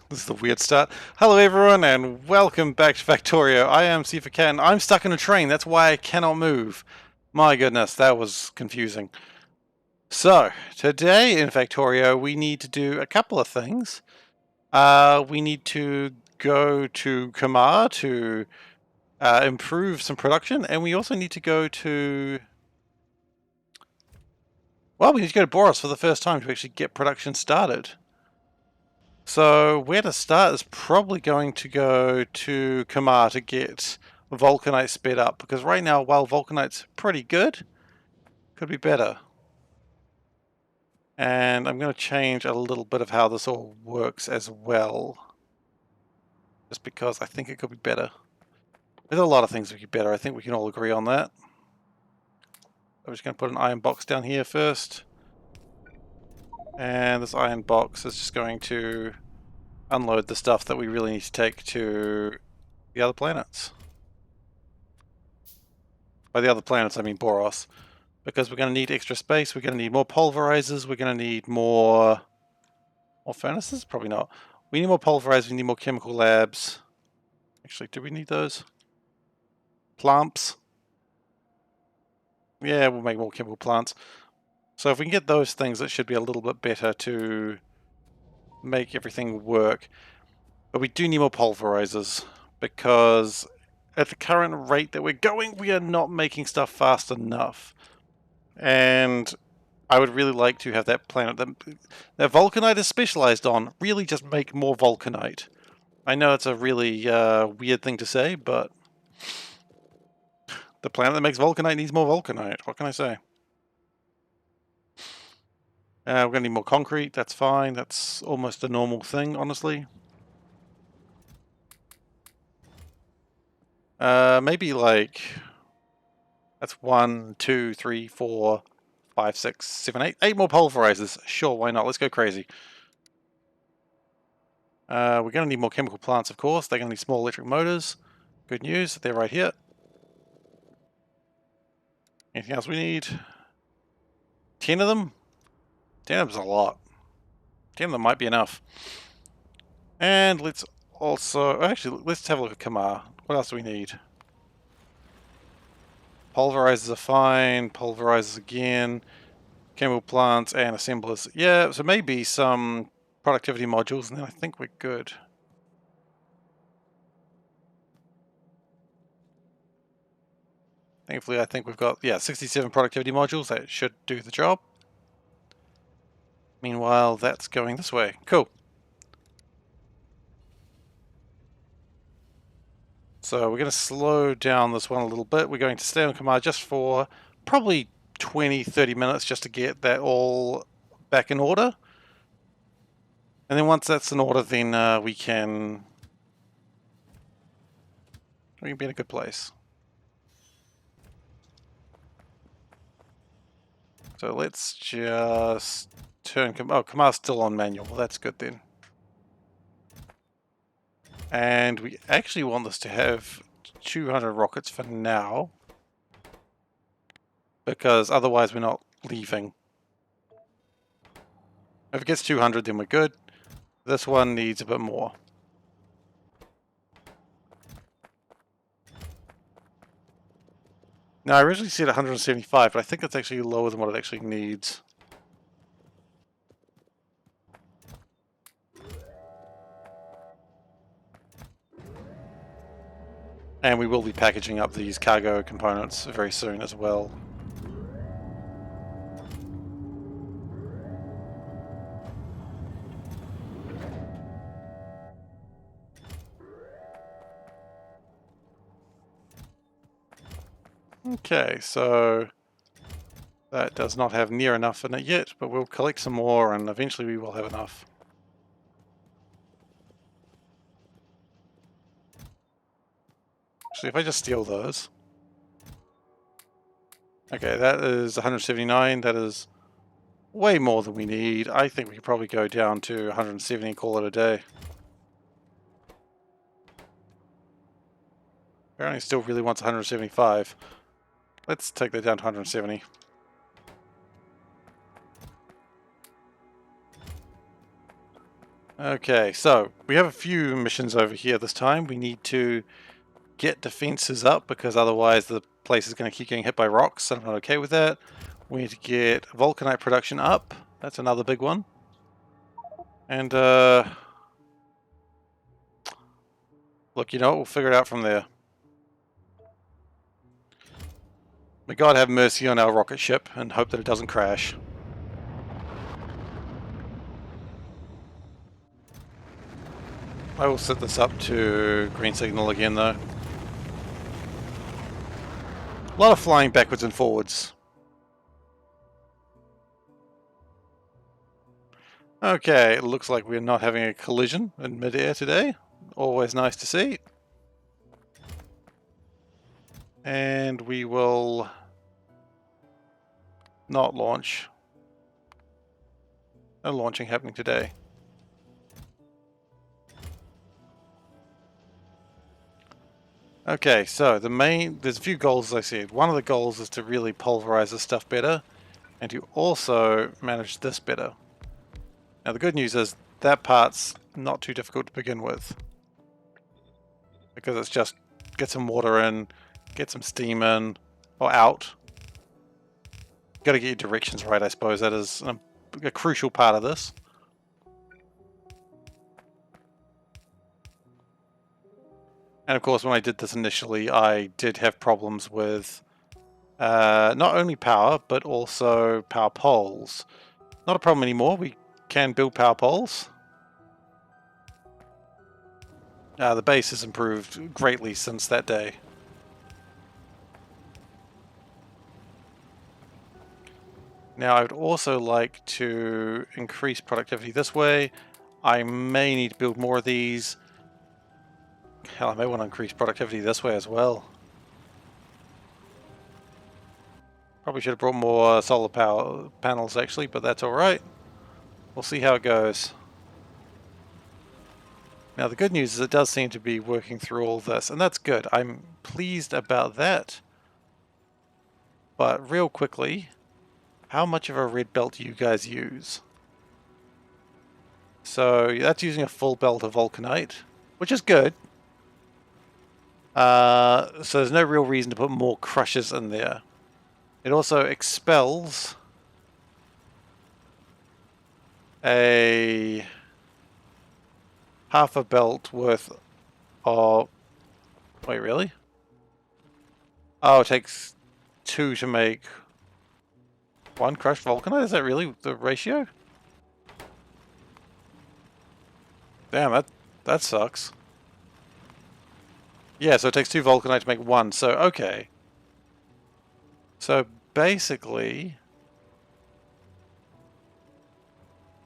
This is the weird start. Hello everyone and welcome back to Factorio. I am SeiferKatt and I'm stuck in a train. That's why I cannot move. My goodness, that was confusing. So, today in Factorio we need to do a couple of things. We need to go to Kamar to improve some production, and we also need to go to... Well, we need to go to Boros for the first time to actually get production started. So where to start is probably going to go to Kamar to get Vulcanite sped up, because right now, while Vulcanite's pretty good, could be better. And I'm going to change a little bit of how this all works as well, just because I think it could be better. There's a lot of things that could be better. I think we can all agree on that. I'm just going to put an iron box down here first. And this iron box is just going to unload the stuff that we really need to take to the other planets. By the other planets, I mean Boros. Because we're going to need extra space, we're going to need more pulverizers, we're going to need more furnaces? Probably not. We need more pulverizers, we need more chemical labs. Actually, do we need those? Plants? Yeah, we'll make more chemical plants. So if we can get those things, it should be a little bit better to make everything work. But we do need more pulverizers, because at the current rate that we're going, we are not making stuff fast enough. And I would really like to have that planet that Vulcanite is specialized on. Really just make more Vulcanite. I know it's a really weird thing to say, but the planet that makes Vulcanite needs more Vulcanite. What can I say? We're going to need more concrete. That's fine. That's almost a normal thing, honestly. Maybe like... That's 1, 2, 3, 4, 5, 6, 7, 8. 8 more pulverizers. Sure, why not? Let's go crazy. We're going to need more chemical plants, of course. They're going to need small electric motors. Good news, they're right here. Anything else we need? 10 of them? 10 of them's a lot. 10 of them might be enough. And let's also... Actually, let's have a look at Kamar. What else do we need? Pulverizers are fine. Pulverizers again. Chemical plants and assemblers. Yeah, so maybe some productivity modules, and then I think we're good. Thankfully, I think we've got, 67 productivity modules. That should do the job. Meanwhile, that's going this way. Cool. So we're going to slow down this one a little bit. We're going to stay on Kamar just for probably 20-30 minutes just to get that all back in order. And then once that's in order, then we can be in a good place. So let's just turn... Oh, Kamar's still on manual. Well, that's good then. And we actually want this to have 200 rockets for now, because otherwise we're not leaving. If it gets 200, then we're good. This one needs a bit more. Now, I originally said 175, but I think that's actually lower than what it actually needs. And we will be packaging up these cargo components very soon as well. Okay, so that does not have near enough in it yet, but we'll collect some more and eventually we will have enough. Actually, if I just steal those... Okay, that is 179. That is way more than we need. I think we could probably go down to 170 and call it a day. Apparently still really wants 175. Let's take that down to 170. Okay, so we have a few missions over here this time. We need to get defenses up because otherwise the place is going to keep getting hit by rocks, and I'm not okay with that. We need to get vulcanite production up. That's another big one. And look, you know what? We'll figure it out from there. May God have mercy on our rocket ship and hope that it doesn't crash. I will set this up to green signal again though. A lot of flying backwards and forwards. Okay, it looks like we're not having a collision in midair today. Always nice to see. And we will not launch. No launching happening today. Okay, so there's a few goals as I said. One of the goals is to really pulverize this stuff better and to also manage this better. Now the good news is that part's not too difficult to begin with because it's just get some water in, get some steam in, or out. Got to get your directions right, I suppose. That is a crucial part of this. And of course, when I did this initially, I did have problems with not only power, but also power poles. Not a problem anymore. We can build power poles. The base has improved greatly since that day. Now, I would also like to increase productivity this way. I may need to build more of these. Hell, I may want to increase productivity this way as well. Probably should have brought more solar power panels actually, but that's alright. We'll see how it goes. Now the good news is it does seem to be working through all this, and that's good. I'm pleased about that. But real quickly, how much of a red belt do you guys use? So that's using a full belt of vulcanite, which is good. So there's no real reason to put more crushes in there. It also expels a half a belt worth of... Wait, really? Oh, it takes 2 to make 1 crushed vulcanite? Is that really the ratio? Damn, that sucks. Yeah, so it takes 2 vulcanite to make 1, so okay. So basically,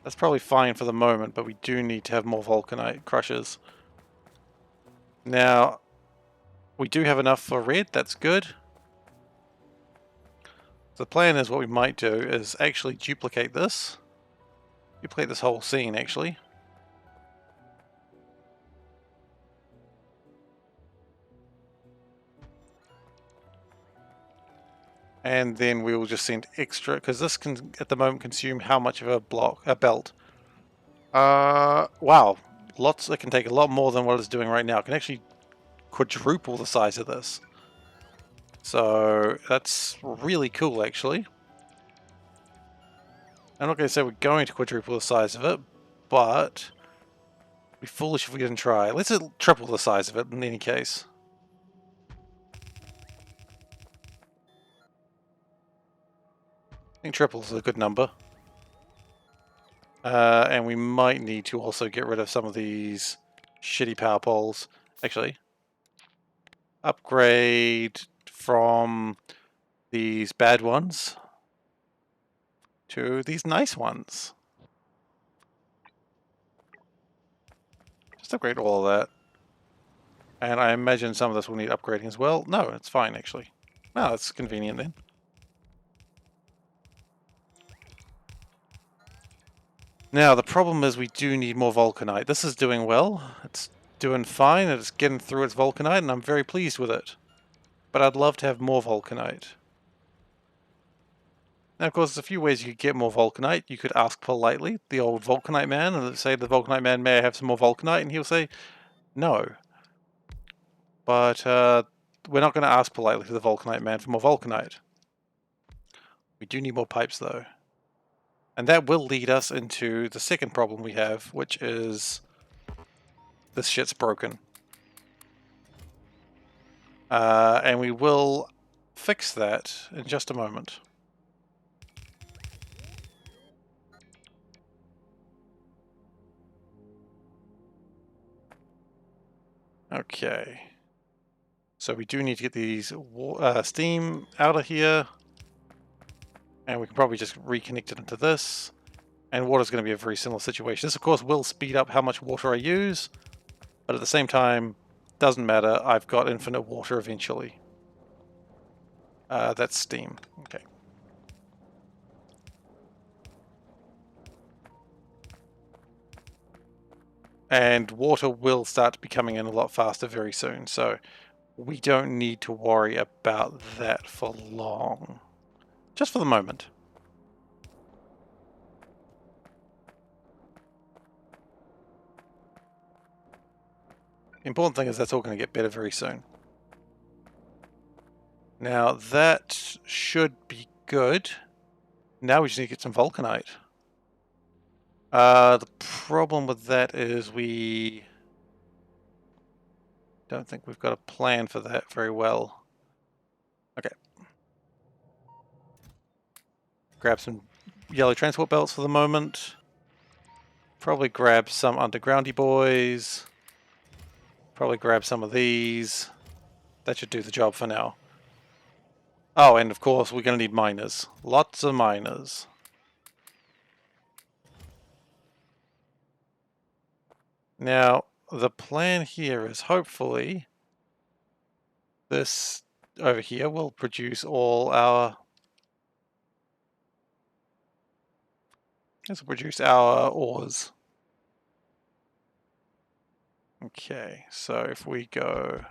that's probably fine for the moment, but we do need to have more vulcanite crushes. Now, we do have enough for red, that's good. So the plan is what we might do is actually duplicate this. Duplicate this whole scene, actually. And then we will just send extra, because this can at the moment consume how much of a belt? Wow, lots. It can take a lot more than what it's doing right now. It can actually quadruple the size of this. So that's really cool, actually. I'm not going to say we're going to quadruple the size of it, but we'd be foolish if we didn't try. Let's triple the size of it in any case. I think triple is a good number. And we might need to also get rid of some of these shitty power poles. Actually, upgrade from these bad ones to these nice ones. Just upgrade all of that. And I imagine some of this will need upgrading as well. No, it's fine actually. No, it's convenient then. Now, the problem is we do need more vulcanite. This is doing well. It's doing fine. It's getting through its vulcanite, and I'm very pleased with it. But I'd love to have more vulcanite. Now, of course, there's a few ways you could get more vulcanite. You could ask politely the old vulcanite man and say to the vulcanite man, may I have some more vulcanite? And he'll say, no. But we're not going to ask politely to the vulcanite man for more vulcanite. We do need more pipes, though. And that will lead us into the second problem we have, which is this shit's broken. And we will fix that in just a moment. Okay. So we do need to get these steam out of here. And we can probably just reconnect it into this. And water's going to be a very similar situation. This, of course, will speed up how much water I use. But at the same time, doesn't matter. I've got infinite water eventually. That's steam. Okay. And water will start to be coming in a lot faster very soon. So we don't need to worry about that for long. Just for the moment. The important thing is that's all going to get better very soon. Now that should be good. Now we just need to get some vulcanite. The problem with that is we don't think we've got a plan for that very well. Okay. Grab some yellow transport belts for the moment. Probably grab some undergroundy boys. Probably grab some of these. That should do the job for now. Oh, and of course we're going to need miners. Lots of miners. Now, the plan here is hopefully this over here will produce all our... This will produce our ores. Okay, so if we go...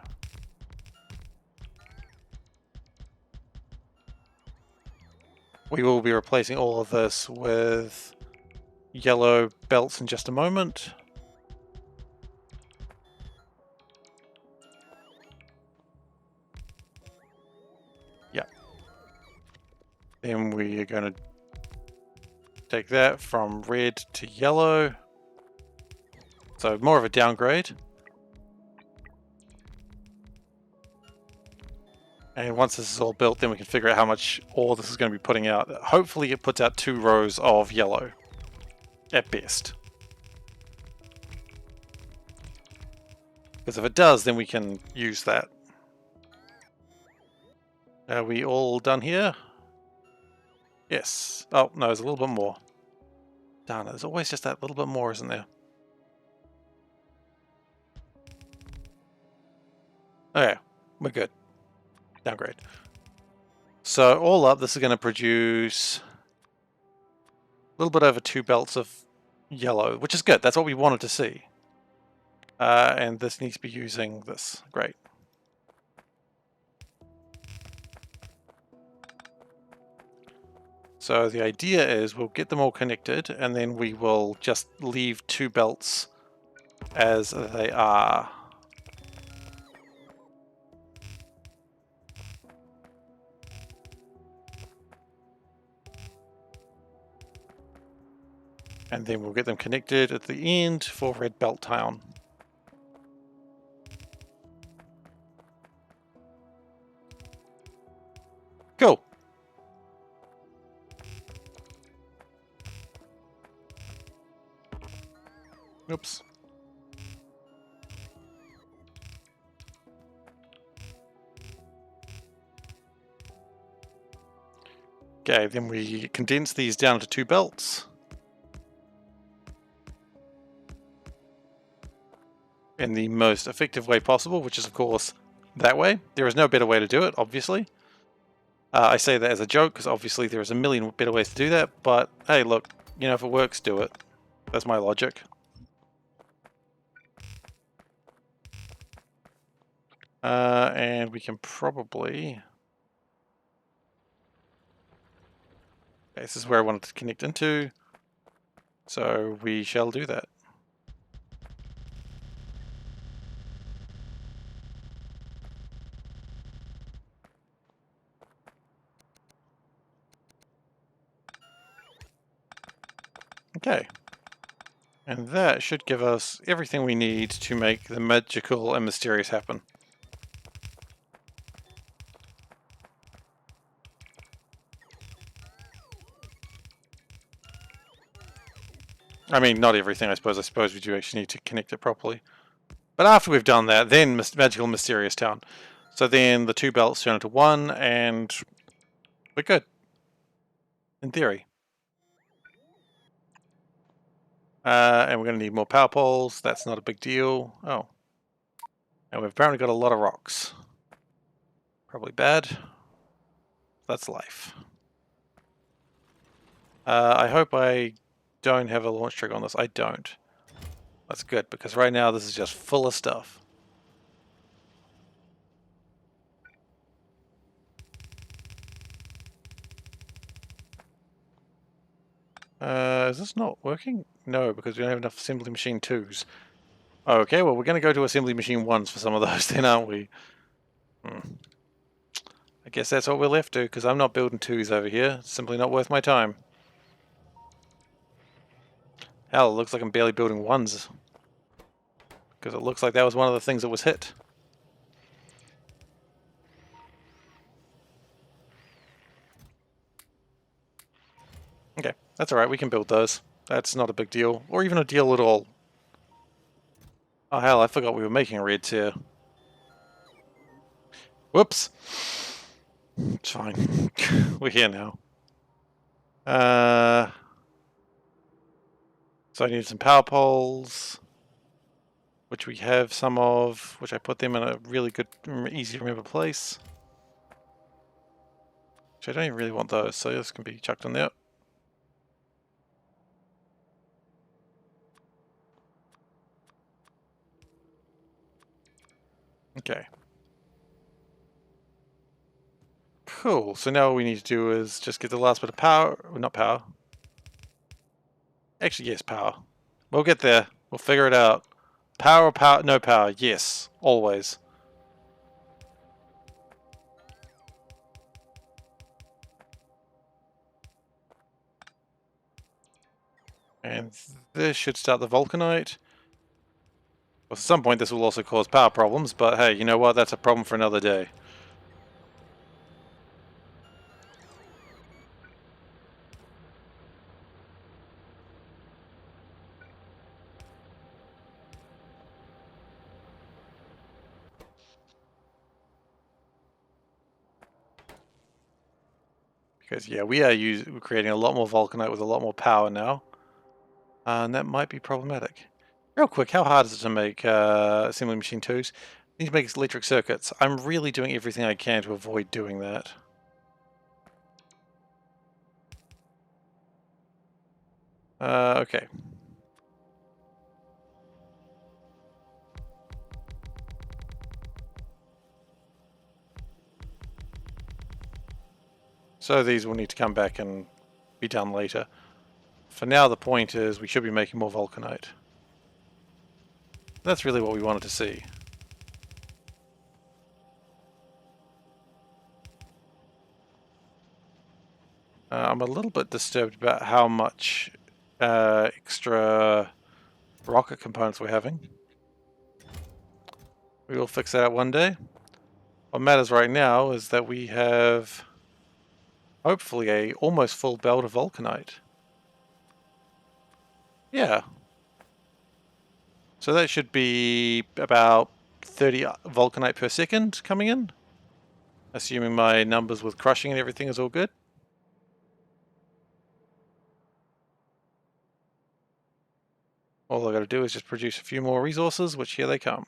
We will be replacing all of this with yellow belts in just a moment. Yeah. Then we are going to take that from red to yellow. So more of a downgrade. And once this is all built, then we can figure out how much ore this is going to be putting out. Hopefully it puts out 2 rows of yellow, at best. Because if it does, then we can use that. Are we all done here? Yes. Oh, no, there's a little bit more. Darn it, there's always just that little bit more, isn't there? Okay, we're good. Downgrade. So all up, this is going to produce a little bit over 2 belts of yellow, which is good. That's what we wanted to see. And this needs to be using this. Great. So the idea is we'll get them all connected, and then we will just leave 2 belts as they are. And then we'll get them connected at the end for Red Belt Town. Cool. Oops. Okay, then we condense these down to 2 belts. In the most effective way possible, which is of course that way. There is no better way to do it, obviously. I say that as a joke, because obviously there is a million better ways to do that, but hey, look, you know, if it works, do it. That's my logic. And we can probably... Okay, this is where I wanted to connect into, so we shall do that. Okay. And that should give us everything we need to make the magical and mysterious happen. I mean, not everything, I suppose. I suppose we do actually need to connect it properly. But after we've done that, then magical mysterious town. So then the two belts turn into one, and we're good. In theory. And we're going to need more power poles. That's not a big deal. Oh. And we've apparently got a lot of rocks. Probably bad. That's life. I hope I don't have a launch trigger on this. I don't. That's good, because right now this is just full of stuff. Is this not working? No, because we don't have enough assembly machine 2s. Okay, well we're going to go to assembly machine 1s for some of those then, aren't we? I guess that's what we're left to, because I'm not building 2s over here. It's simply not worth my time. Hell, it looks like I'm barely building 1s. Because it looks like that was one of the things that was hit. Okay, that's alright, we can build those. That's not a big deal, or even a deal at all. Oh hell, I forgot we were making reds here. Whoops! It's fine. We're here now. So I need some power poles, which we have some of, which I put them in a really good, easy to remember place. Which I don't even really want those, so this can be chucked on there. Okay. Cool, so now all we need to do is just get the last bit of power, not power. Actually, yes, power. We'll get there. We'll figure it out. Power, power, no power. Yes, always. And this should start the vulcanite. Well, at some point this will also cause power problems, but hey, you know what? That's a problem for another day. Because yeah, we're creating a lot more vulcanite with a lot more power now. And that might be problematic. Real quick, how hard is it to make assembly machine 2s? I need to make electric circuits. I'm really doing everything I can to avoid doing that. Okay. So these will need to come back and be done later. For now, the point is we should be making more vulcanite. That's really what we wanted to see. I'm a little bit disturbed about how much extra rocket components we're having. We will fix that out one day. What matters right now is that we have hopefully a almost full belt of vulcanite. Yeah. So that should be about 30 vulcanite per second coming in. Assuming my numbers with crushing and everything is all good. All I gotta do is just produce a few more resources, which here they come.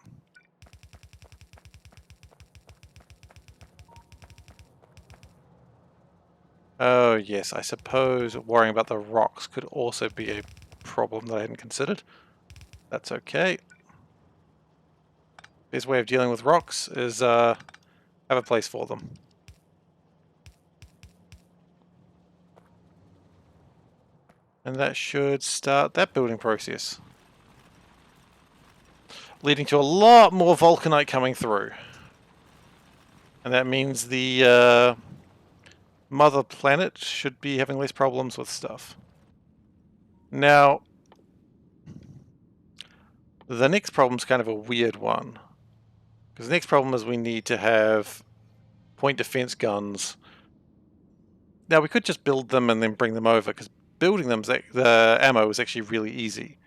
Oh yes, I suppose worrying about the rocks could also be a problem that I hadn't considered. That's okay. Best way of dealing with rocks is have a place for them. And that should start that building process. Leading to a lot more vulcanite coming through. And that means the mother planet should be having less problems with stuff. Now, the next problem is kind of a weird one. Because the next problem is we need to have point defense guns. Now, we could just build them and then bring them over, because building them, the ammo is actually really easy.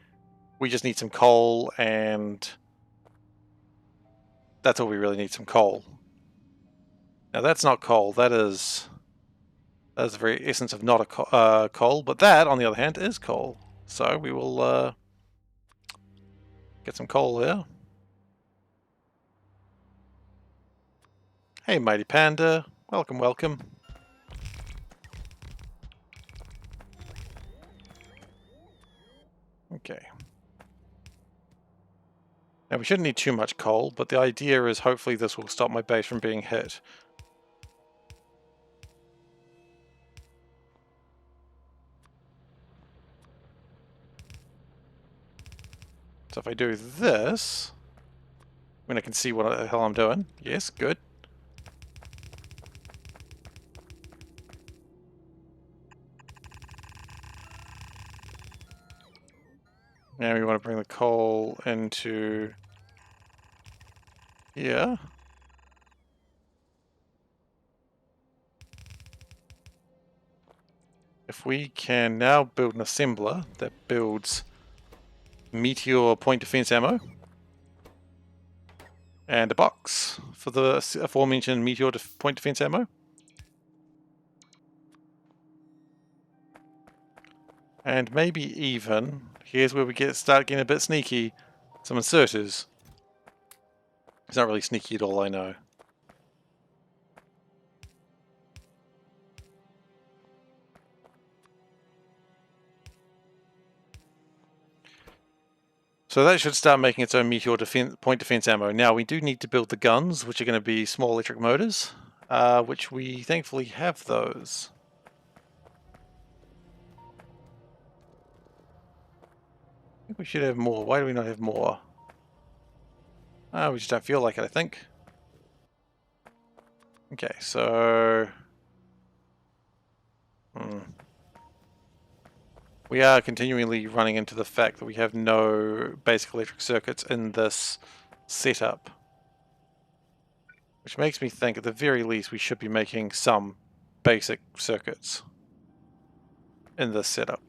We just need some coal, and that's all we really need, some coal. Now, that's not coal, that is the very essence of not a coal, but that, on the other hand, is coal. So we will get some coal there. Hey, Mighty Panda. Welcome, welcome. Okay. Now, we shouldn't need too much coal, but the idea is hopefully this will stop my base from being hit. So if I do this, when I can see what the hell I'm doing. Yes, good. Now we want to bring the coal into here. If we can now build an assembler that builds meteor point defense ammo and a box for the aforementioned meteor point defense ammo. And maybe even, here's where we start getting a bit sneaky, some inserters. It's not really sneaky at all, I know. So that should start making its own meteor point defense ammo. Now we do need to build the guns, which are going to be small electric motors, which we thankfully have those. I think we should have more. Why do we not have more? We just don't feel like it, I think. Okay, so... we are continually running into the fact that we have no basic electric circuits in this setup. Which makes me think, at the very least, we should be making some basic circuits in this setup.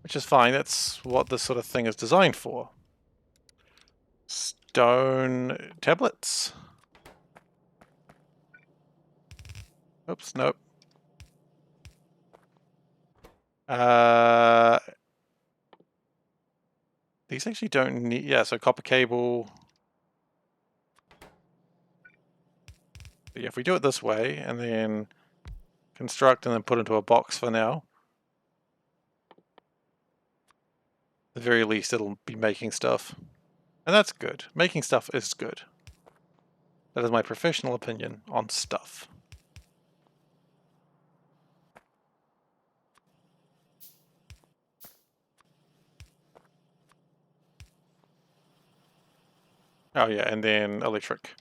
Which is fine, that's what this sort of thing is designed for. Stone tablets. Oops, nope. These actually don't need... yeah, so copper cable. But yeah, if we do it this way, and then construct and then put into a box for now, at the very least it'll be making stuff. And that's good. Making stuff is good. That is my professional opinion on stuff. Oh yeah, and then electric.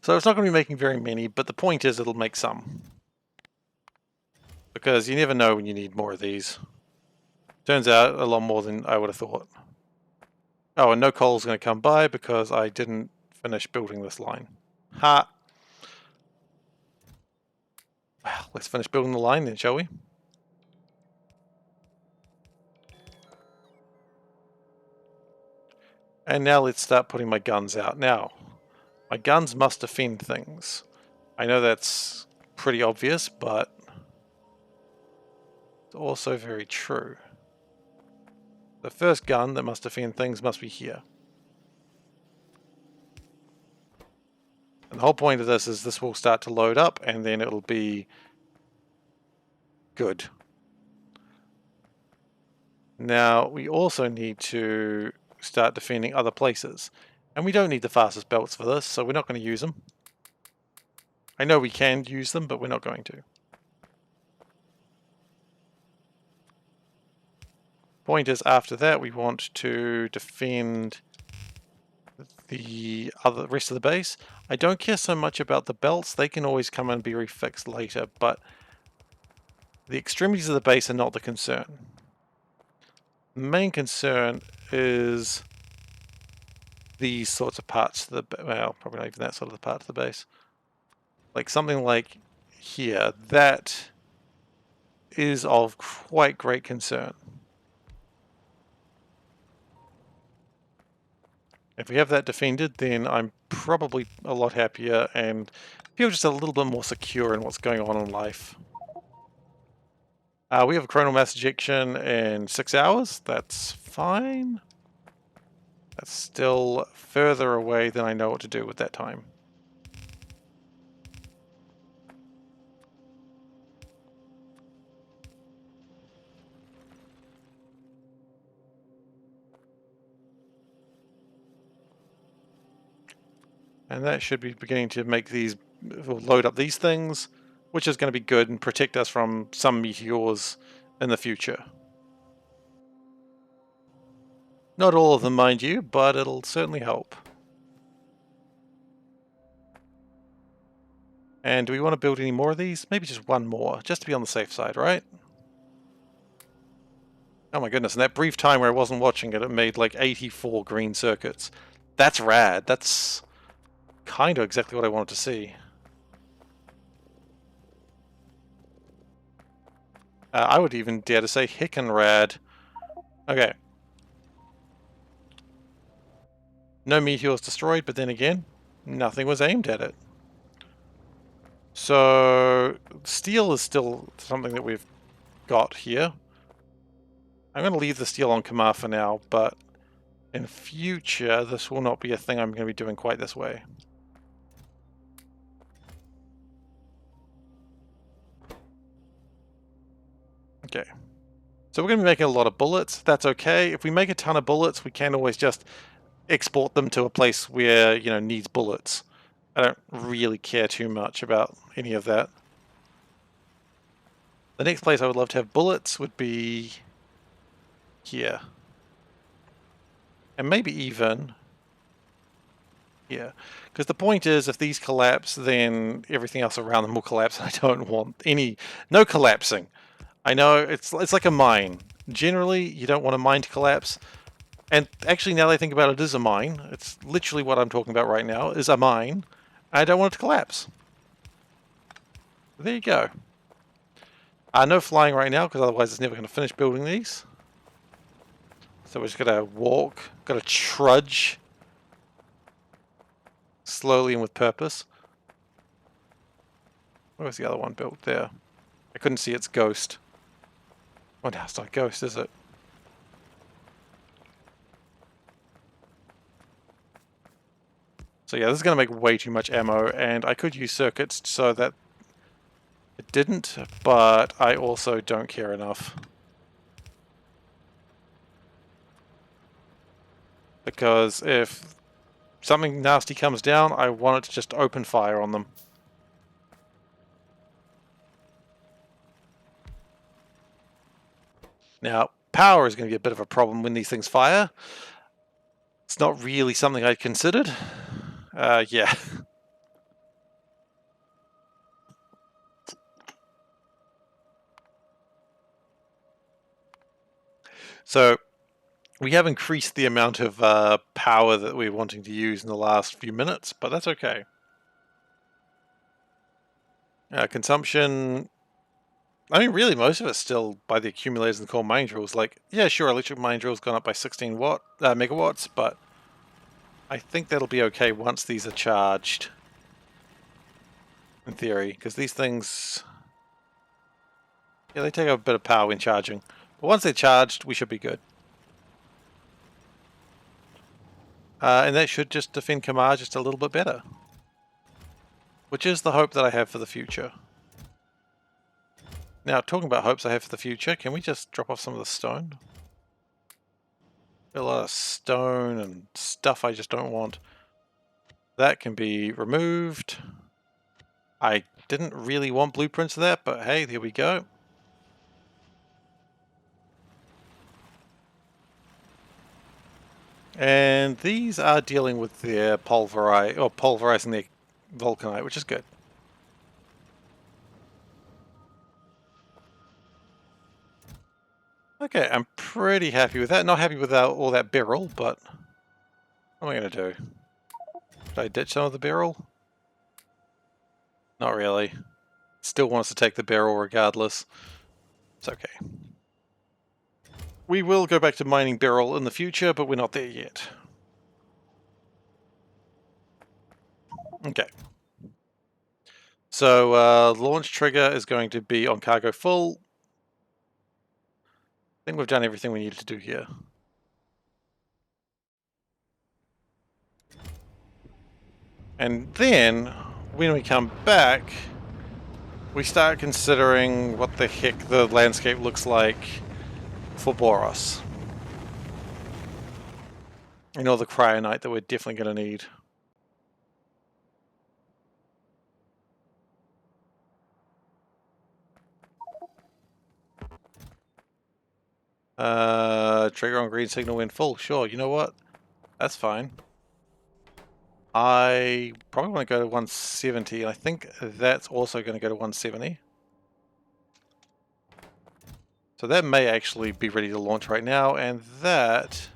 So it's not going to be making very many, but the point is it'll make some. Because you never know when you need more of these. Turns out a lot more than I would have thought. Oh, and no coal's going to come by because I didn't finish building this line. Ha! Well, let's finish building the line then, shall we? And now let's start putting my guns out. Now, my guns must defend things. I know that's pretty obvious, but it's also very true. The first gun that must defend things must be here. And the whole point of this is this will start to load up and then it'll be good. Now, we also need to start defending other places. And we don't need the fastest belts for this, so we're not going to use them. I know we can use them, but we're not going to. Point is, after that, we want to defend the rest of the base. I don't care so much about the belts. They can always come and be refixed later, but the extremities of the base are not the concern. The main concern is these sorts of parts of the, well, probably not even that sort of the part of the base. Like something like here, that is of quite great concern. If we have that defended, then I'm probably a lot happier and feel just a little bit more secure in what's going on in life. We have a coronal mass ejection in 6 hours. That's fine. That's still further away than I know what to do with that time. And that should be beginning to make these, load up these things, which is going to be good and protect us from some meteors in the future. Not all of them, mind you, but it'll certainly help. And do we want to build any more of these? Maybe just one more, just to be on the safe side, right? Oh my goodness, in that brief time where I wasn't watching it, it made like 84 green circuits. That's rad. That's kind of exactly what I wanted to see. I would even dare to say hickin' rad. Okay. No meteors destroyed, but then again, nothing was aimed at it. So, steel is still something that we've got here. I'm going to leave the steel on Kamar for now, but in future, this will not be a thing I'm going to be doing quite this way. Okay. So we're going to be making a lot of bullets. That's okay. If we make a ton of bullets, we can always just export them to a place where, you know, needs bullets. I don't really care too much about any of that. The next place I would love to have bullets would be here. And maybe even here. Because the point is, if these collapse, then everything else around them will collapse. I don't want no collapsing. I know it's like a mine. Generally, you don't want a mine to collapse. And actually, now that I think about it, it is a mine. It's literally what I'm talking about right now, is a mine. I don't want it to collapse. There you go. No flying right now, because otherwise it's never going to finish building these. So we're just going to walk, got to trudge slowly and with purpose. Where was the other one built there? I couldn't see its ghost. Oh, no, it's not a ghost, is it? So yeah, this is going to make way too much ammo, and I could use circuits so that it didn't, but I also don't care enough. Because if something nasty comes down, I want it to just open fire on them. Now, power is going to be a bit of a problem when these things fire. It's not really something I'd considered. Yeah. So, we have increased the amount of power that we're wanting to use in the last few minutes, but that's okay. Consumption, I mean, really, most of it's still by the accumulators and core mine drills. Like, yeah, sure, electric mine drill's gone up by 16 megawatts, but I think that'll be okay once these are charged. In theory, because these things, yeah, they take a bit of power when charging. But once they're charged, we should be good. And that should just defend Kamar just a little bit better. Which is the hope that I have for the future. Now, talking about hopes I have for the future, can we just drop off some of the stone? A lot of stone and stuff I just don't want. That can be removed. I didn't really want blueprints of that, but hey, there we go. And these are dealing with their pulverizing their vulcanite, which is good. Okay, I'm pretty happy with that. Not happy with all that beryl, but what am I going to do? Did I ditch some of the beryl? Not really. Still wants to take the beryl regardless. It's okay. We will go back to mining beryl in the future, but we're not there yet. Okay. So launch trigger is going to be on cargo full. I think we've done everything we needed to do here. And then, when we come back, we start considering what the heck the landscape looks like for Boros. And all the cryonite that we're definitely going to need. Trigger on green signal when full. Sure, you know what? That's fine. I probably want to go to 170, and I think that's also going to go to 170. So that may actually be ready to launch right now, and that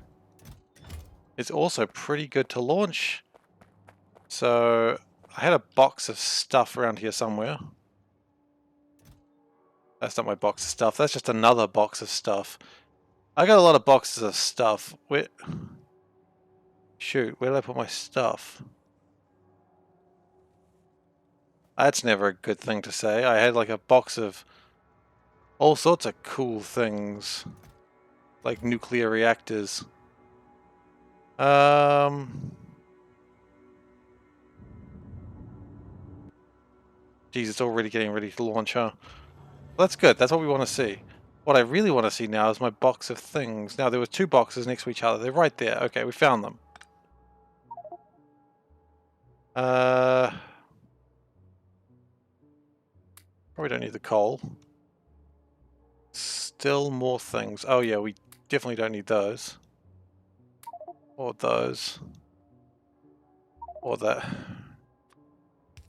is also pretty good to launch. So I had a box of stuff around here somewhere. That's not my box of stuff, that's just another box of stuff. I got a lot of boxes of stuff. Shoot, where did I put my stuff? That's never a good thing to say. I had like a box of all sorts of cool things. Like nuclear reactors. Geez, it's already getting ready to launch, huh? Well, that's good, that's what we want to see. What I really want to see now is my box of things. Now, there were two boxes next to each other. They're right there. Okay, we found them. Probably don't need the coal. Still more things. Oh yeah, we definitely don't need those. Or those. Or that.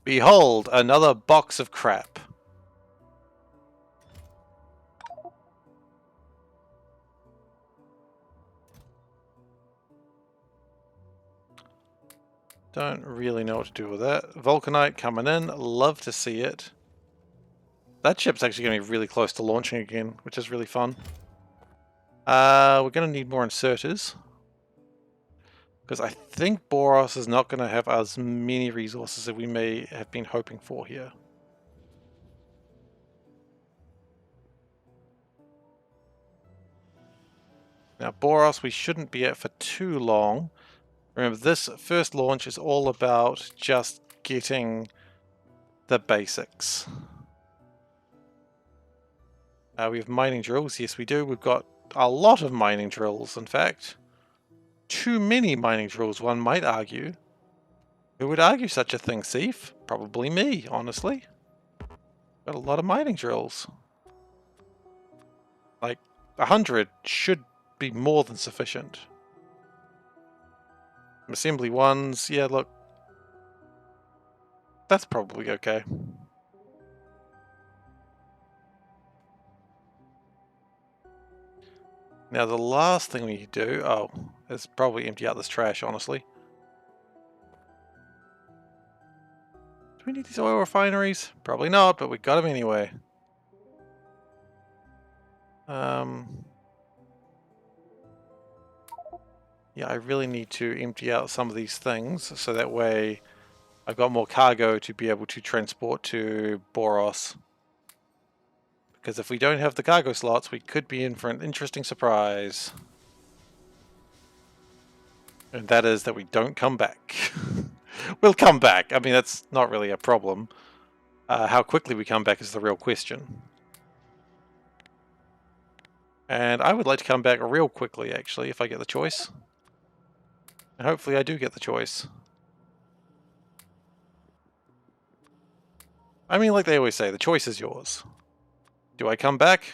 Behold, another box of crap. Don't really know what to do with that. Vulcanite coming in. Love to see it. That ship's actually going to be really close to launching again, which is really fun. We're going to need more inserters. Because I think Boros is not going to have as many resources as we may have been hoping for here. Now, Boros we shouldn't be at for too long. Remember, this first launch is all about just getting the basics. We have mining drills. Yes, we do. We've got a lot of mining drills, in fact. Too many mining drills, one might argue. Who would argue such a thing, Seif? Probably me, honestly. Got a lot of mining drills. Like, 100 should be more than sufficient. Assembly ones, yeah, look. That's probably okay. Now the last thing we do, is probably empty out this trash, honestly. Do we need these oil refineries? Probably not, but we got them anyway. Yeah, I really need to empty out some of these things, so that way I've got more cargo to be able to transport to Boros. Because if we don't have the cargo slots, we could be in for an interesting surprise. And that is that we don't come back. We'll come back. I mean, that's not really a problem. How quickly we come back is the real question. And I would like to come back real quickly, actually, if I get the choice. And hopefully I do get the choice. I mean, like they always say, the choice is yours. Do I come back?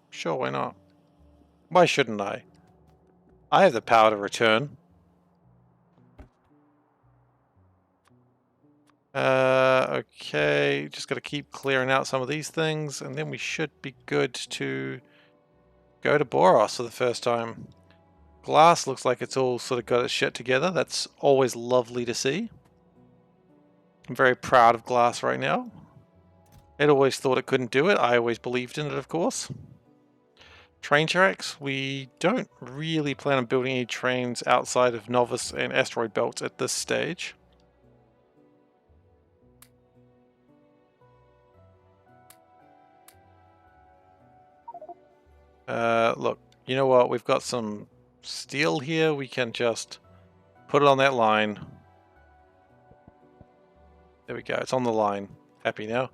Sure, why not? Why shouldn't I? I have the power to return. Okay, just got to keep clearing out some of these things, and then we should be good to go to Boros for the first time. Glass looks like it's all sort of got its shit together. That's always lovely to see. I'm very proud of Glass right now. It always thought it couldn't do it. I always believed in it, of course. Train tracks. We don't really plan on building any trains outside of Novice and Asteroid Belts at this stage. Look, you know what? We've got some steel here. We can just put it on that line. There we go. It's on the line. Happy now.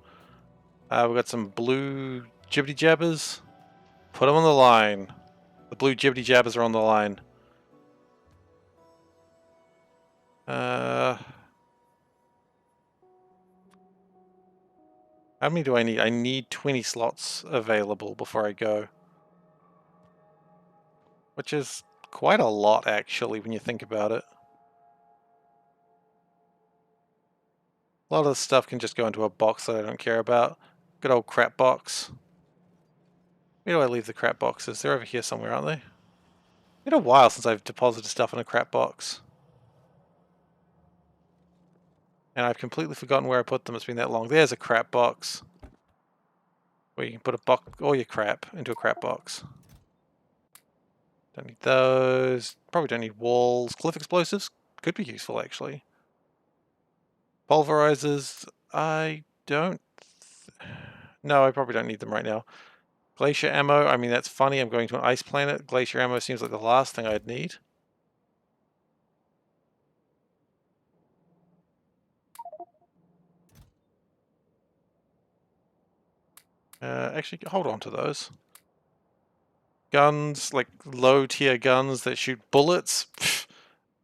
We've got some blue jibbity jabbers. Put them on the line. The blue jibbity jabbers are on the line. How many do I need? I need 20 slots available before I go. Which is quite a lot, actually, when you think about it. A lot of the stuff can just go into a box that I don't care about. Good old crap box. Where do I leave the crap boxes? They're over here somewhere, aren't they? It's been a while since I've deposited stuff in a crap box. And I've completely forgotten where I put them. It's been that long. There's a crap box. Where you can put all your crap into a crap box. Don't need those. Probably don't need walls. Cliff explosives could be useful, actually. Pulverizers, I don't... No, I probably don't need them right now. Glacier ammo, I mean, that's funny. I'm going to an ice planet. Glacier ammo seems like the last thing I'd need. Actually, hold on to those. Guns, like low-tier guns that shoot bullets. Pfft,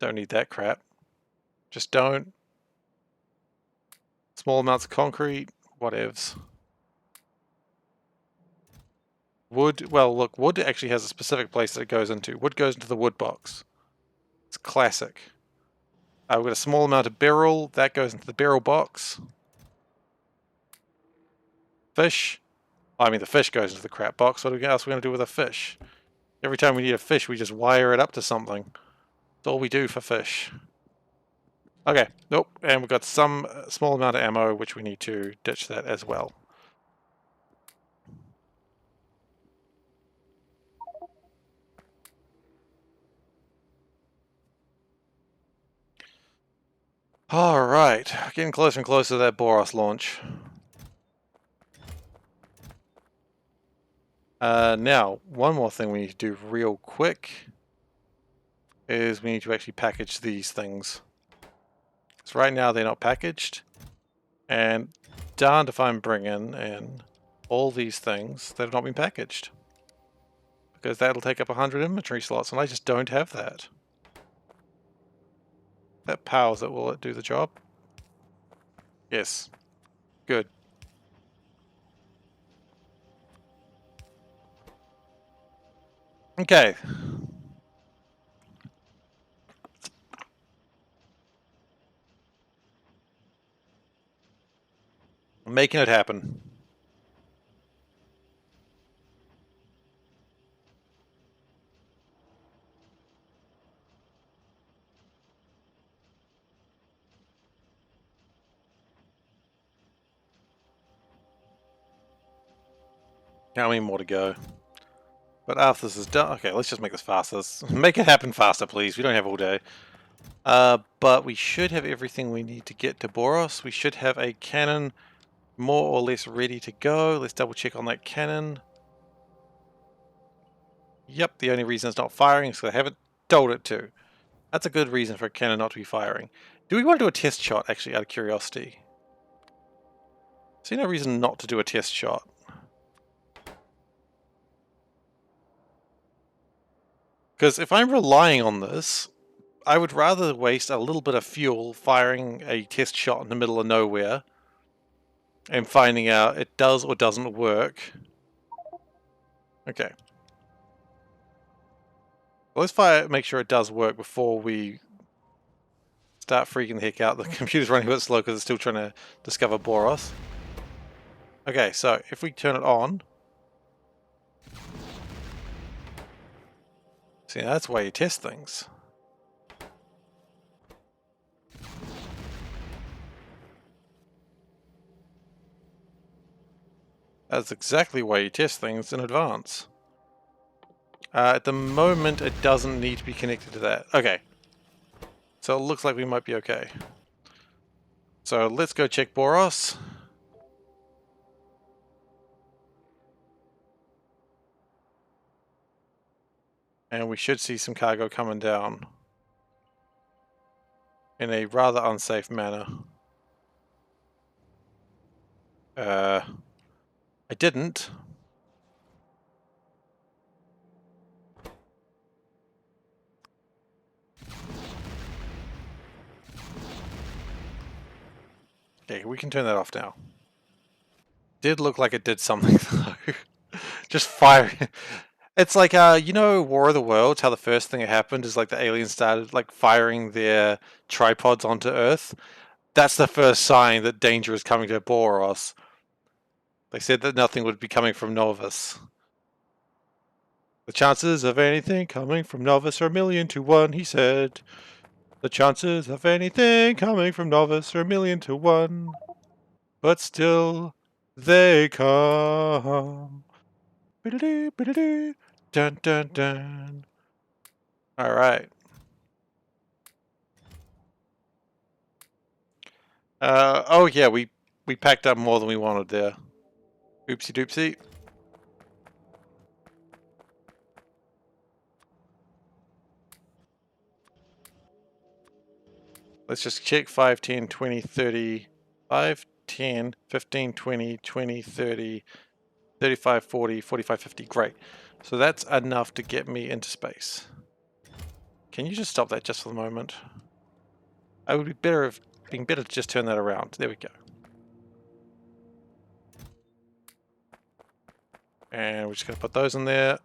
don't need that crap. Just don't. Small amounts of concrete, whatevs. Wood, well, look, wood actually has a specific place that it goes into. Wood goes into the wood box. It's classic. We've got a small amount of beryl. That goes into the beryl box. Fish. I mean, the fish goes into the crap box. What else are we going to do with a fish? Every time we need a fish, we just wire it up to something. That's all we do for fish. Okay, nope. And we've got some small amount of ammo, which we need to ditch that as well. Alright, getting closer and closer to that Boros launch. Now, one more thing we need to do real quick is we need to actually package these things. So right now they're not packaged, and darned if I'm bringing in all these things that have not been packaged. Because that'll take up 100 inventory slots, and I just don't have that. That powers it, will it do the job? Yes. Good. Okay. I'm making it happen. How many more to go? But after this is done, okay, let's just make this faster. Let's make it happen faster, please. We don't have all day. But we should have everything we need to get to Boros. We should have a cannon more or less ready to go. Let's double check on that cannon. Yep, the only reason it's not firing is because I haven't told it to. That's a good reason for a cannon not to be firing. Do we want to do a test shot, actually, out of curiosity? See no reason not to do a test shot. Because if I'm relying on this, I would rather waste a little bit of fuel firing a test shot in the middle of nowhere and finding out it does or doesn't work. Okay. Well, let's make sure it does work before we start freaking the heck out. The computer's running a bit slow because it's still trying to discover Boros. Okay, so if we turn it on... See, that's why you test things. That's exactly why you test things in advance. At the moment, it doesn't need to be connected to that. Okay. So it looks like we might be okay. So let's go check Boros. And we should see some cargo coming down in a rather unsafe manner. I didn't. Okay, we can turn that off now. Did look like it did something though. Just firing. It's like, you know, War of the Worlds, how the first thing that happened is like the aliens started like firing their tripods onto Earth. That's the first sign that danger is coming to Boros. They said that nothing would be coming from Novus. The chances of anything coming from Novus are 1,000,000 to 1, he said. The chances of anything coming from Novus are 1,000,000 to 1. But still, they come. Dun dun dun. Alright. Oh yeah, we packed up more than we wanted there. Oopsie doopsie. Let's just check 5, 10, 20, 30. 5, 10, 15, 20, 20, 30, 35, 40, 45, 50. Great. So that's enough to get me into space. Can you just stop that just for the moment? I would be better if being better to just turn that around. There we go. And we're just going to put those in there.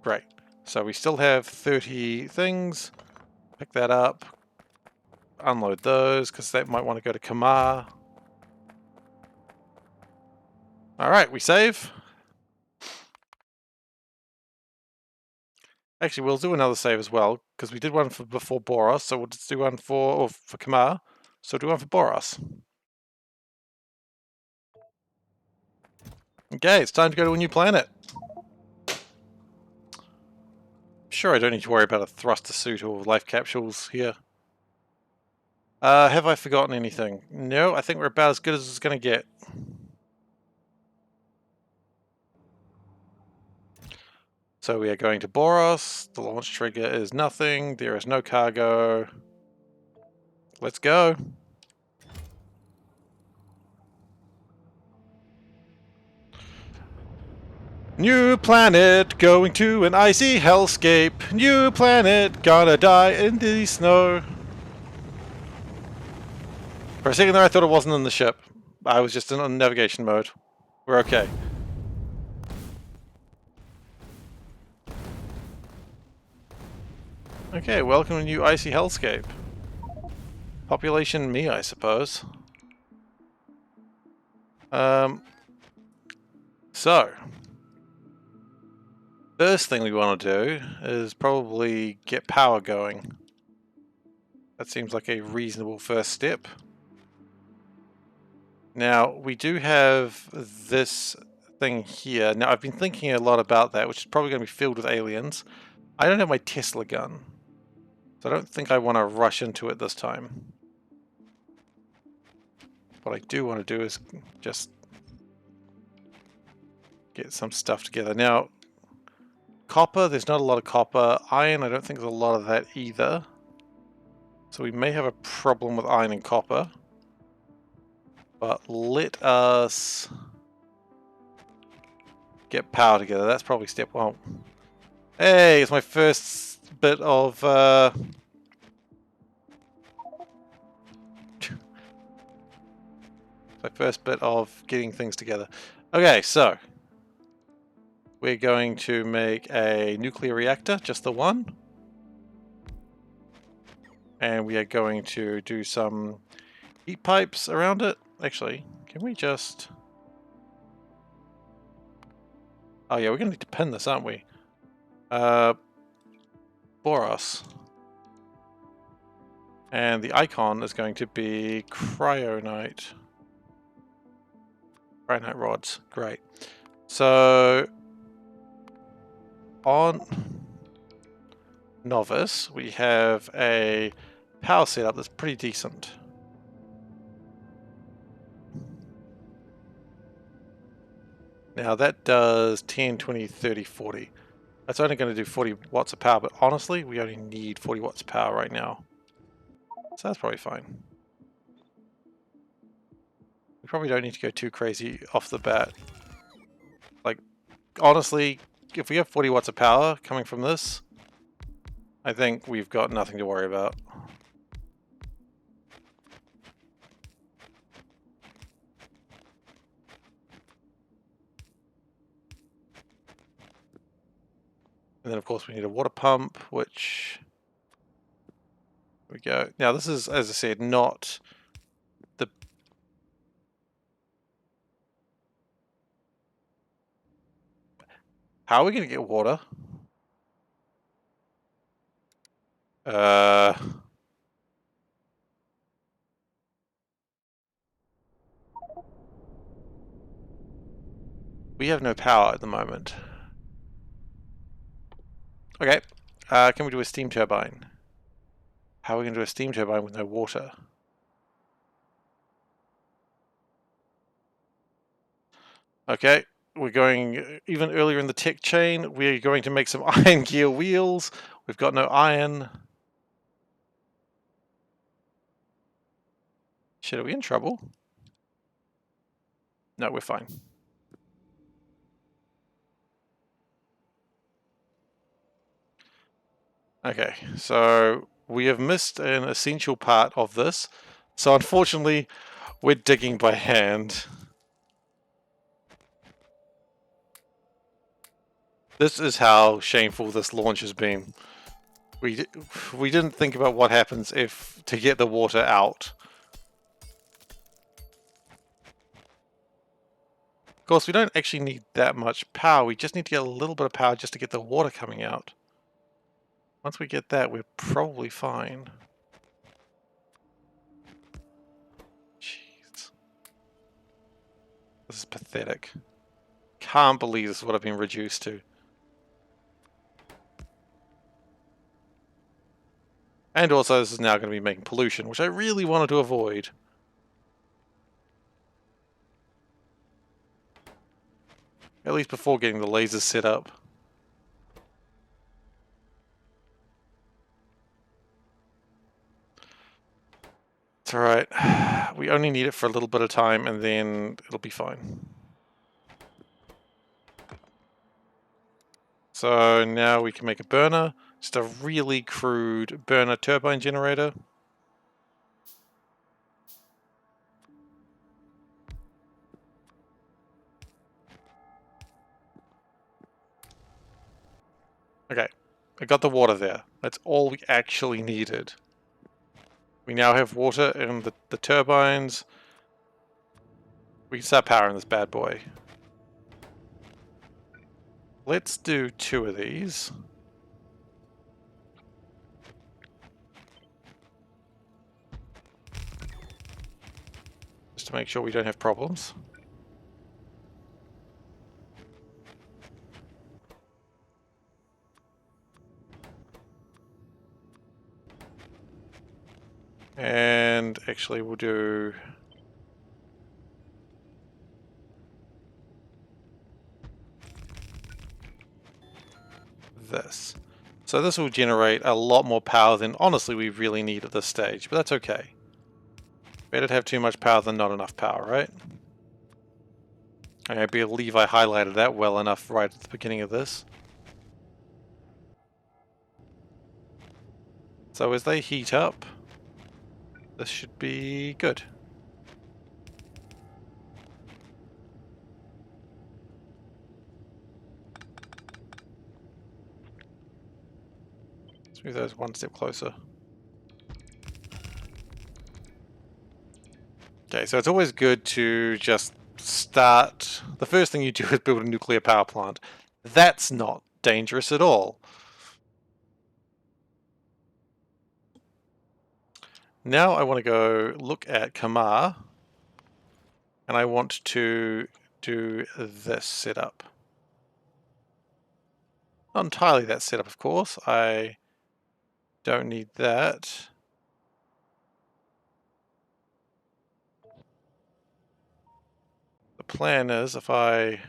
Great. So we still have 30 things. Pick that up. Unload those, because that might want to go to Kamar. Alright, we save. Actually, we'll do another save as well, because we did one for before Boros, so we'll just do one for Kamar. So we'll do one for Boros. Okay, it's time to go to a new planet. Sure, I don't need to worry about a thruster suit or life capsules here. Have I forgotten anything? No, I think we're about as good as it's going to get. So we are going to Boros. The launch trigger is nothing. There is no cargo. Let's go. New planet, going to an icy hellscape. New planet, gonna die in the snow. For a second there I thought it wasn't in the ship. I was just in navigation mode. We're okay. Okay, welcome to new icy hellscape. Population me, I suppose. So first thing we want to do is probably get power going. That seems like a reasonable first step. Now, we do have this thing here. Now, I've been thinking a lot about that, which is probably going to be filled with aliens. I don't have my Tesla gun, so I don't think I want to rush into it this time. What I do want to do is just get some stuff together. Now, copper, there's not a lot of copper. Iron, I don't think there's a lot of that either. So we may have a problem with iron and copper. But let us get power together. That's probably step one. Hey, it's my first bit of getting things together. Okay, so we're going to make a nuclear reactor, just the one. And we are going to do some heat pipes around it. Actually, can we just... Oh yeah, we're going to need to pin this, aren't we? Boros. And the icon is going to be cryonite. Cryonite rods. Great. So on Novice, we have a power setup that's pretty decent. Now that does 10, 20, 30, 40. That's only going to do 40 watts of power, but honestly, we only need 40 watts of power right now. So that's probably fine. We probably don't need to go too crazy off the bat. Like, honestly, if we have 40 watts of power coming from this, I think we've got nothing to worry about. And then of course we need a water pump, which... There we go. Now this is, as I said, not the... How are we going to get water? We have no power at the moment. Okay. Can we do a steam turbine? How are we going to do a steam turbine with no water? Okay. We're going even earlier in the tech chain. We're going to make some iron gear wheels. We've got no iron. Shit, are we in trouble? No, we're fine. Okay, so we have missed an essential part of this. So unfortunately, we're digging by hand. This is how shameful this launch has been. We didn't think about what happens if to get the water out. Of course, we don't actually need that much power. We just need to get a little bit of power just to get the water coming out. Once we get that, we're probably fine. Jeez. This is pathetic. Can't believe this is what I've been reduced to. And also, this is now going to be making pollution, which I really wanted to avoid. At least before getting the lasers set up. It's alright. We only need it for a little bit of time and then it'll be fine. So now we can make a burner. Just a really crude burner turbine generator. Okay, I got the water there. That's all we actually needed. We now have water in the turbines. We can start powering this bad boy. Let's do 2 of these. Just to make sure we don't have problems. And actually we'll do... this. So this will generate a lot more power than honestly we really need at this stage, but that's okay. Better to have too much power than not enough power, right? I believe I highlighted that well enough right at the beginning of this. So as they heat up, this should be good. Let's move those one step closer. Okay, so it's always good to just start... The first thing you do is build a nuclear power plant. That's not dangerous at all. Now I want to go look at Kamar, and I want to do this setup. Not entirely that setup, of course. I don't need that. The plan is, if I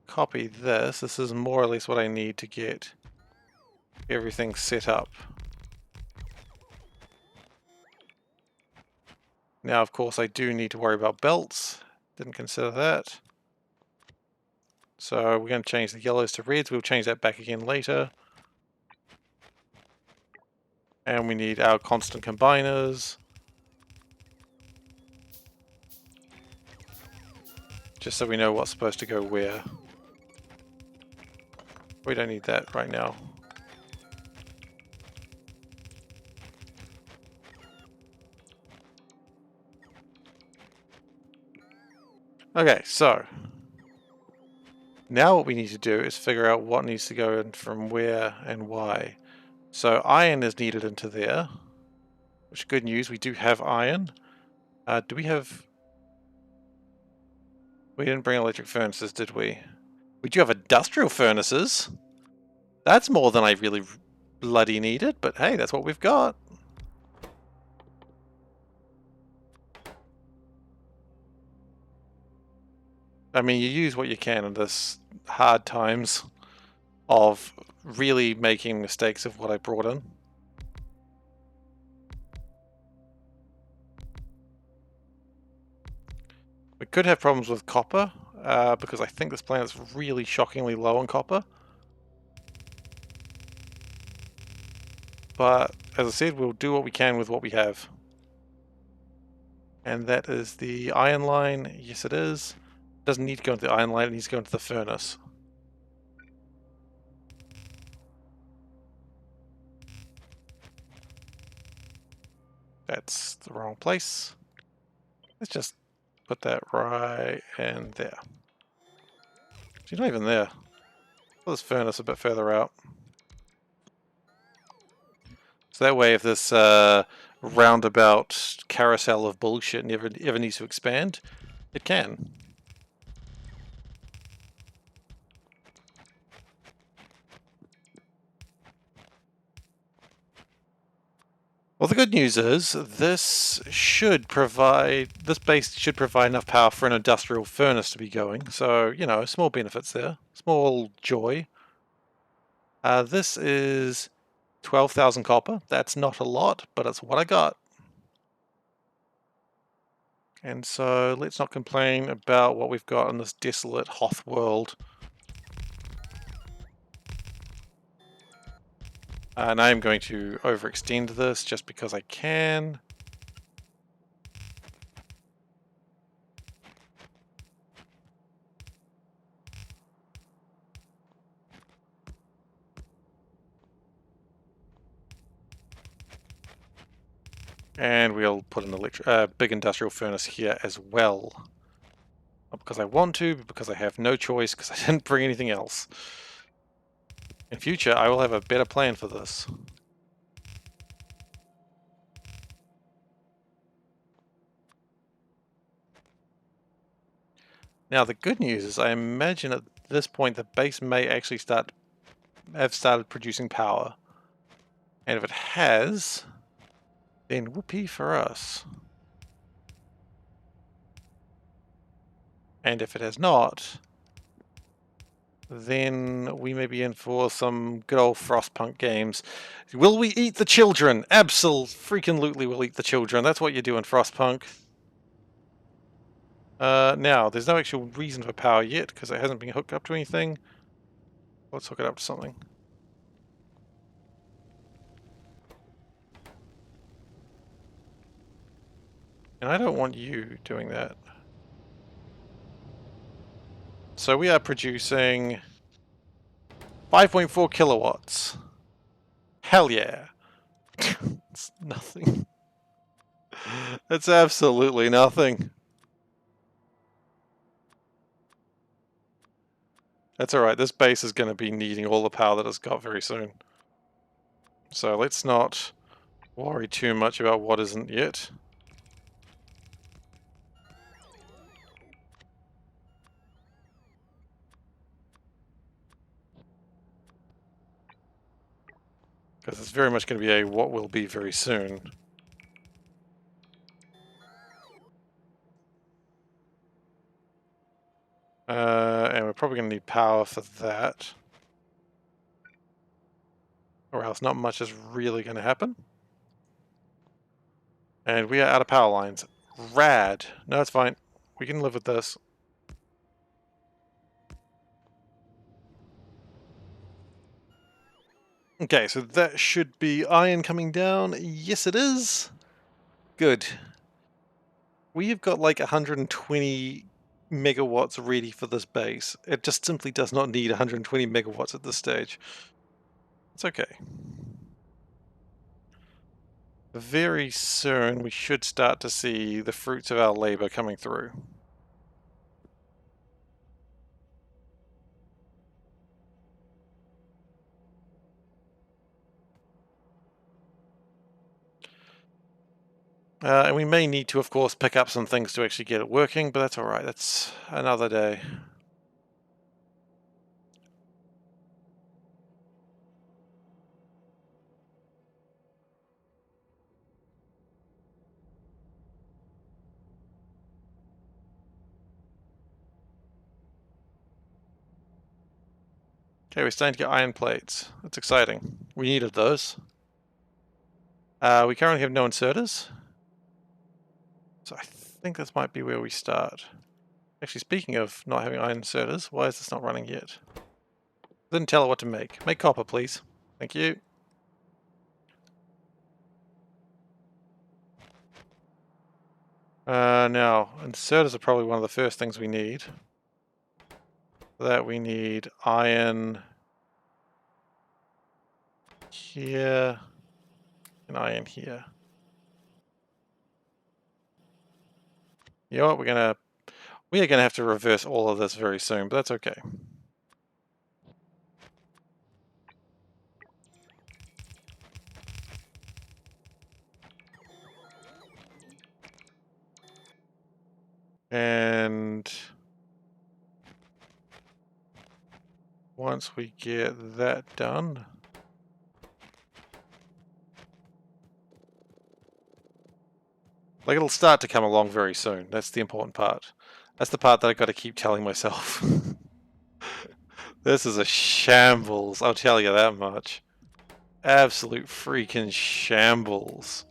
copy this, this is more or less what I need to get everything set up. Now, of course, I do need to worry about belts. Didn't consider that. So we're going to change the yellows to reds. We'll change that back again later. And we need our constant combiners. Just so we know what's supposed to go where. We don't need that right now. Okay, so now what we need to do is figure out what needs to go in from where and why. So iron is needed into there, which good news, we do have iron. Do we have... We didn't bring electric furnaces, did we? We do have industrial furnaces. That's more than I really bloody needed, but hey, that's what we've got. I mean, you use what you can in this hard times of really making mistakes of what I brought in. We could have problems with copper, because I think this planet's really shockingly low on copper. But, as I said, we'll do what we can with what we have. And that is the iron line. Yes, it is. It doesn't need to go into the iron line, it needs to go into the furnace. That's the wrong place. Let's just put that right in there. She's not even there. Put this furnace a bit further out. So that way, if this roundabout carousel of bullshit ever needs to expand, it can. Well, the good news is this base should provide enough power for an industrial furnace to be going. So, you know, small benefits there, small joy. This is 12,000 copper. That's not a lot, but it's what I got. And so let's not complain about what we've got in this desolate Hoth world. And I am going to overextend this just because I can. And we'll put an big industrial furnace here as well. Not because I want to, but because I have no choice, because I didn't bring anything else. In future, I will have a better plan for this. Now, the good news is I imagine at this point the base may actually have started producing power. And if it has, then whoopee for us. And if it has not, then we may be in for some good old Frostpunk games. Will we eat the children? Absolutely, we'll eat the children. That's what you do in Frostpunk. Now, there's no actual reason for power yet, because it hasn't been hooked up to anything. Let's hook it up to something. And I don't want you doing that. So we are producing 5.4 kilowatts. Hell yeah. It's nothing. It's absolutely nothing. That's alright, this base is going to be needing all the power that it's got very soon. So let's not worry too much about what isn't yet. Because it's very much going to be a what will be very soon. And we're probably going to need power for that. Or else not much is really going to happen. And we are out of power lines. Rad. No, it's fine. We can live with this. Okay, so that should be iron coming down. Yes, it is. Good. We have got like 120 megawatts ready for this base. It just simply does not need 120 megawatts at this stage. It's okay. Very soon we should start to see the fruits of our labor coming through. And we may need to, of course, pick up some things to actually get it working, but that's alright. That's another day. Okay, we're starting to get iron plates. That's exciting. We needed those. We currently have no inserters. So I think this might be where we start. Actually, speaking of not having iron inserters, why is this not running yet? Didn't tell it what to make. Make copper, please. Thank you. Now, inserters are probably one of the first things we need. For that we need iron here and iron here. You know what, we are gonna have to reverse all of this very soon, but that's okay. And once we get that done, like it'll start to come along very soon. That's the important part. That's the part that I got to keep telling myself. This is a shambles, I'll tell you that much. Absolute freaking shambles.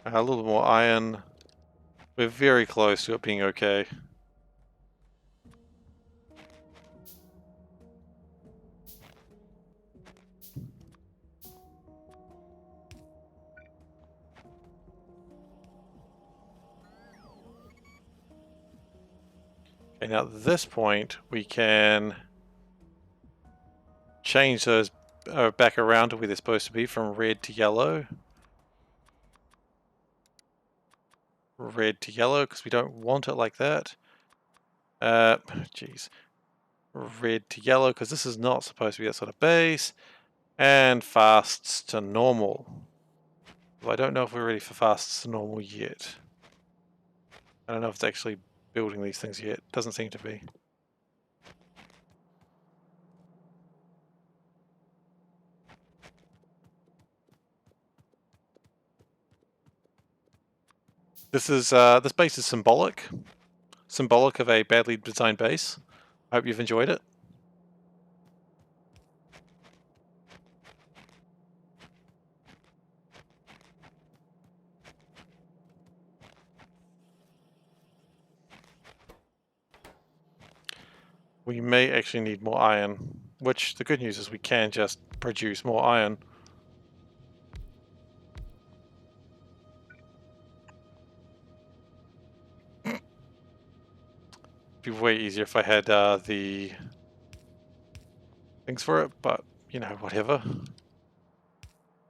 A little more iron. We're very close to it being okay. Okay, now at this point we can change those back around to where they're supposed to be from red to yellow. Red to yellow because we don't want it like that. Geez. Red to yellow because this is not supposed to be that sort of base. And fasts to normal. Well, I don't know if we're ready for fasts to normal yet. I don't know if it's actually building these things yet. Doesn't seem to be. This base is symbolic of a badly designed base. I hope you've enjoyed it. we may actually need more iron, which the good news is we can just produce more iron. It'd be way easier if I had the things for it, but you know, whatever.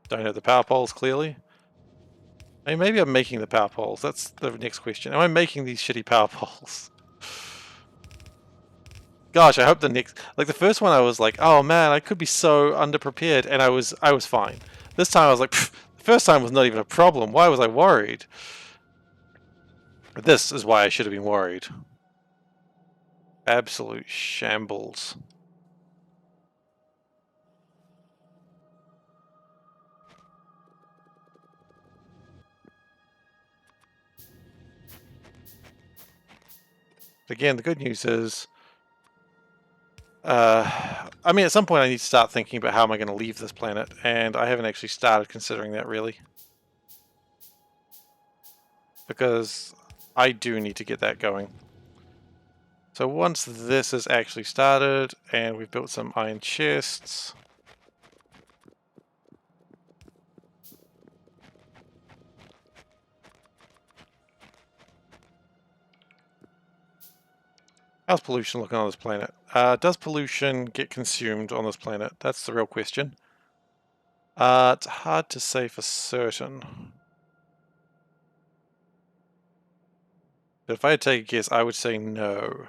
Don't have the power poles, clearly. I mean, maybe I'm making the power poles. That's the next question. Am I making these shitty power poles? Gosh, I hope the next, like the first one I was like, oh man, I could be so underprepared, and I was fine. This time I was like, the first time was not even a problem. Why was I worried? But this is why I should have been worried. Absolute shambles. Again, the good news is, I mean, at some point I need to start thinking about how am I going to leave this planet, and I haven't actually started considering that really. Because I do need to get that going. So once this is actually started, and we've built some iron chests, how's pollution looking on this planet? Does pollution get consumed on this planet? That's the real question. It's hard to say for certain. But if I had to take a guess, I would say no.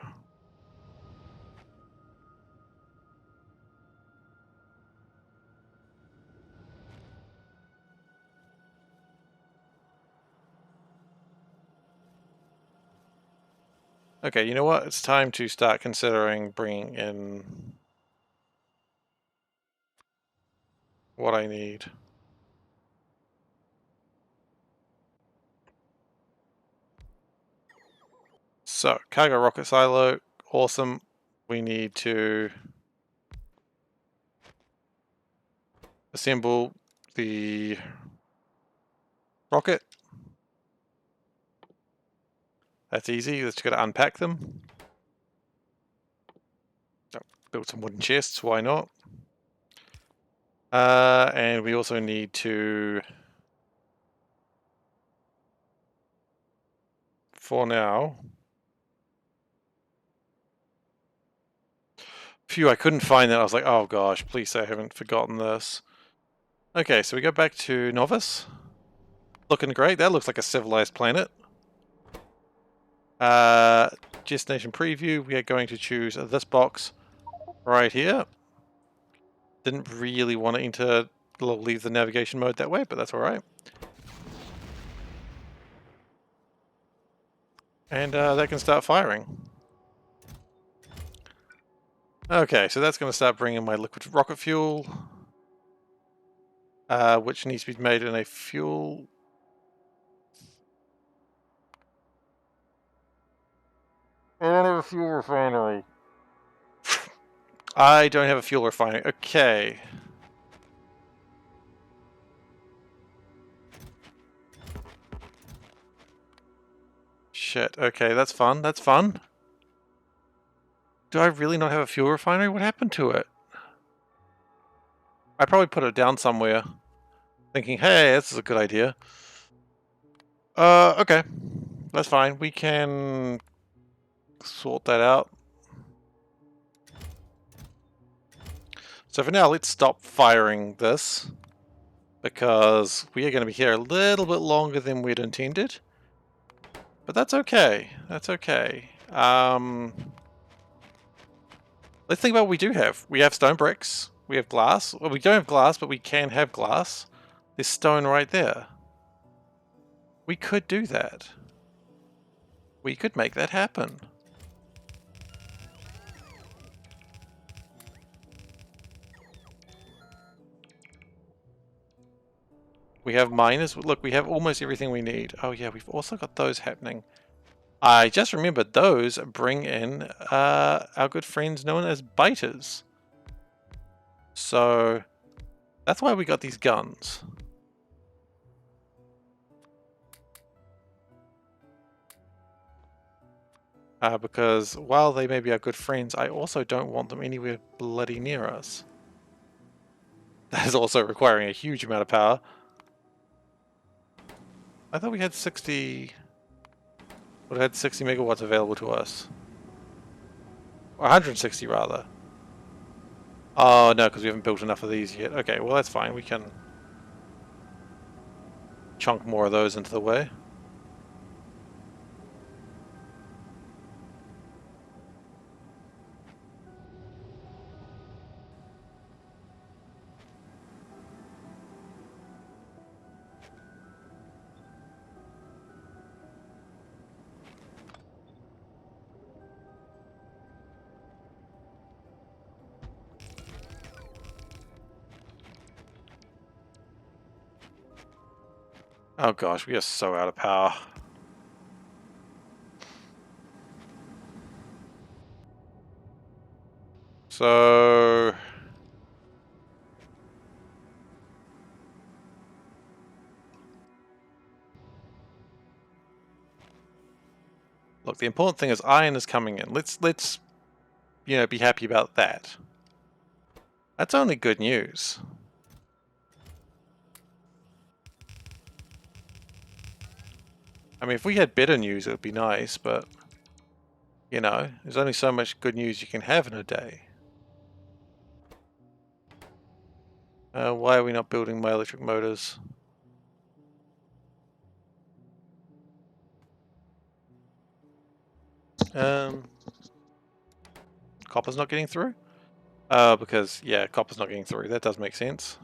Okay, you know what? It's time to start considering bringing in what I need. So, cargo rocket silo, awesome. We need to assemble the rocket. That's easy, let's just gotta unpack them. Oh, build some wooden chests, why not? And we also need to, for now, phew, I couldn't find that. I was like, oh gosh, please say I haven't forgotten this. Okay, so we go back to Novice. Looking great, that looks like a civilized planet. Destination preview, we are going to choose this box right here. Didn't really want to leave the navigation mode that way, but that's alright. And that can start firing. Okay, so that's going to start bringing my liquid rocket fuel, which needs to be made in a fuel. I don't have a fuel refinery. I don't have a fuel refinery. Okay. Shit. Okay, that's fun. That's fun. Do I really not have a fuel refinery? What happened to it? I probably put it down somewhere, thinking, hey, this is a good idea. Okay. That's fine. We can sort that out. So for now, let's stop firing this, because we are going to be here a little bit longer than we'd intended. But that's okay. That's okay. Let's think about what we do have. We have stone bricks. We have glass. Well, we don't have glass, but we can have glass. There's stone right there. We could do that. We could make that happen. We have miners. Look, we have almost everything we need. Oh yeah, we've also got those happening. I just remembered those bring in our good friends known as biters. So that's why we got these guns. Because while they may be our good friends, I also don't want them anywhere bloody near us. That is also requiring a huge amount of power. I thought we had 60... would have had 60 megawatts available to us. Or 160 rather. Oh no, because we haven't built enough of these yet. Okay, well that's fine. We can chunk more of those into the way. Oh gosh, we are so out of power. So... look, the important thing is iron is coming in. Let's you know, be happy about that. That's only good news. I mean, if we had better news, it would be nice, but... you know, there's only so much good news you can have in a day. Why are we not building my electric motors? Copper's not getting through? Because, yeah, copper's not getting through. That does make sense.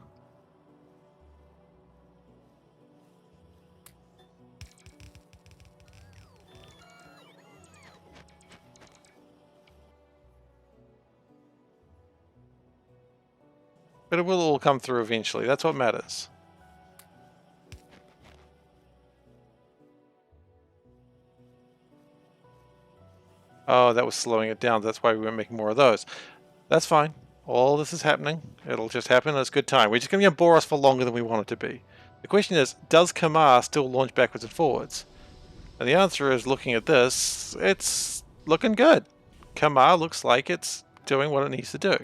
But it will all come through eventually. That's what matters. Oh, that was slowing it down. That's why we weren't making more of those. That's fine. All this is happening. It'll just happen. It's a good time. We're just going to bore us for longer than we want it to be. The question is, does Kamar still launch backwards and forwards? And the answer is, looking at this, it's looking good. Kamar looks like it's doing what it needs to do.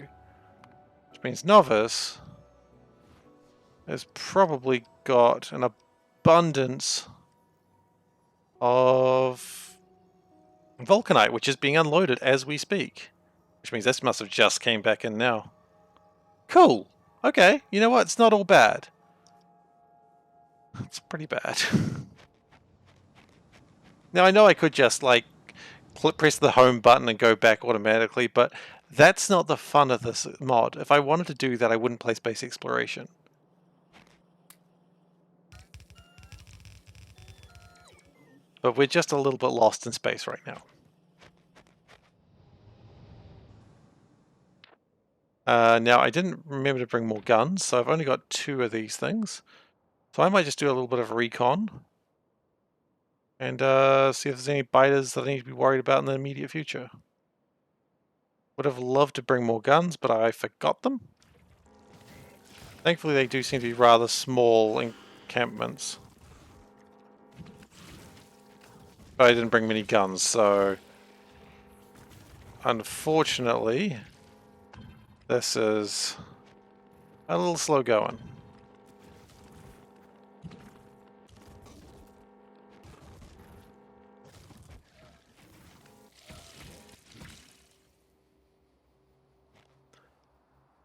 Which means Novice has probably got an abundance of Vulcanite, which is being unloaded as we speak. Which means this must have just came back in now. Cool. Okay, you know what? It's not all bad. It's pretty bad. Now I know I could just like press the home button and go back automatically, but that's not the fun of this mod. If I wanted to do that, I wouldn't play Space Exploration. But we're just a little bit lost in space right now. Now, I didn't remember to bring more guns, so I've only got 2 of these things. So I might just do a little bit of recon. And see if there's any biters that I need to be worried about in the immediate future. Would have loved to bring more guns, but I forgot them. Thankfully they do seem to be rather small encampments. But I didn't bring many guns, so... unfortunately, this is a little slow going.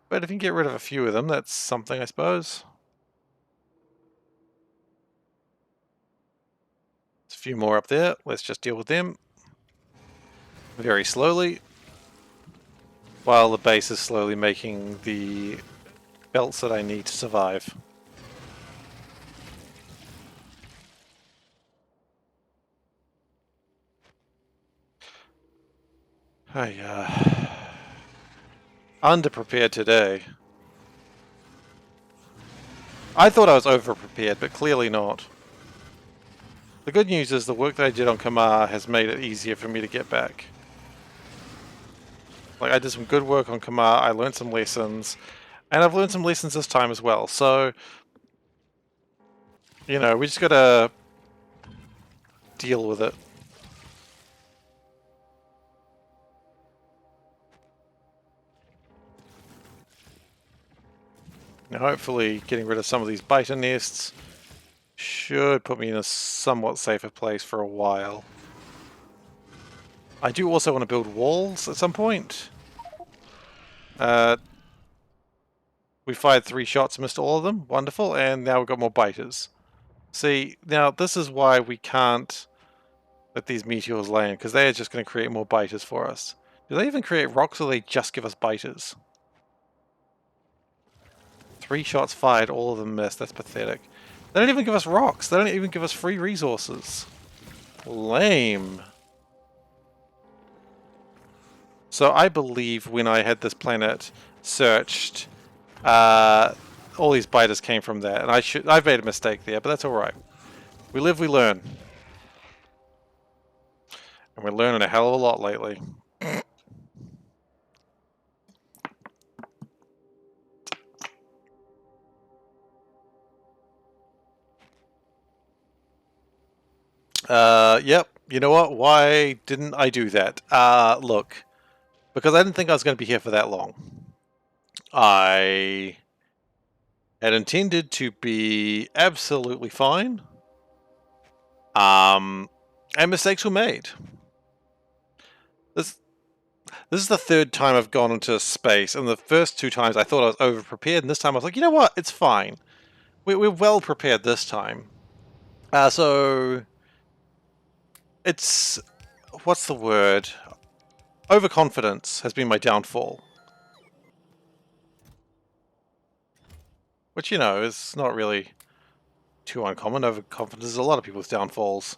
But if you can get rid of a few of them, that's something, I suppose. There's a few more up there. Let's just deal with them very slowly, while the base is slowly making the belts that I need to survive. Underprepared today. I thought I was over-prepared, but clearly not. The good news is the work that I did on Kamar has made it easier for me to get back. Like, I did some good work on Kamar, I learned some lessons, and I've learned some lessons this time as well, so... you know, we just gotta deal with it. Now hopefully getting rid of some of these beta nests should put me in a somewhat safer place for a while. I do also want to build walls at some point. We fired 3 shots, missed all of them. Wonderful. And now we've got more biters. See, now this is why we can't let these meteors land, because they are just going to create more biters for us. Do they even create rocks, or they just give us biters? 3 shots fired, all of them missed. That's pathetic. They don't even give us rocks. They don't even give us free resources. Lame. So I believe when I had this planet searched, all these biters came from there, and I've made a mistake there, but that's all right. We live, we learn, and we're learning a hell of a lot lately. Yep. You know what? Why didn't I do that? Look, because I didn't think I was going to be here for that long. I had intended to be absolutely fine. And mistakes were made. This is the 3rd time I've gone into space, and the first 2 times I thought I was over-prepared, and this time I was like, you know what? It's fine. We're well prepared this time. So... It's... What's the word? Overconfidence has been my downfall. Which, you know, is not really too uncommon. Overconfidence is a lot of people's downfalls.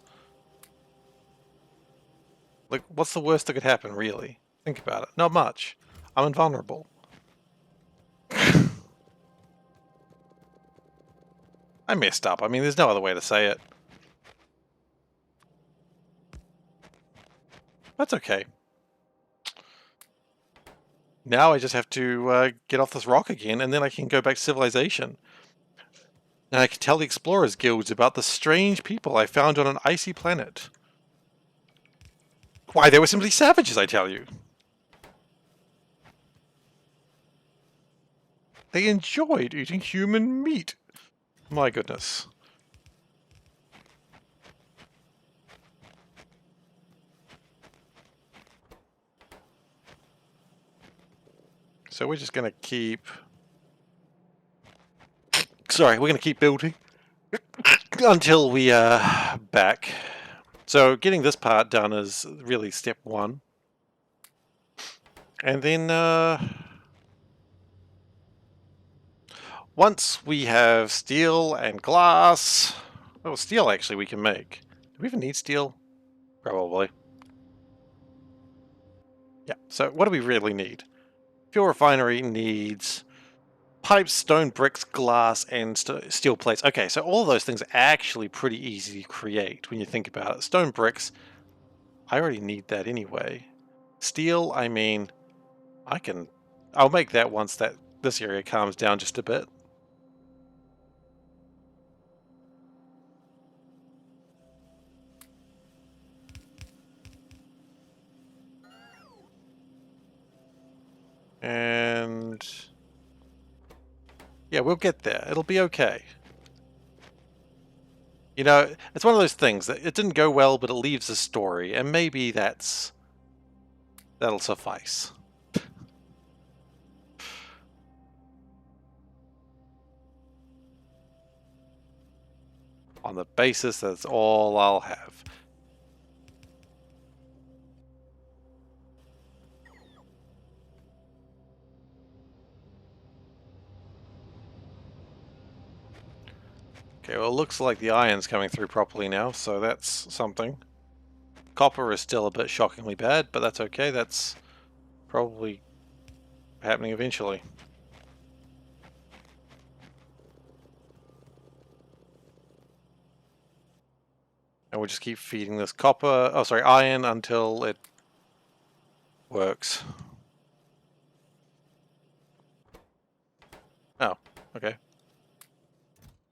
Like, what's the worst that could happen, really? Think about it. Not much. I'm invulnerable. I messed up. I mean, there's no other way to say it. That's okay. Now I just have to get off this rock again, and then I can go back to civilization. And I can tell the Explorers Guilds about the strange people I found on an icy planet. Why, they were simply savages, I tell you. They enjoyed eating human meat. My goodness. So we're just going to keep... Sorry, we're going to keep building until we are back. So getting this part done is really step 1. And then once we have steel and glass... Oh, steel actually we can make. Do we even need steel? Probably. Yeah, so what do we really need? Fuel refinery needs pipes, stone, bricks, glass, and steel plates. Okay, so all of those things are actually pretty easy to create when you think about it. Stone bricks, I already need that anyway. Steel, I mean, I'll make that once this area calms down just a bit. And yeah, we'll get there. It'll be okay. You know, it's one of those things that it didn't go well, but it leaves a story, and maybe that'll suffice. On the basis that's all I'll have. Okay, well, it looks like the iron's coming through properly now, so that's something. Copper is still a bit shockingly bad, but that's okay. That's probably happening eventually. And we'll just keep feeding this iron until it works. Oh, okay.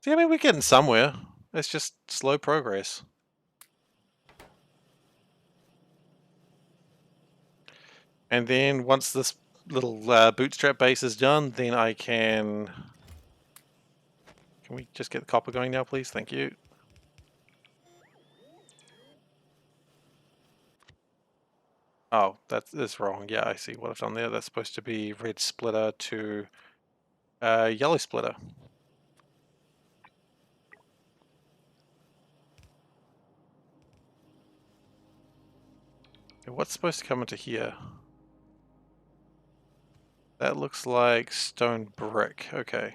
See, I mean, we're getting somewhere. It's just slow progress. And then once this little bootstrap base is done, then I can Can we just get the copper going now, please? Thank you. Oh, that's wrong. Yeah, I see what I've done there. That's supposed to be red splitter to yellow splitter. What's supposed to come into here? That looks like stone brick. Okay.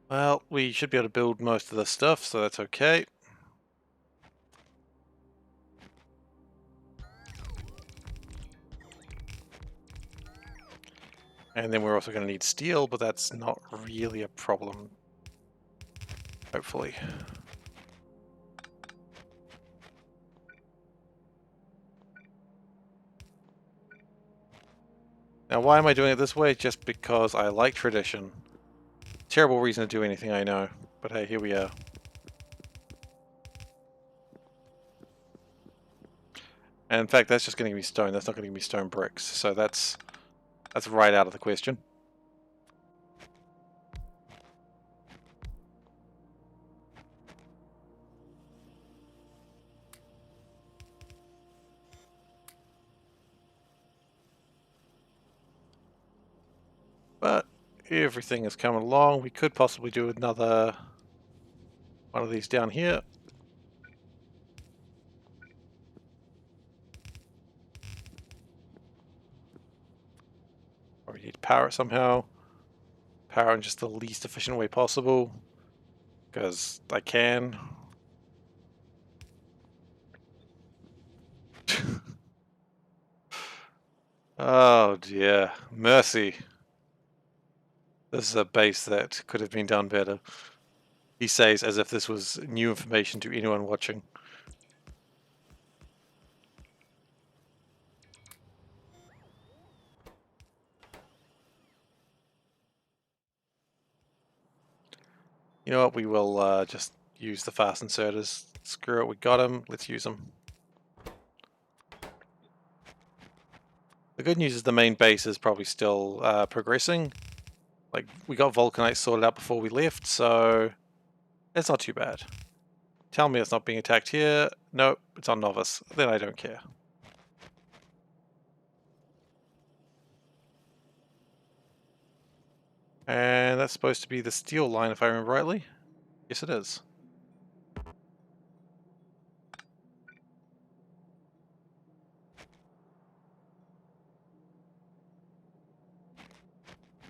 Well, we should be able to build most of this stuff, so that's okay. And then we're also going to need steel, but that's not really a problem. Hopefully. Now, why am I doing it this way? Just because I like tradition. Terrible reason to do anything, I know. But hey, here we are. And in fact, that's just going to give me stone. That's not going to give me stone bricks. So that's right out of the question. But everything is coming along. We could possibly do another one of these down here. Or we need to power it somehow. Power in just the least efficient way possible. Because I can. Oh dear. Mercy. This is a base that could have been done better. He says as if this was new information to anyone watching. You know what, we will just use the fast inserters. Screw it, we got them, let's use them. The good news is the main base is probably still progressing. Like, we got Vulcanite sorted out before we left, so it's not too bad. Tell me it's not being attacked here. Nope, it's on Novice. Then I don't care. And that's supposed to be the steel line, if I remember rightly. Yes, it is.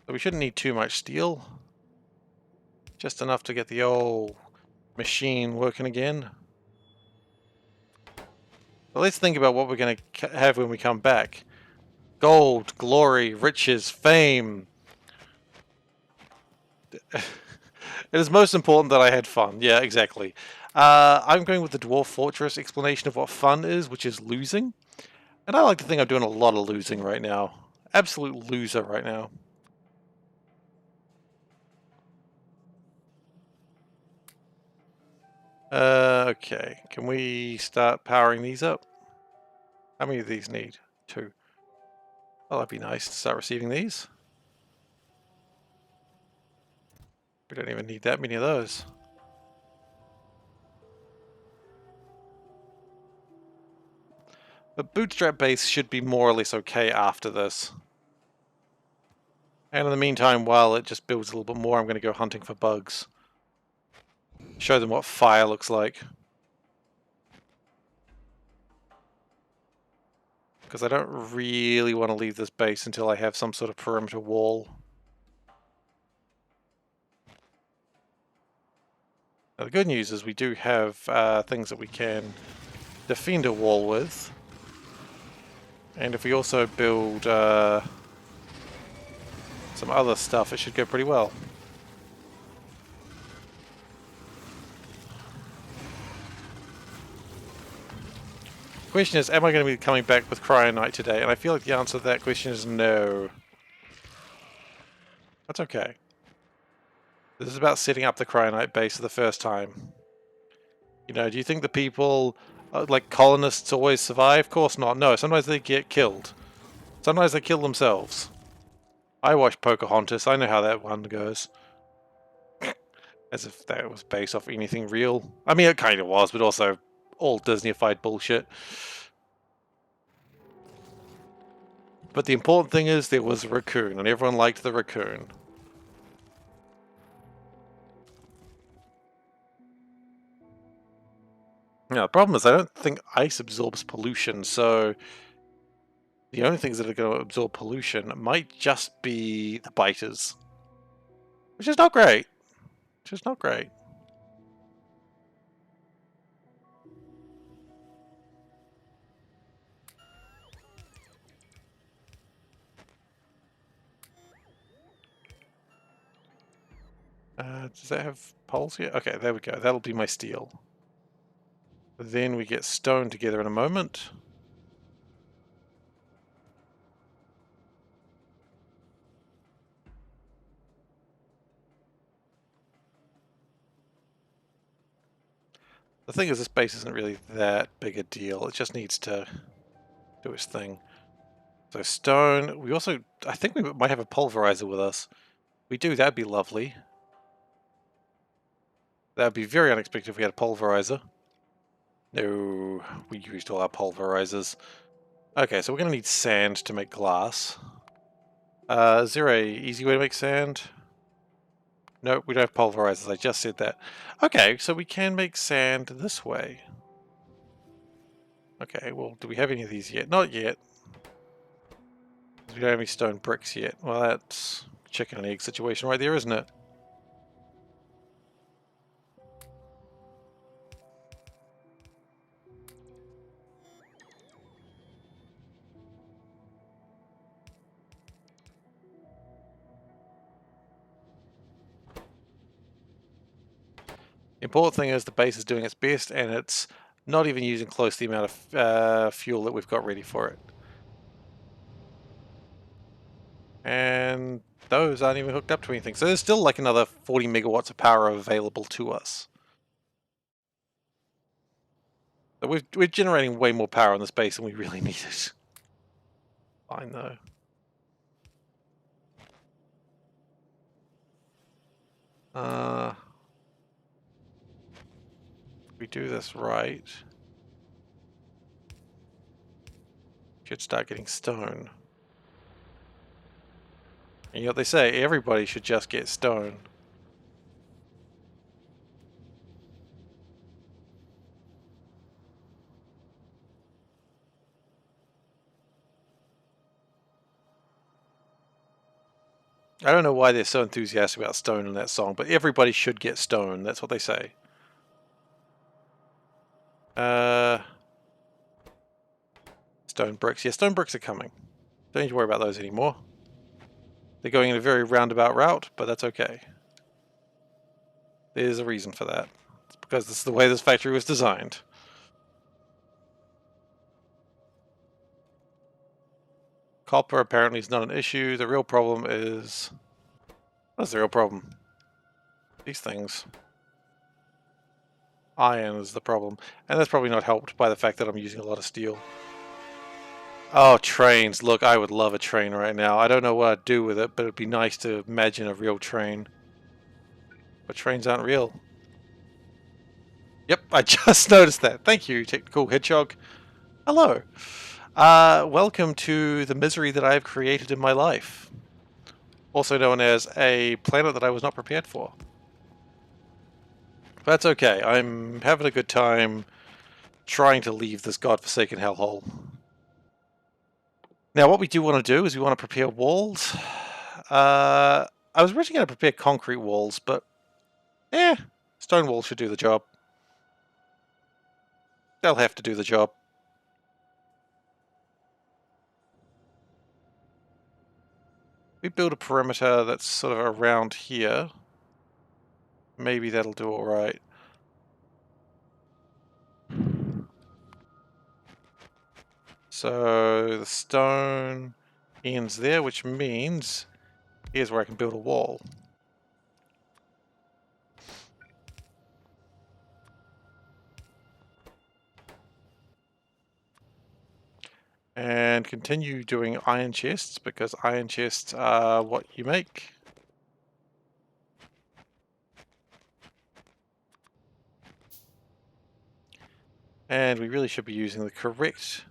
So we shouldn't need too much steel. Just enough to get the old machine working again. But let's think about what we're going to have when we come back. Gold, glory, riches, fame. It is most important that I had fun. Yeah, exactly. I'm going with the Dwarf Fortress explanation of what fun is, which is losing. And I like to think I'm doing a lot of losing right now. Absolute loser right now. Okay. Can we start powering these up? How many of these need? 2. Oh, that'd be nice to start receiving these. We don't even need that many of those. But Bootstrap base should be more or less okay after this. And in the meantime, while it just builds a little bit more, I'm going to go hunting for bugs. Show them what fire looks like. Because I don't really want to leave this base until I have some sort of perimeter wall. Now, the good news is we do have things that we can defend a wall with. And if we also build some other stuff, it should go pretty well. The question is, am I going to be coming back with Cryonite today? And I feel like the answer to that question is no. That's okay. This is about setting up the Cryonite base for the first time. You know, do you think the people, like colonists, always survive? Of course not. No, sometimes they get killed. Sometimes they kill themselves. I watched Pocahontas, I know how that one goes. As if that was based off anything real. I mean, it kind of was, but also all Disney-ified bullshit. But the important thing is there was a raccoon, and everyone liked the raccoon. Now, the problem is I don't think ice absorbs pollution, so the only things that are going to absorb pollution might just be the biters. Which is not great. Which is not great. Does that have poles here? Okay, there we go. That'll be my steel. Then we get stone together in a moment. The thing is, this base isn't really that big a deal. It just needs to do its thing. So stone. We also, I think we might have a pulverizer with us. We do, that'd be lovely. That'd be very unexpected if we had a pulverizer. No, we used all our pulverizers. Okay, so we're going to need sand to make glass. Is there a easy way to make sand? No, we don't have pulverizers, I just said that. Okay, so we can make sand this way. Okay, well, do we have any of these yet? Not yet. We don't have any stone bricks yet. Well, that's a chicken and egg situation right there, isn't it? The important thing is the base is doing its best, and it's not even using close to the amount of fuel that we've got ready for it. And those aren't even hooked up to anything. So there's still like another 40 megawatts of power available to us. So we're generating way more power on this base than we really need it. Fine though. If we do this right, should start getting stone. And you know what they say, everybody should just get stone. I don't know why they're so enthusiastic about stone in that song, but everybody should get stone. That's what they say. Stone bricks. Yeah, stone bricks are coming. Don't need to worry about those anymore. They're going in a very roundabout route, but that's okay. There's a reason for that. It's because this is the way this factory was designed. Copper apparently is not an issue. The real problem is... What's the real problem? These things. Iron is the problem. And that's probably not helped by the fact that I'm using a lot of steel. Oh, trains. Look, I would love a train right now. I don't know what I'd do with it, but it'd be nice to imagine a real train. But trains aren't real. Yep, I just noticed that. Thank you, Technical Hedgehog. Hello. Welcome to the misery that I have created in my life. Also known as a planet that I was not prepared for. That's okay. I'm having a good time trying to leave this godforsaken hellhole. Now, what we do want to do is we want to prepare walls. I was originally going to prepare concrete walls, but stone walls should do the job. They'll have to do the job. We build a perimeter that's sort of around here. Maybe that'll do all right. So the stone ends there, which means here's where I can build a wall. And continue doing iron chests, because iron chests are what you make. And we really should be using the correct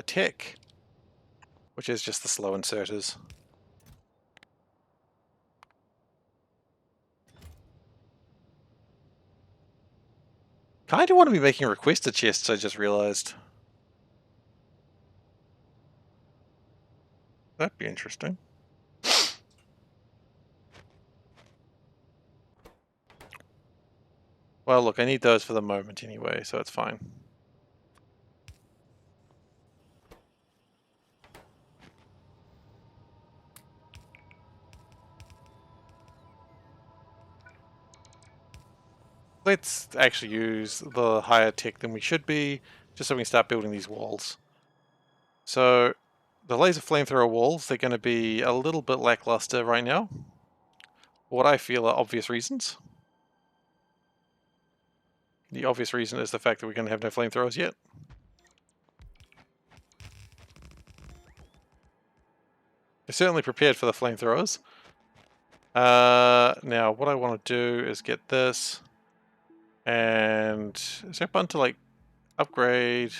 tech, which is just the slow inserters. Kind of want to be making requested chests, I just realized. That'd be interesting. Well, look, I need those for the moment anyway, so it's fine. Let's actually use the higher tech than we should be, just so we can start building these walls. So, the laser flamethrower walls, they're going to be a little bit lackluster right now. What I feel are obvious reasons. The obvious reason is the fact that we're going to have no flamethrowers yet. They're certainly prepared for the flamethrowers. Now, what I want to do is get this. And is there a button to, like, upgrade?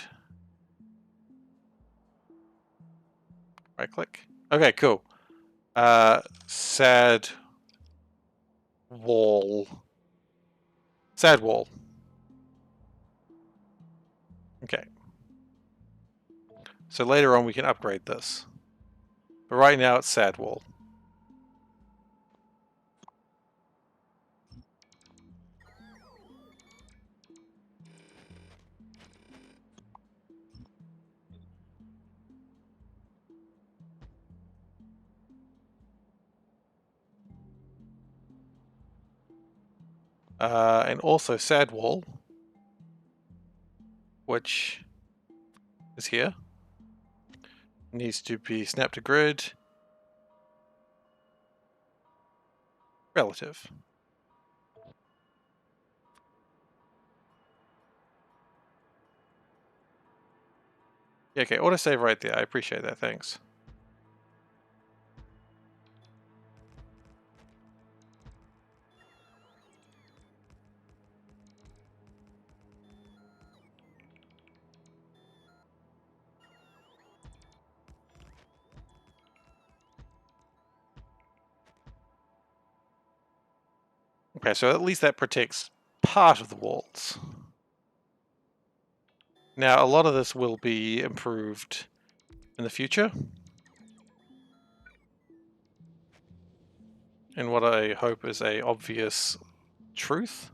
Right click. Okay, cool. Sad wall. Sad wall. Okay. So later on we can upgrade this. But right now it's sad wall. And also sad wall, which is here, needs to be snapped to grid. Relative. Yeah, okay, autosave right there. I appreciate that, thanks. Okay, so at least that protects part of the walls. Now, a lot of this will be improved in the future. And what I hope is a obvious truth.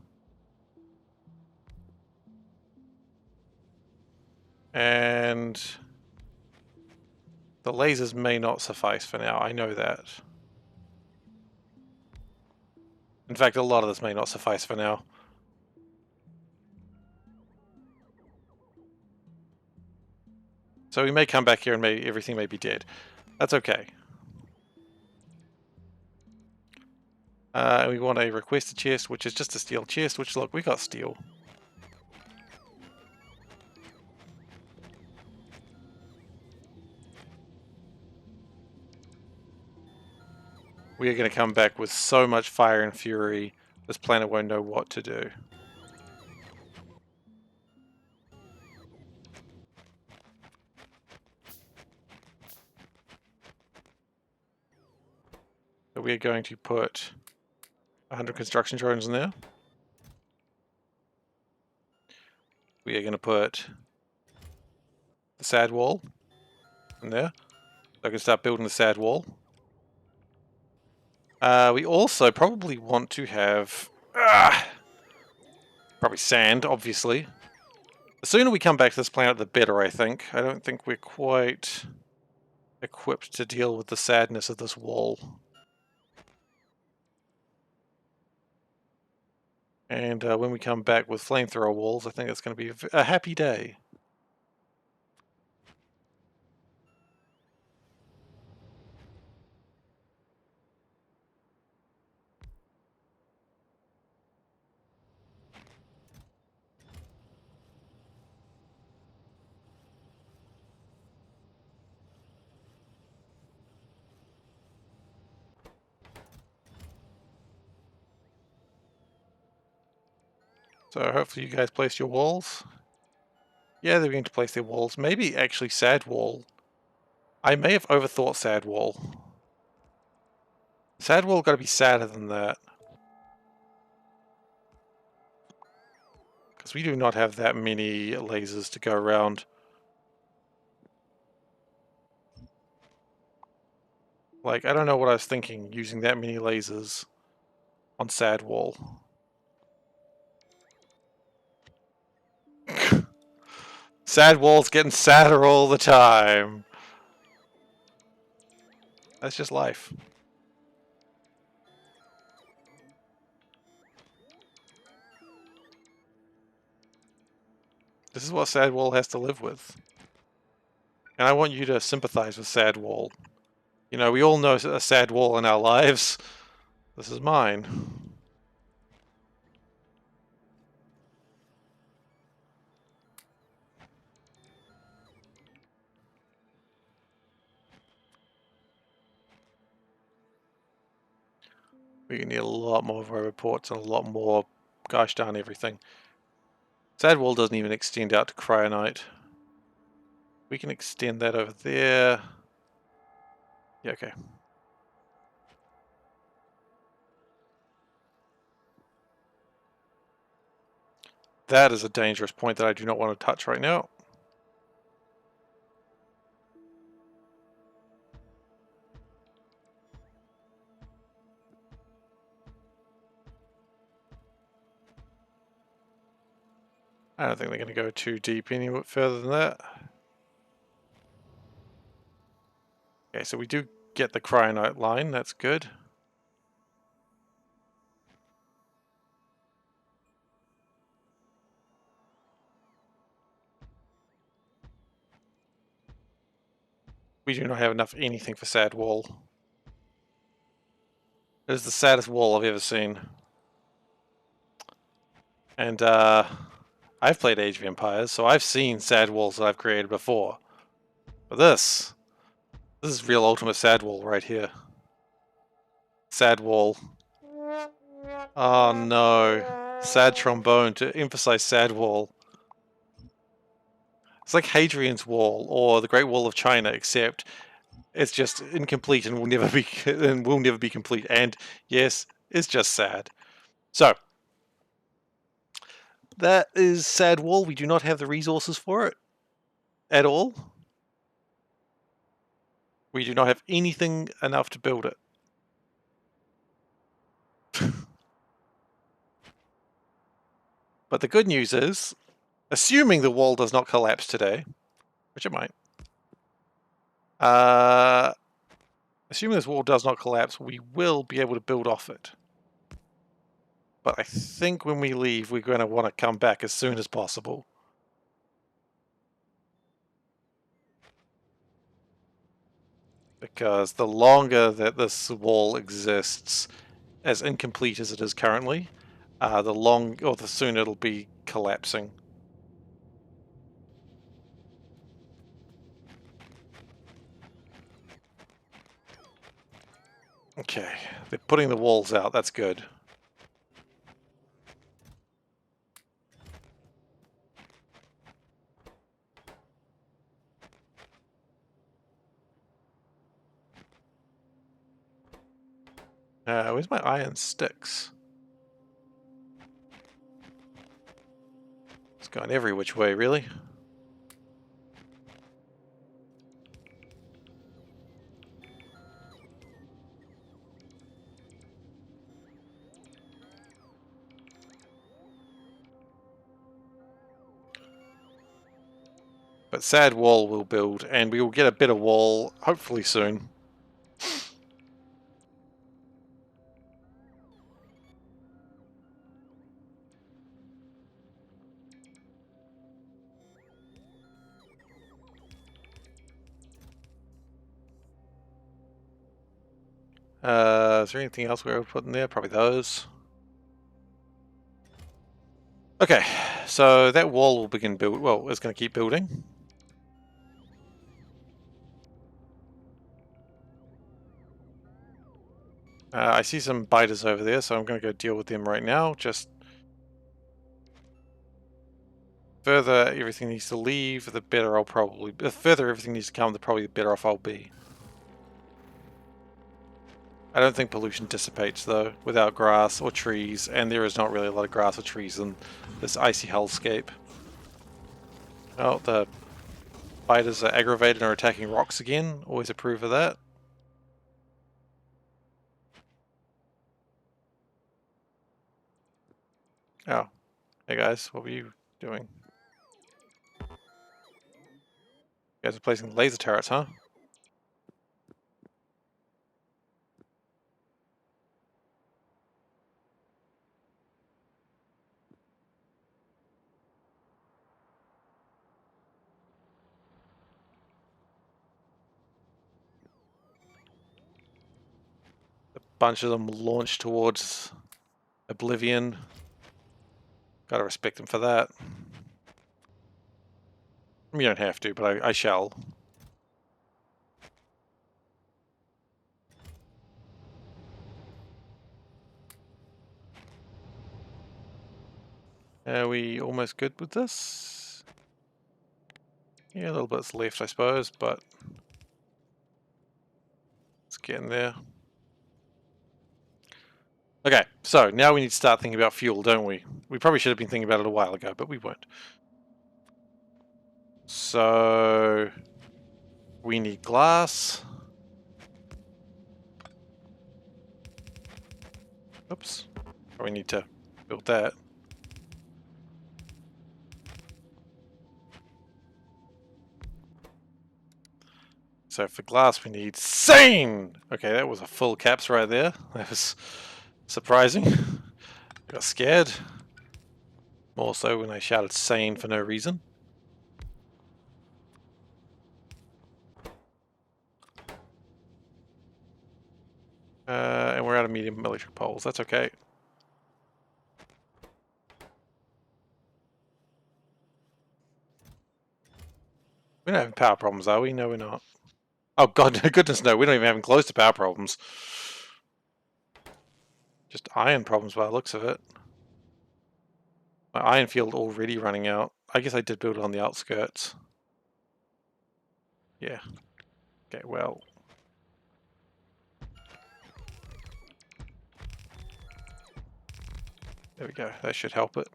And the lasers may not suffice for now, I know that. In fact, a lot of this may not suffice for now. So we may come back here and everything may be dead. That's okay. We want a requested chest, which is just a steel chest, which, look, we got steel. We are going to come back with so much fire and fury, this planet won't know what to do. So we are going to put 100 construction drones in there. We are going to put the sad wall in there. So I can start building the sad wall. We also probably want to have probably sand, obviously. The sooner we come back to this planet, the better, I think. I don't think we're quite equipped to deal with the sadness of this wall. And when we come back with flamethrower walls, I think it's going to be a happy day. So hopefully you guys placed your walls. Yeah, they're going to place their walls. Maybe actually sad wall. I may have overthought sad wall. Sad wall got to be sadder than that. Because we do not have that many lasers to go around. Like, I don't know what I was thinking using that many lasers on sad wall. Sad wall's getting sadder all the time. That's just life. This is what sad wall has to live with. And I want you to sympathize with sad wall. You know, we all know a sad wall in our lives. This is mine. We need a lot more reports and a lot more gosh darn everything. Sad wall doesn't even extend out to cryonite. We can extend that over there. Yeah, okay. That is a dangerous point that I do not want to touch right now. I don't think they're going to go too deep any further than that. Okay, so we do get the cryonite line. That's good. We do not have enough anything for sad wall. It is the saddest wall I've ever seen. And I've played Age of Empires, so I've seen sad walls that I've created before. But this is real ultimate sad wall right here. Sad wall. Oh no. Sad trombone to emphasize sad wall. It's like Hadrian's Wall or the Great Wall of China, except it's just incomplete and will never be complete. And yes, it's just sad. So that is sad wall. We do not have the resources for it at all. We do not have anything enough to build it. But the good news is, assuming the wall does not collapse today, which it might, assuming this wall does not collapse, we will be able to build off it. But I think when we leave, we're going to want to come back as soon as possible. Because the longer that this wall exists, as incomplete as it is currently, the sooner it'll be collapsing. Okay, they're putting the walls out, that's good. Where's my iron sticks? It's gone every which way, really. But sad wall will build, and we will get a better wall, hopefully soon. Is there anything else we were putting there? Probably those. Okay, so that wall will begin build. Well, it's going to keep building. I see some biters over there, so I'm going to go deal with them right now. Just, further everything needs to leave, the better I'll probably... The further everything needs to come, the probably the better off I'll be. I don't think pollution dissipates, though, without grass or trees, and there is not really a lot of grass or trees in this icy hellscape. Oh, the spiders are aggravated and are attacking rocks again. Always approve of that. Oh. Hey guys, what were you doing? You guys are placing laser turrets, huh? A bunch of them launched towards oblivion. Gotta respect them for that. You don't have to, but I shall. Are we almost good with this? Yeah, a little bit's left, I suppose, but it's getting there. Okay, so now we need to start thinking about fuel, don't we? We probably should have been thinking about it a while ago, but we weren't. So we need glass. Oops. Probably need to build that. So for glass we need sane! Okay, that was a full caps right there. That was surprising. I got scared. More so when I shouted sane for no reason. And we're out of medium electric poles. That's okay. We're not having power problems, are we? No, we're not. Oh god, goodness no, we're not even having close to power problems. Just iron problems by the looks of it. My iron field already running out. I guess I did build it on the outskirts. Yeah. Okay, well. There we go. That should help it.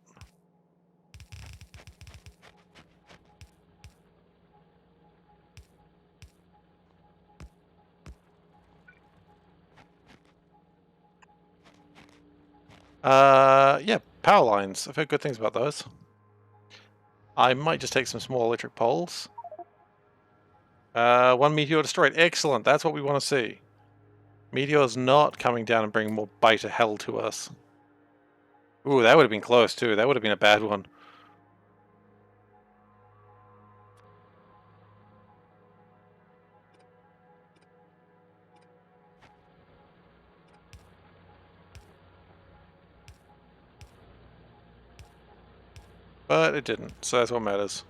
Yeah, power lines. I've heard good things about those. I might just take some small electric poles. One meteor destroyed. Excellent. That's what we want to see. Meteor's not coming down and bringing more beta hell to us. Ooh, that would have been close too. That would have been a bad one. But it didn't, so that's what matters.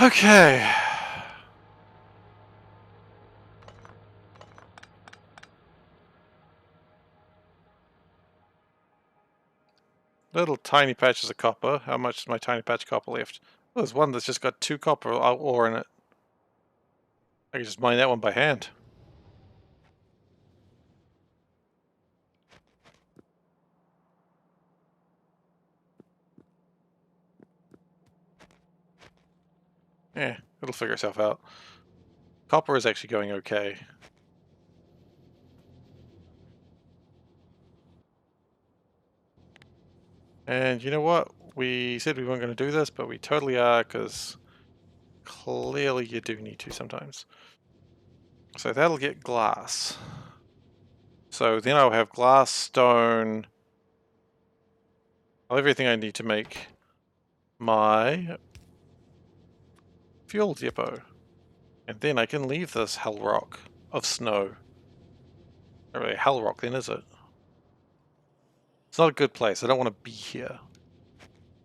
Okay. Little tiny patches of copper. How much is my tiny patch of copper left? Oh, there's one that's just got 2 copper ore in it. I can just mine that one by hand. Yeah, it'll figure itself out. Copper is actually going okay. And you know what? We said we weren't going to do this, but we totally are, because clearly you do need to sometimes. So that'll get glass. So then I'll have glass, stone, everything I need to make my fuel depot. And then I can leave this hell rock of snow. Not really a hell rock then, is it? It's not a good place. I don't want to be here.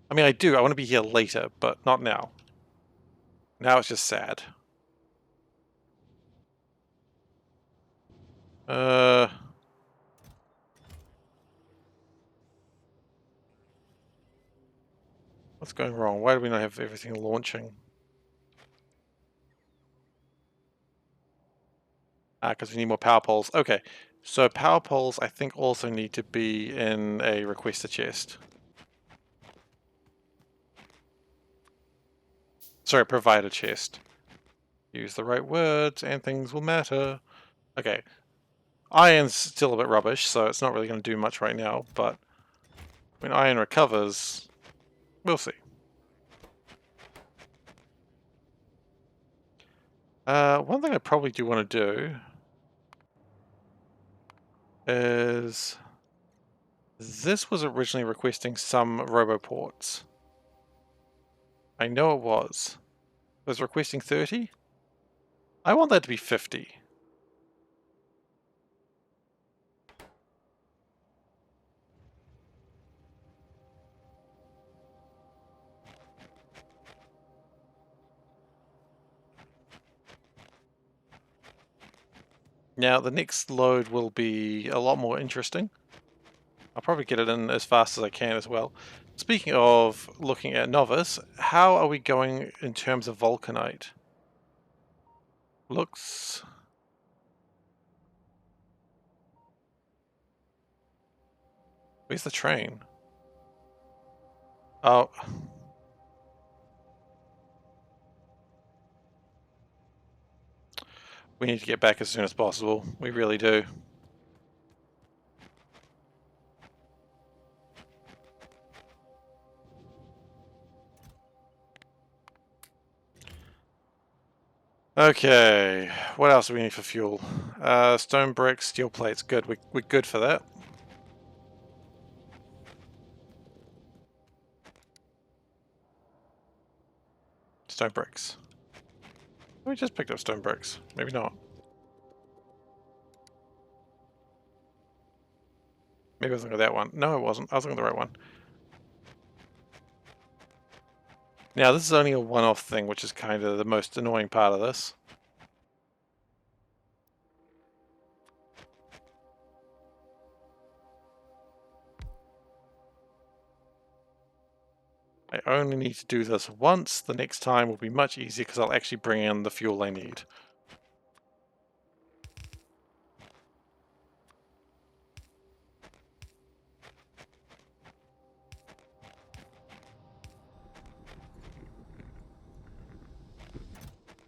I mean, I do. I want to be here later, but not now. Now it's just sad. What's going wrong? Why do we not have everything launching? Because we need more power poles. Okay, so power poles I think also need to be in a requester chest. Sorry, provider chest. Use the right words and things will matter. Okay, iron's still a bit rubbish, so it's not really going to do much right now, but when iron recovers, we'll see. One thing I probably do want to do is... This was originally requesting some roboports. I know it was. It was requesting 30? I want that to be 50. Now, the next load will be a lot more interesting. I'll probably get it in as fast as I can as well. Speaking of looking at Novice, how are we going in terms of Vulcanite? Looks... Where's the train? Oh. We need to get back as soon as possible. We really do. Okay, what else do we need for fuel? Stone bricks, steel plates, good. We're good for that. Stone bricks. We just picked up stone bricks. Maybe not. Maybe I was looking at that one. No, it wasn't. I was looking at the right one. Now, this is only a one-off thing, which is kind of the most annoying part of this. I only need to do this once. The next time will be much easier because I'll actually bring in the fuel I need.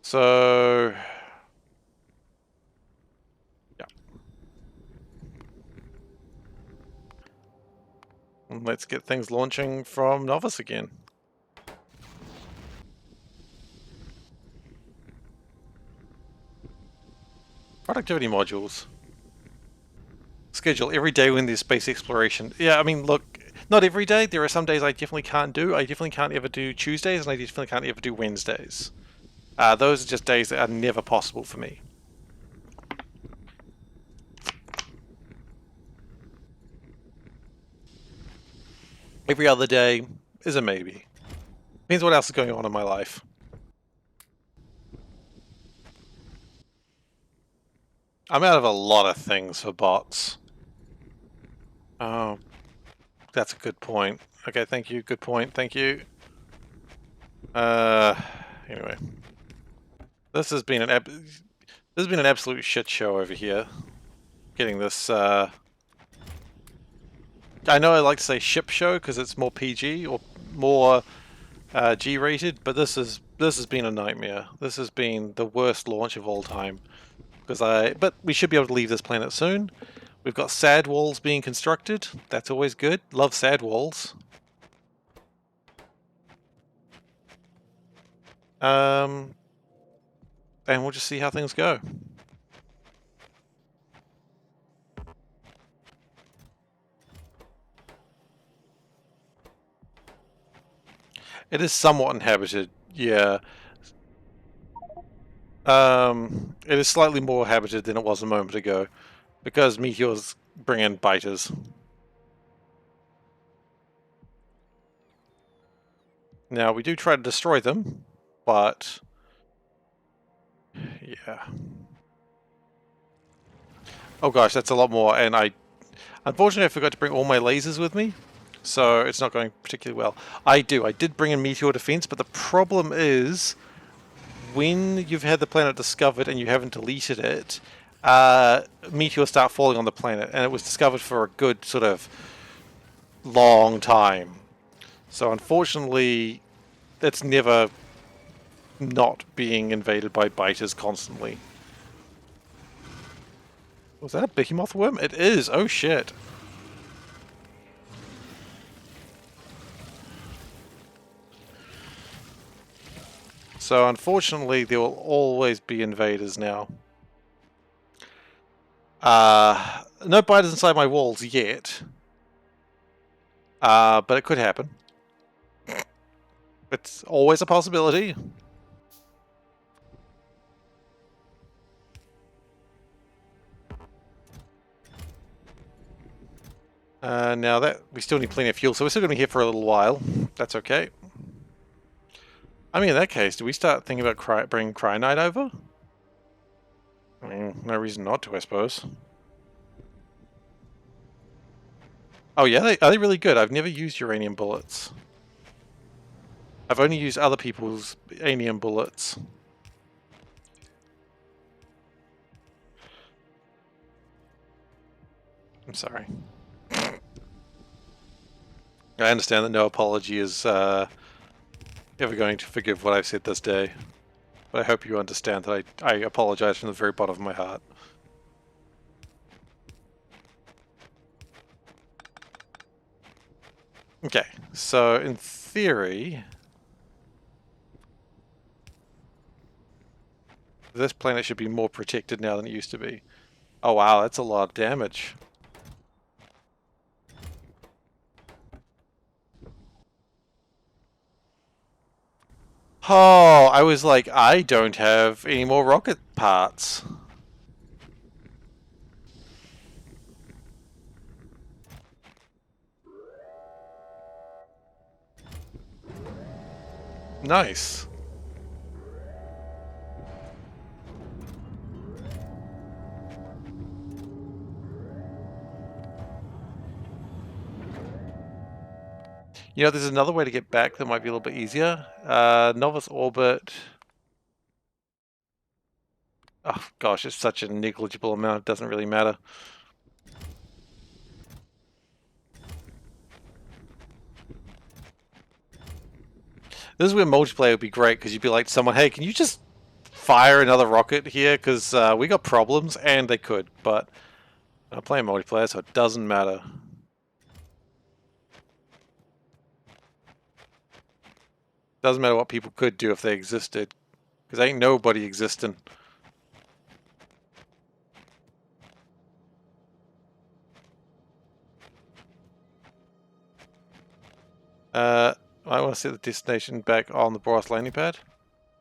So... yeah. And let's get things launching from Novice again. Productivity modules. Schedule every day when there's space exploration. Yeah, I mean, look, not every day. There are some days I definitely can't do. I definitely can't ever do Tuesdays, and I definitely can't ever do Wednesdays. Those are just days that are never possible for me. Every other day is a maybe. Depends what else is going on in my life. I'm out of a lot of things for bots. Oh, that's a good point. Okay, thank you. Good point. Thank you. Anyway, this has been an absolute shit show over here. Getting this. I know I like to say ship show because it's more PG or more G-rated, but this has been a nightmare. This has been the worst launch of all time. But we should be able to leave this planet soon. We've got sad walls being constructed. That's always good. Love sad walls. And we'll just see how things go. It is somewhat inhabited, yeah. It is slightly more habited than it was a moment ago, because meteors bring in biters. Now, we do try to destroy them, but... yeah. Oh gosh, that's a lot more, and unfortunately I forgot to bring all my lasers with me. so it's not going particularly well. I did bring in meteor defense, but the problem is when you've had the planet discovered and you haven't deleted it, meteors start falling on the planet, and it was discovered for a good sort of long time. So unfortunately, it's never not being invaded by biters constantly. Was that a behemoth worm? It is! Oh shit! So unfortunately, there will always be invaders now. No biters inside my walls yet. But it could happen. It's always a possibility. Now that we still need plenty of fuel, so we're still going to be here for a little while. That's okay. I mean, in that case, do we start thinking about bringing Cryonite over? I mean, no reason not to, I suppose. Oh yeah, are they really good? I've never used uranium bullets. I've only used other people's anium bullets. I'm sorry. I understand that no apology is ever going to forgive what I've said this day. But I hope you understand that I apologize from the very bottom of my heart. Okay, so in theory, this planet should be more protected now than it used to be. Oh wow, that's a lot of damage. Oh, I was like, I don't have any more rocket parts. Nice. You know, there's another way to get back that might be a little bit easier. Novice orbit. Oh gosh, it's such a negligible amount, it doesn't really matter. This is where multiplayer would be great, because you'd be like to someone, hey, can you just fire another rocket here? Because we got problems, and they could, but I'm playing multiplayer, so it doesn't matter. Doesn't matter what people could do if they existed, because ain't nobody existing. I want to set the destination back on the Boros landing pad.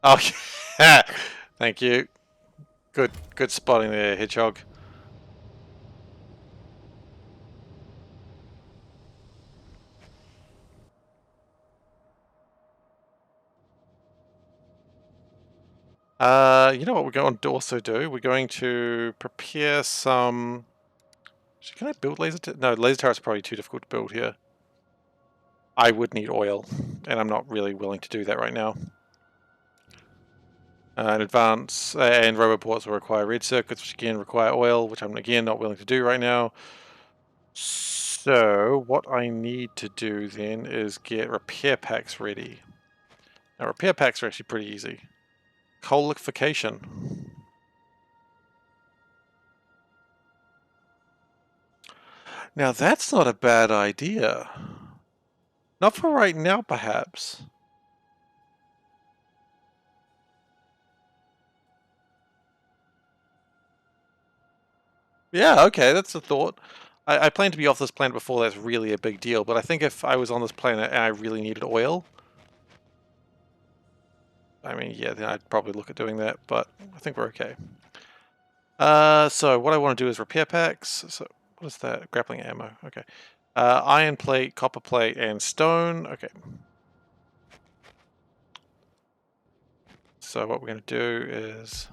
Oh, yeah. Thank you. Good spotting there, Hedgehog. You know what we're going to also do? We're going to prepare some... Can I build laser turrets? No, laser turrets are probably too difficult to build here. I would need oil, and I'm not really willing to do that right now. In advance, and roboports will require red circuits, which again require oil, which I'm again not willing to do right now. So, what I need to do then is get repair packs ready. Now, repair packs are actually pretty easy. Coal liquefaction. Now, that's not a bad idea. Not for right now, perhaps. Yeah, okay, that's a thought. I plan to be off this planet before that's really a big deal, but I think if I was on this planet and I really needed oil, I mean, yeah, then I'd probably look at doing that, but I think we're okay. So what I want to do is repair packs. So what is that? Grappling ammo. Okay. Iron plate, copper plate, and stone. Okay. So what we're going to do is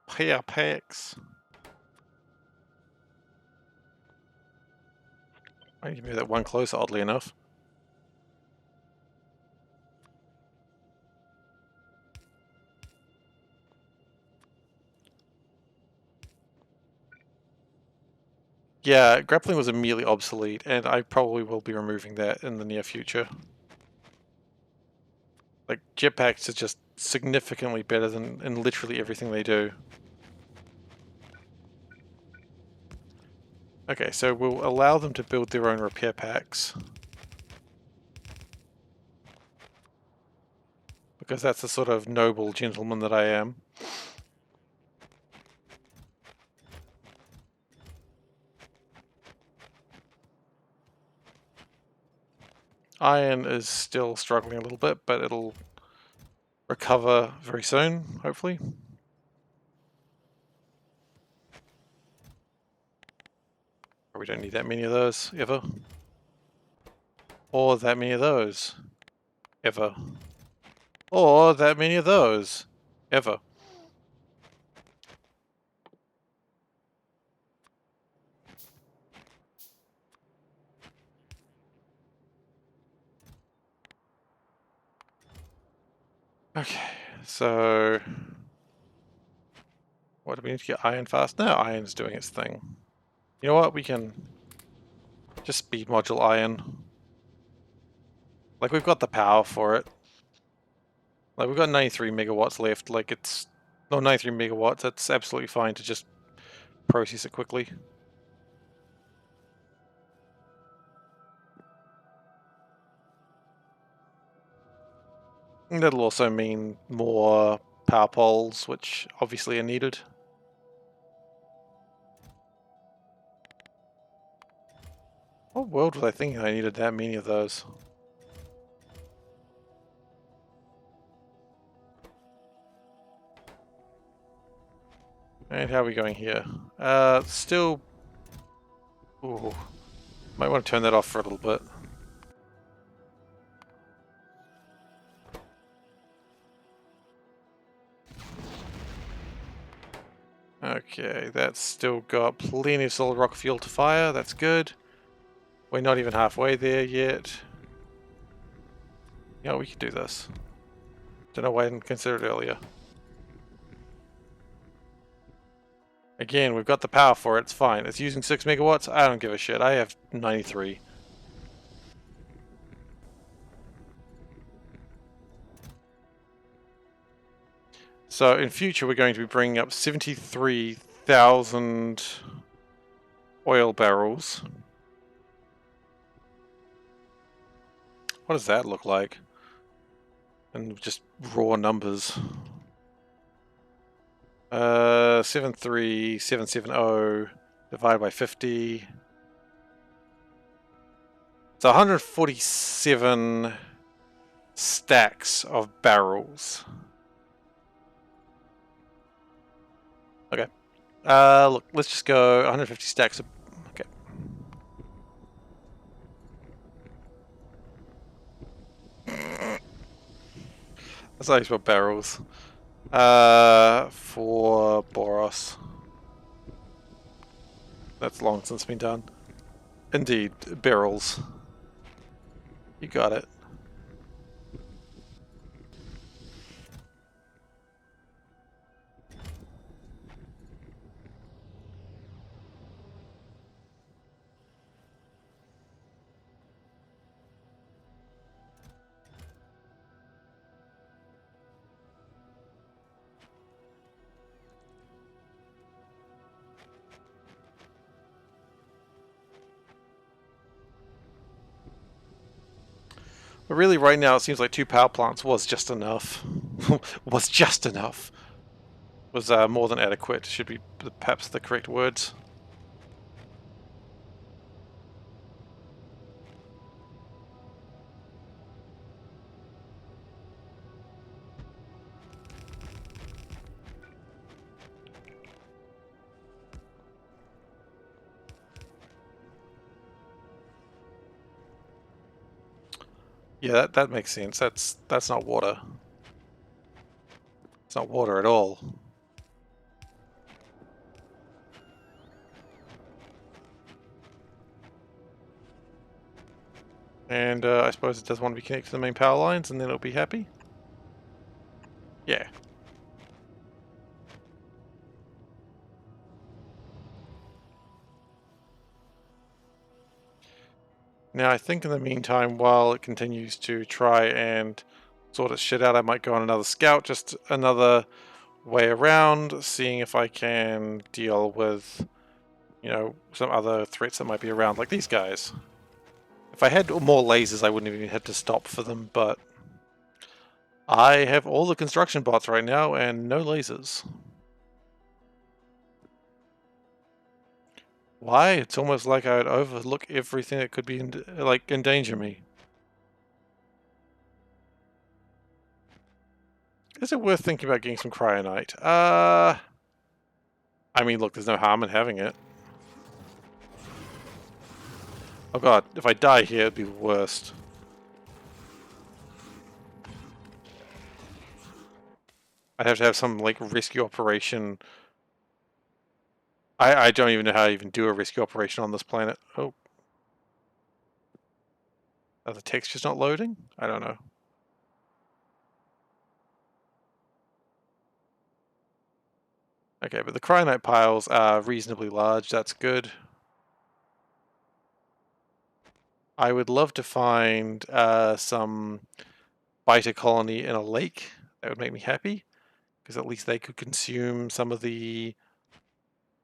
repair packs. I need to move that one closer, oddly enough. Yeah, grappling was immediately obsolete, and I probably will be removing that in the near future. Like, jetpacks are just significantly better than in literally everything they do. Okay, so we'll allow them to build their own repair packs. Because that's the sort of noble gentleman that I am. Iron is still struggling a little bit, but it'll recover very soon, hopefully. We don't need that many of those, ever. Or that many of those, ever. Or that many of those, ever. Okay, so... what, do we need to get iron fast? No, iron's doing its thing. You know what, we can just speed module iron. Like, we've got the power for it. Like, we've got 93 megawatts left, like it's... no, 93 megawatts, that's absolutely fine to just process it quickly. And that'll also mean more power poles, which obviously are needed. What world was I thinking I needed that many of those? And how are we going here? Still... ooh, might want to turn that off for a little bit. Okay, that's still got plenty of solid rocket fuel to fire, that's good. We're not even halfway there yet. Yeah, we can do this. Don't know why I didn't consider it earlier. Again, we've got the power for it, it's fine. It's using 6 megawatts, I don't give a shit, I have 93. So in future we're going to be bringing up 73,000 oil barrels. What does that look like? And just raw numbers. 73770 divided by 50. It's 147 stacks of barrels. Okay. Look, let's just go 150 stacks of... okay. That's how you spell barrels. For Boros. That's long since been done. Indeed, barrels. You got it. But really, right now, it seems like 2 power plants was just enough. Was just enough. Was more than adequate, should be perhaps the correct words. Yeah, that makes sense. That's not water. It's not water at all. And I suppose it does want to be connected to the main power lines, and then it'll be happy. Yeah. Now I think in the meantime, while it continues to try and sort its shit out, I might go on another scout, just another way around, seeing if I can deal with, you know, some other threats that might be around, like these guys. If I had more lasers, I wouldn't have even had to stop for them, but I have all the construction bots right now and no lasers. Why? It's almost like I would overlook everything that could be endanger me. Is it worth thinking about getting some cryonite? I mean, look, there's no harm in having it. Oh god, if I die here, it'd be the worst. I'd have to have some, like, rescue operation. I don't even know how to even do a rescue operation on this planet. Oh. Are the textures not loading? I don't know. Okay, but the cryonite piles are reasonably large. That's good. I would love to find some biter colony in a lake. That would make me happy, because at least they could consume some of the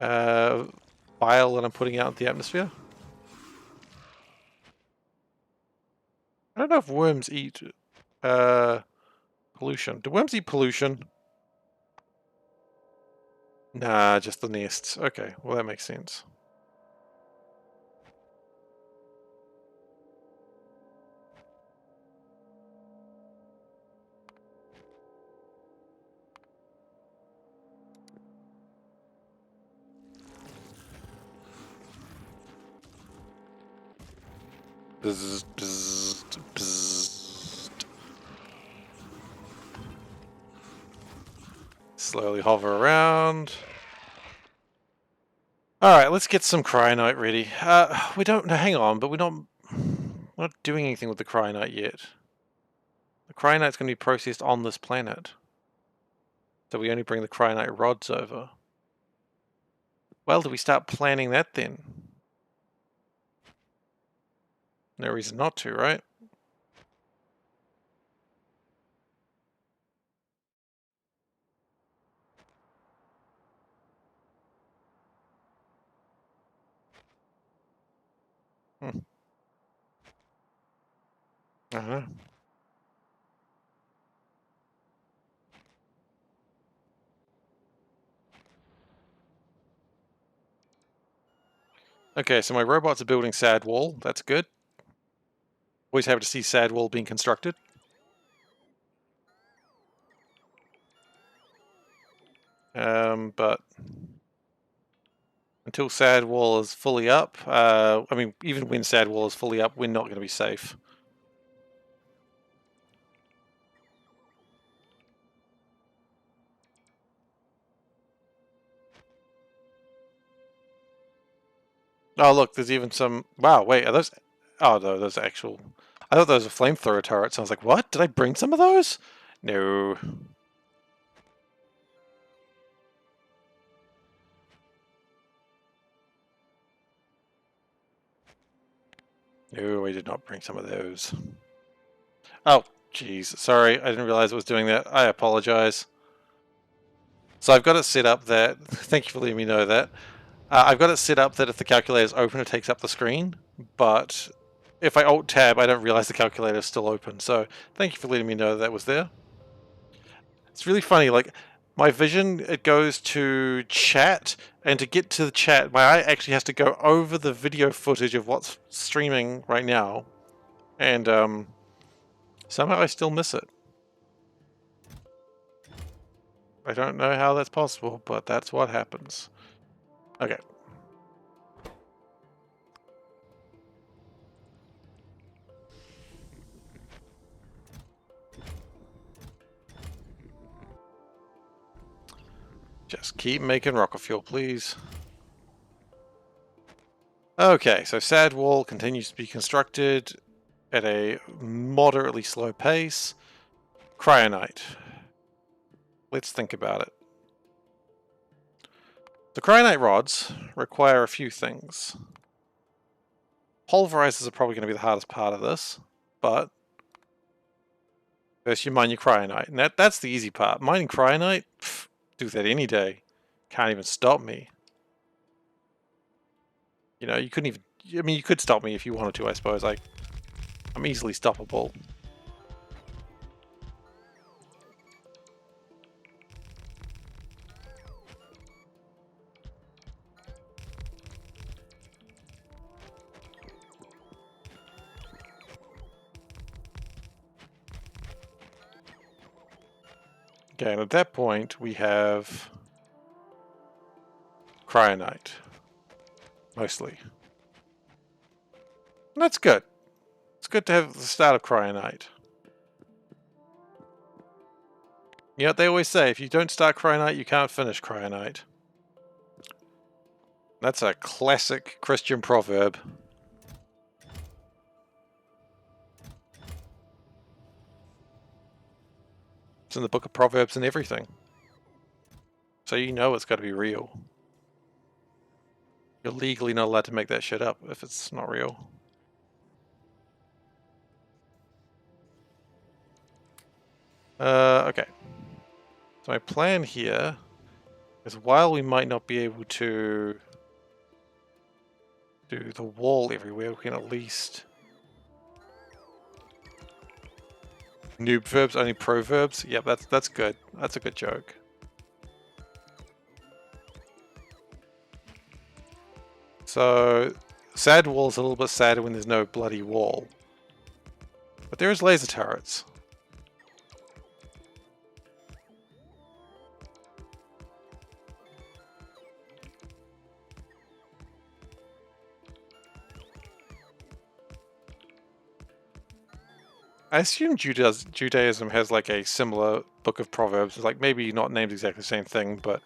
bile that I'm putting out into the atmosphere. I don't know if worms eat pollution. Do worms eat pollution? Nah, just the nests. Okay, well that makes sense. Bzzz, bzzz, bzzz. Slowly hover around. Alright, let's get some cryonite ready. We don't... No, hang on, but we're not doing anything with the cryonite yet. The cryonite's going to be processed on this planet. So we only bring the cryonite rods over. Well, do we start planning that then? No reason not to, right? Hmm. I don't know. Okay, so my robots are building sad wall. That's good. Always happy to see sad wall being constructed. But until sad wall is fully up, I mean, even when sad wall is fully up, we're not going to be safe. Oh, look, there's even some... Wow, wait, are those... Oh, no, those are actual... I thought those were flamethrower turrets. I was like, what? Did I bring some of those? No. No, I did not bring some of those. Oh, jeez. Sorry, I didn't realize it was doing that. I apologize. So I've got it set up that... Thank you for letting me know that. I've got it set up that if the calculator is open, it takes up the screen. But if I Alt-Tab, I don't realize the calculator is still open. So thank you for letting me know that was there. It's really funny, like... My vision, it goes to chat, and to get to the chat, my eye actually has to go over the video footage of what's streaming right now. And, somehow I still miss it. I don't know how that's possible, but that's what happens. Okay. Just keep making rocket fuel, please. Okay, so sad wall continues to be constructed. at a moderately slow pace. Cryonite. Let's think about it. The cryonite rods require a few things. Pulverizers are probably going to be the hardest part of this, but first you mine your cryonite, and that's the easy part. Mining cryonite, pff, do that any day. Can't even stop me. You know, you couldn't even. I mean, you could stop me if you wanted to. I suppose I'm easily stoppable. Okay, and at that point we have cryonite, mostly. And that's good. It's good to have the start of cryonite. You know what they always say, if you don't start cryonite, you can't finish cryonite. That's a classic Christian proverb. It's in the book of Proverbs and everything. So you know it's got to be real. You're legally not allowed to make that shit up if it's not real. Okay. So my plan here is while we might not be able to do the wall everywhere, we can at least... Noob verbs, only proverbs? Yep, that's good. That's a good joke. So, sad wall's a little bit sadder when there's no bloody wall. But there is laser turrets. I assume Judaism has like a similar book of Proverbs. It's like maybe not named exactly the same thing, but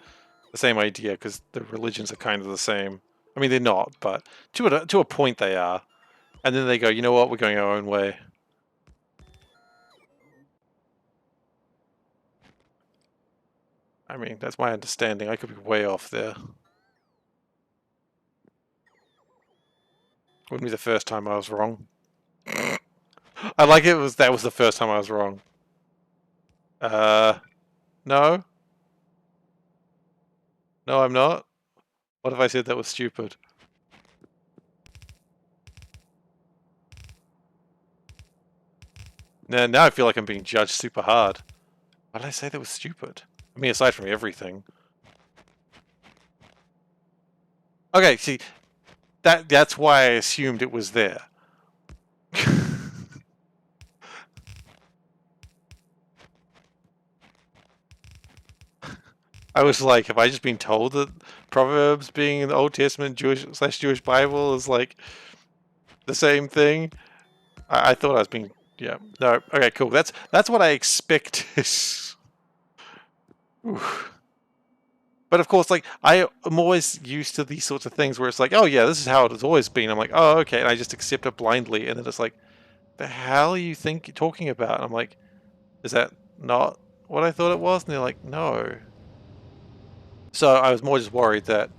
the same idea because the religions are kind of the same. I mean, they're not, but to a point they are. And then they go, you know what, we're going our own way. I mean, that's my understanding. I could be way off there. Wouldn't be the first time I was wrong. I like that was the first time I was wrong. No? No, I'm not. What if I said that was stupid? Now I feel like I'm being judged super hard. Why did I say that was stupid? I mean, aside from everything. Okay, see, that's why I assumed it was there. I was like, have I just been told that Proverbs being in the Old Testament Jewish Bible is like the same thing? I thought I was being, yeah. No, okay, cool. That's what I expected. But of course, like, I am always used to these sorts of things where it's like, oh yeah, this is how it has always been. I'm like, oh, okay, and I just accept it blindly, and then it's like, the hell are you talking about? And I'm like, is that not what I thought it was? And they're like, no. So I was more just worried that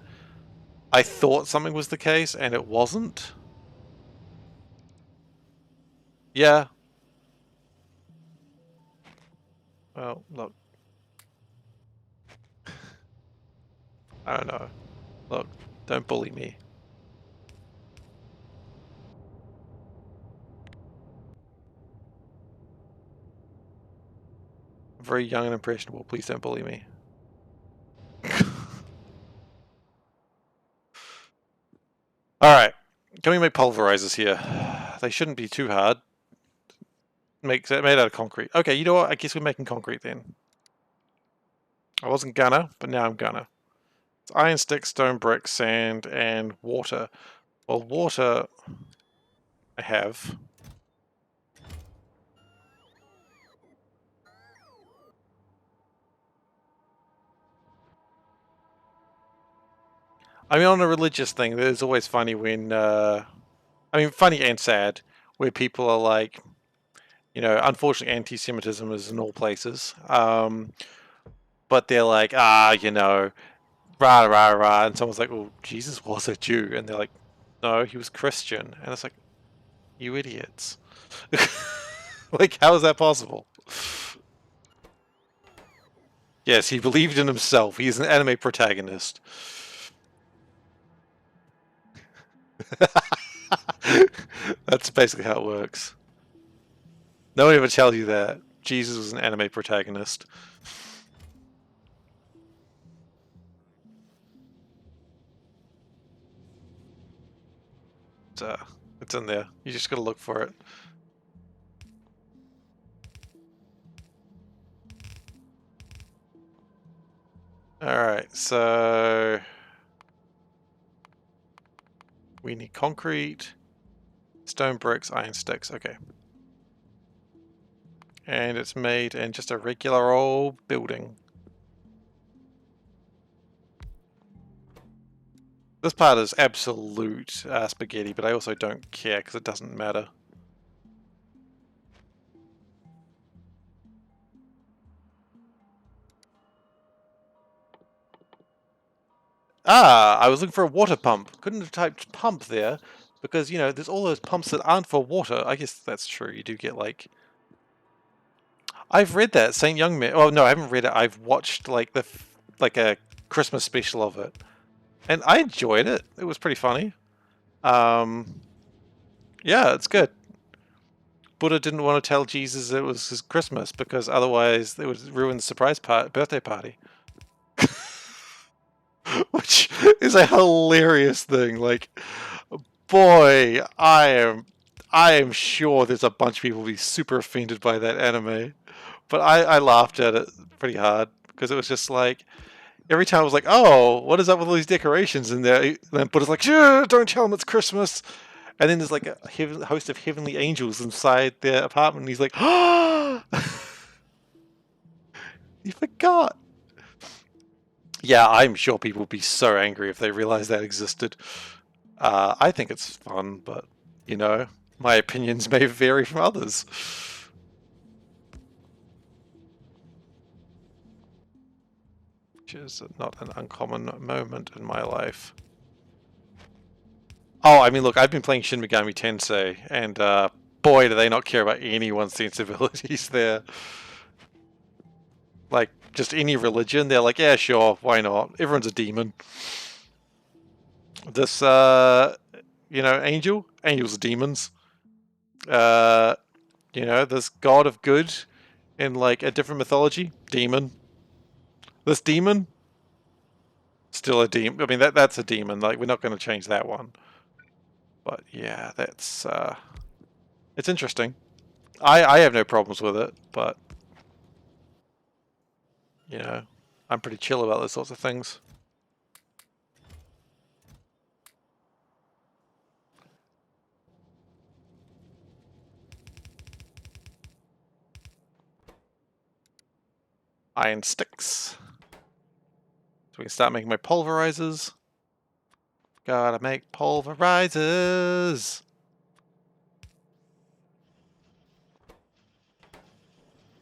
I thought something was the case and it wasn't. Yeah. Well, look. I don't know. Look, don't bully me. I'm very young and impressionable. Please don't bully me. Alright. Can we make pulverizers here? They shouldn't be too hard. Made out of concrete. Okay, you know what? I guess we're making concrete then. I wasn't gonna, but now I'm gonna. It's iron sticks, stone brick, sand, and water. Well, water I have. I mean, on a religious thing, it's always funny when, I mean, funny and sad, where people are like, you know, unfortunately anti-Semitism is in all places, but they're like, you know, rah rah rah, and someone's like, well, Jesus was a Jew, and they're like, no, he was Christian, and it's like, you idiots. Like, how is that possible? Yes, he believed in himself. He's an anime protagonist. That's basically how it works. No one ever tells you that. Jesus was an anime protagonist. So, it's in there. You just gotta look for it. Alright, so... we need concrete, stone bricks, iron sticks. Okay. And it's made in just a regular old building. This part is absolute spaghetti, but I also don't care because it doesn't matter. I was looking for a water pump. Couldn't have typed pump there because, you know, there's all those pumps that aren't for water. I guess that's true. You do get like... I've read that, Saint Young Man. Oh, no, I haven't read it. I've watched like like a Christmas special of it. And I enjoyed it. It was pretty funny. Yeah, it's good. Buddha didn't want to tell Jesus it was his Christmas because otherwise it would ruin the surprise birthday party. Which is a hilarious thing. Like, boy, I am sure there's a bunch of people who be super offended by that anime. But I laughed at it pretty hard because it was just like every time I was like, oh, what is up with all these decorations in there? And then Buddha's like, sure, don't tell them it's Christmas. And then there's like a host of heavenly angels inside their apartment. And he's like, oh, you forgot. Yeah, I'm sure people would be so angry if they realized that existed. I think it's fun, but, you know, my opinions may vary from others. Which is not an uncommon moment in my life. Oh, I mean, look, I've been playing Shin Megami Tensei, and boy, do they not care about anyone's sensibilities there. Like, just any religion, they're like, yeah, sure, why not? Everyone's a demon. This, you know, angels are demons. You know, this god of good in, like, a different mythology, demon. This demon, still a demon. I mean, that's a demon. Like, we're not going to change that one. But, yeah, that's, it's interesting. I have no problems with it, but, you know, I'm pretty chill about those sorts of things. Iron sticks. So we can start making my pulverizers. Gotta make pulverizers.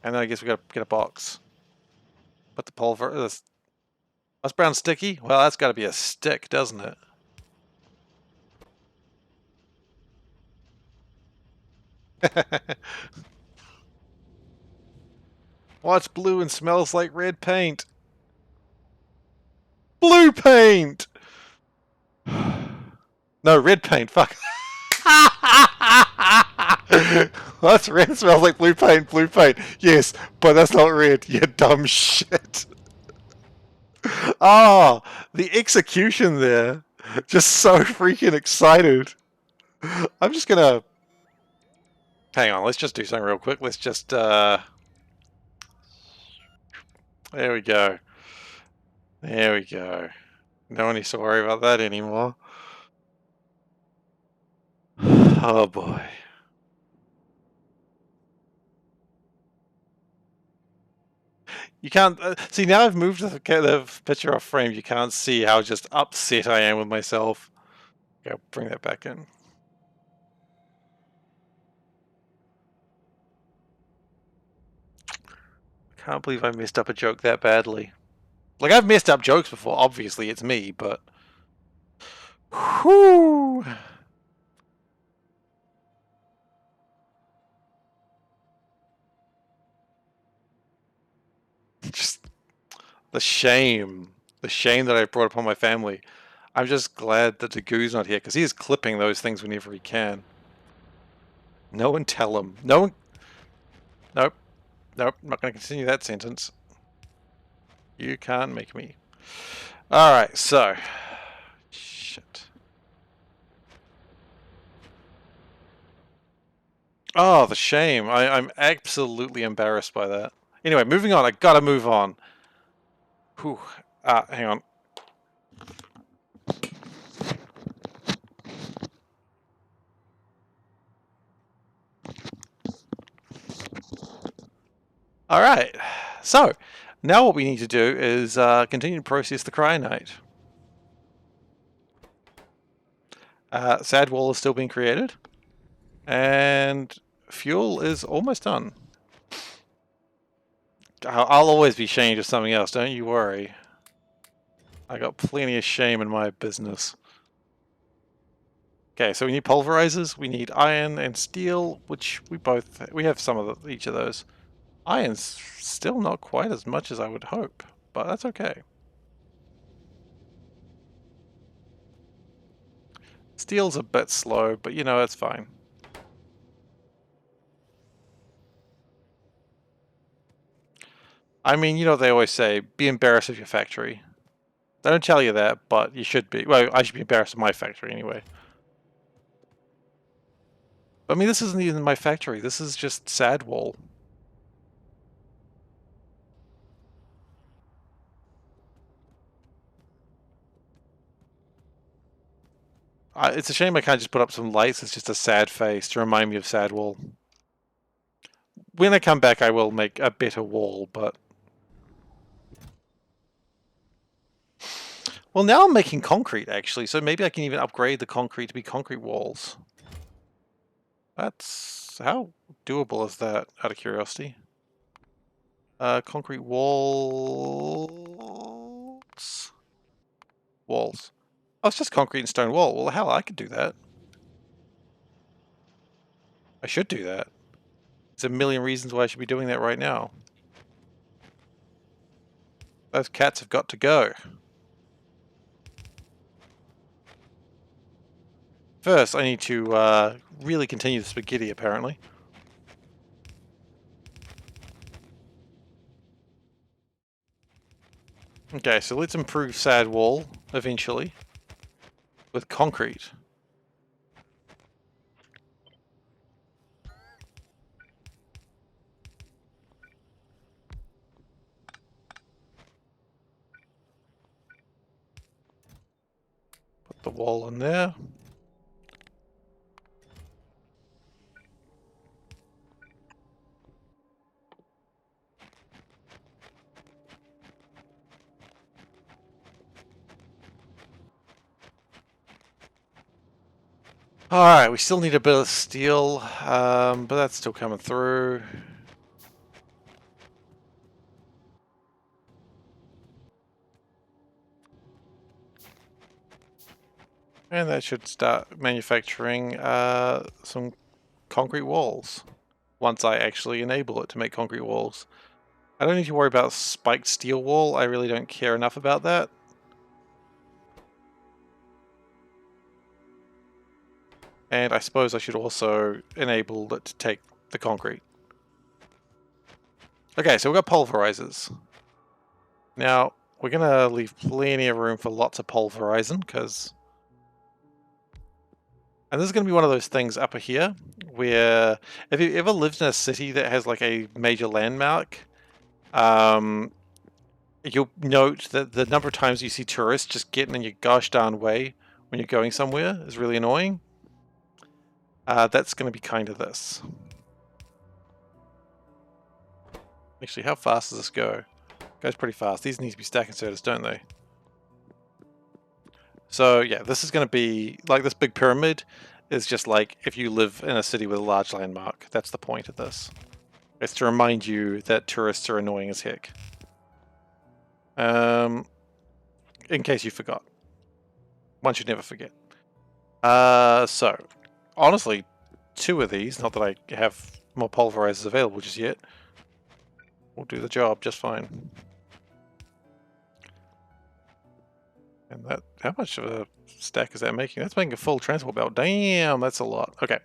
And then I guess we gotta get a box. Put the pulver... That's brown sticky? Well, that's gotta be a stick, doesn't it? What's blue and smells like red paint? Blue paint! No, red paint, fuck. That's red, smells like blue paint, blue paint. Yes, but that's not red, you dumb shit. Oh, the execution there. Just so freaking excited. I'm just gonna... Hang on, let's just do something real quick. Let's just, there we go. There we go. No one needs to worry about that anymore. Oh boy. You can't... see, now I've moved the picture off frame. You can't see how just upset I am with myself. Okay, I'll bring that back in. Can't believe I messed up a joke that badly. Like, I've messed up jokes before, obviously it's me, but... Whew! Just the shame. The shame that I brought upon my family. I'm just glad that Dagoo's not here, because he is clipping those things whenever he can. No one tell him. No one... Nope. Nope, I'm not going to continue that sentence. You can't make me. Alright, so... Shit. Oh, the shame. I'm absolutely embarrassed by that. Anyway, moving on. I gotta move on. Whew. Hang on. Alright. So, now what we need to do is continue to process the cryonite. Sad wall is still being created. And fuel is almost done. I'll always be shamed of something else, don't you worry. I got plenty of shame in my business. Okay, so we need pulverizers, we need iron and steel, which we have some of each of those. Iron's still not quite as much as I would hope, but that's okay. Steel's a bit slow, but you know, it's fine. I mean, you know what they always say, be embarrassed of your factory. They don't tell you that, but you should be. Well, I should be embarrassed of my factory anyway. I mean, this isn't even my factory, this is just sad wall. It's a shame I can't just put up some lights, it's just a sad face to remind me of sad wall. When I come back I will make a better wall, but... Well, now I'm making concrete, actually, so maybe I can even upgrade the concrete to be concrete walls. That's... how doable is that, out of curiosity? Concrete walls... Walls. Oh, it's just concrete and stone wall. Well, hell, I could do that. I should do that. There's a million reasons why I should be doing that right now. Those cats have got to go. First, I need to really continue the spaghetti, apparently. Okay, so let's improve sad wall, eventually, with concrete. Put the wall in there. Alright, we still need a bit of steel, but that's still coming through. And that should start manufacturing some concrete walls, once I actually enable it to make concrete walls. I don't need to worry about spiked steel wall, I really don't care enough about that. And I suppose I should also enable it to take the concrete. Okay, so we've got pulverizers. Now, we're going to leave plenty of room for lots of pulverizing, because... And this is going to be one of those things up here, where if you ever lived in a city that has like a major landmark, you'll note that the number of times you see tourists just getting in your gosh darn way when you're going somewhere is really annoying. That's going to be kind of this. Actually, how fast does this go? It goes pretty fast. These need to be stack inserters, don't they? So yeah, this is going to be like this big pyramid is just like if you live in a city with a large landmark. That's the point of this. It's to remind you that tourists are annoying as heck. In case you forgot. One should never forget. So, honestly, 2 of these, not that I have more pulverizers available just yet, will do the job just fine. And that, how much of a stack is that making? That's making a full transport belt. Damn, that's a lot. Okay.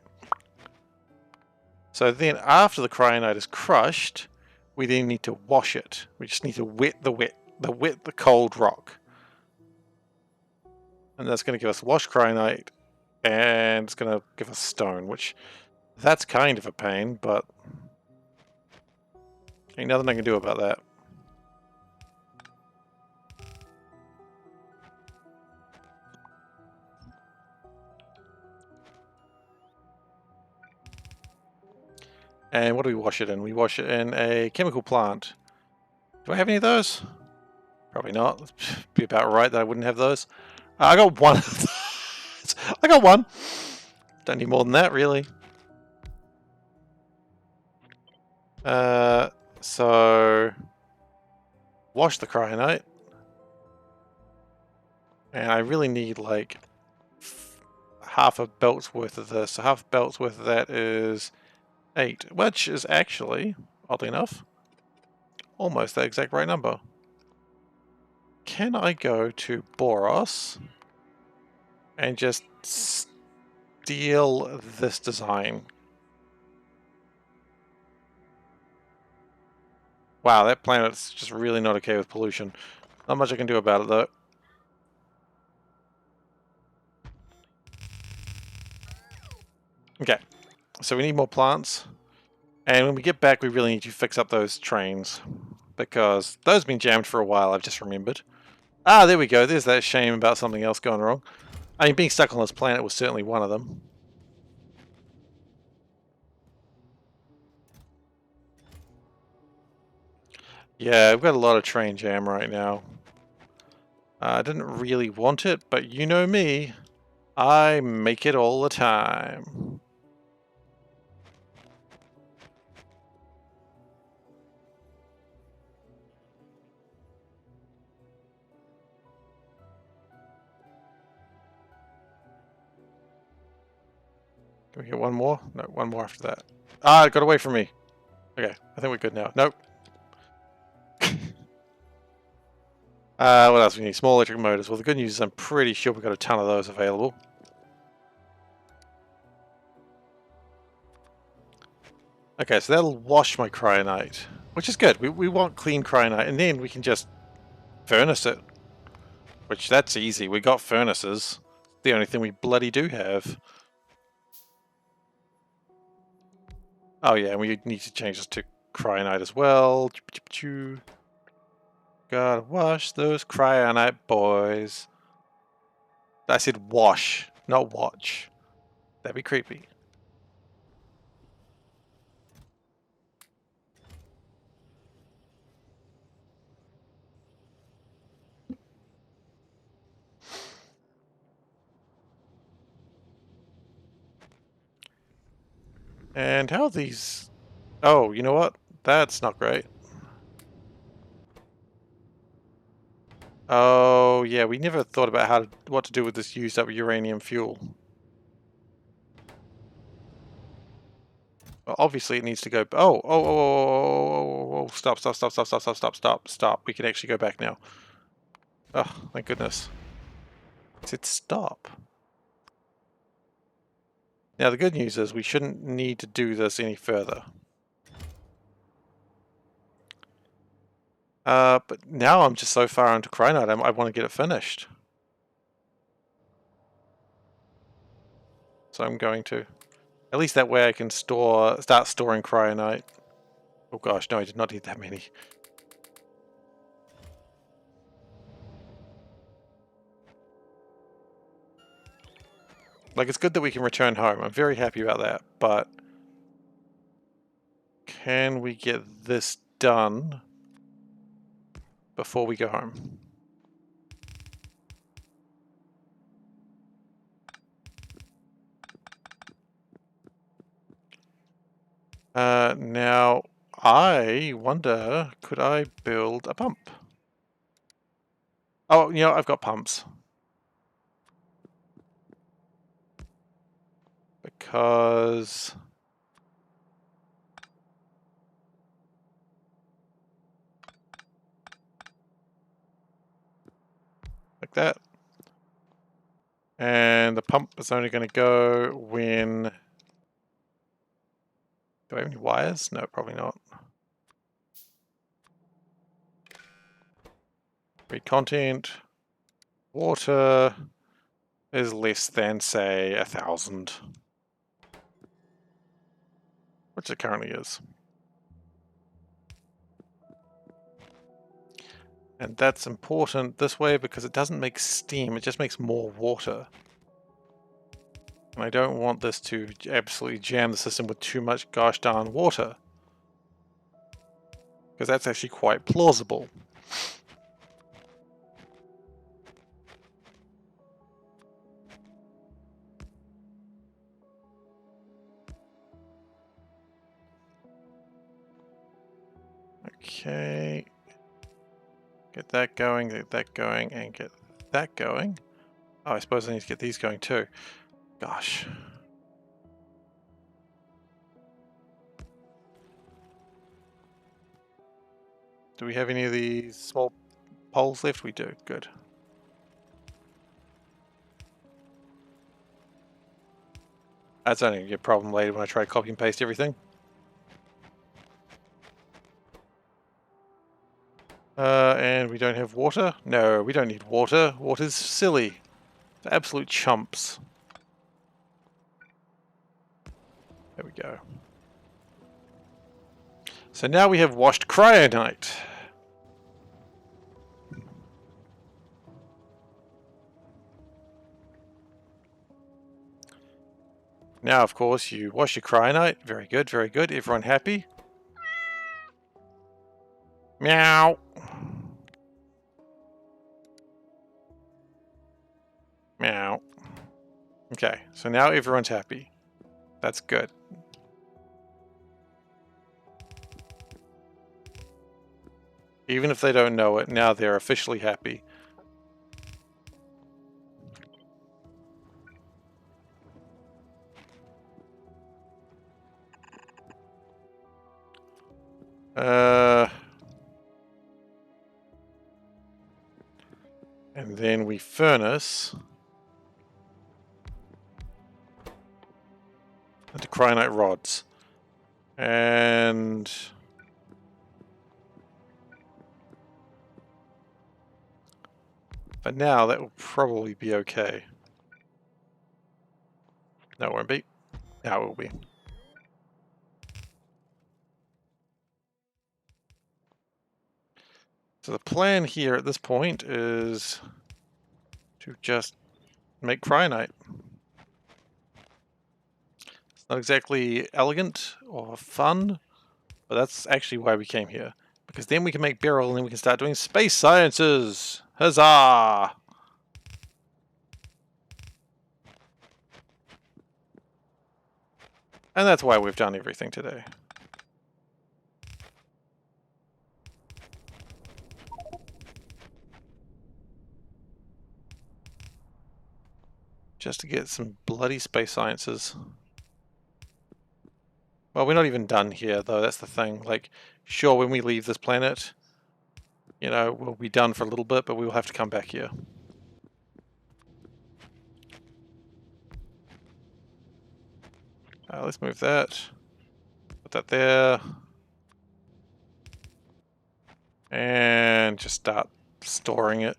So then after the cryonite is crushed, we then need to wash it. We just need to wet the cold rock. And that's going to give us washed cryonite, and it's going to give us stone, which that's kind of a pain, but ain't nothing I can do about that. And what do we wash it in? We wash it in a chemical plant. Do I have any of those? Probably not. It'd be about right that I wouldn't have those. I got one of those. I got one. Don't need more than that, really. So wash the cryonite. And I really need like half a belt's worth of this. So half a belt's worth of that is 8, which is actually, oddly enough, almost the exact right number. Can I go to Boros and just steal this design? Wow, that planet's just really not okay with pollution. Not much I can do about it though. Okay, so we need more plants. And when we get back, we really need to fix up those trains. Because those have been jammed for a while, I've just remembered. Ah, there we go. There's that shame about something else going wrong. I mean, being stuck on this planet was certainly one of them. Yeah, I've got a lot of train jam right now. I didn't really want it, but you know me. I make it all the time. Can we get one more? No, one more after that. Ah, it got away from me. Okay, I think we're good now. Nope. What else we need? Small electric motors. Well, the good news is I'm pretty sure we've got a ton of those available. Okay, so that'll wash my cryonite, which is good. We want clean cryonite, and then we can just furnace it. Which, that's easy. We got furnaces. The only thing we bloody do have. Oh yeah, and we need to change this to cryonite as well. Gotta wash those cryonite boys. I said wash, not watch. That'd be creepy. And how are these... Oh, you know what? That's not great. Oh, yeah, we never thought about what to do with this used up uranium fuel. Well, obviously it needs to go... Oh, stop. We can actually go back now. Oh, thank goodness. It said stop. Now the good news is we shouldn't need to do this any further. But now I'm just so far into cryonite, I want to get it finished. So I'm going to. At least that way I can start storing cryonite. Oh gosh, no, I did not need that many. Like, it's good that we can return home. I'm very happy about that, but can we get this done before we go home? Now, I wonder, could I build a pump? Oh, you know, I've got pumps. Because... like that. And the pump is only going to go when... do I have any wires? No, probably not. Read content. Water is less than, say, 1,000. Which it currently is. And that's important this way because it doesn't make steam, it just makes more water. And I don't want this to absolutely jam the system with too much gosh darn water. Because that's actually quite plausible. Okay. Get that going, and get that going. Oh, I suppose I need to get these going too. Gosh. Do we have any of these small poles left? We do. Good. That's only a problem later when I try to copy and paste everything. And we don't have water? No, we don't need water. Water's silly. They're absolute chumps. There we go. So now we have washed cryonite. Now, of course, you wash your cryonite. Very good, very good. Everyone happy? Meow. Meow. Okay, so now everyone's happy. That's good. Even if they don't know it, now they're officially happy. And then we furnace into cryonite rods. And but now that will probably be okay. No, it won't be. Now it will be. So the plan here at this point is to just make cryonite. It's not exactly elegant or fun, but that's actually why we came here. Because then we can make beryl and then we can start doing space sciences! Huzzah! And that's why we've done everything today. Just to get some bloody space sciences. Well, we're not even done here, though. That's the thing. Like, sure, when we leave this planet, you know, we'll be done for a little bit, but we will have to come back here. Let's move that. Put that there. And just start storing it.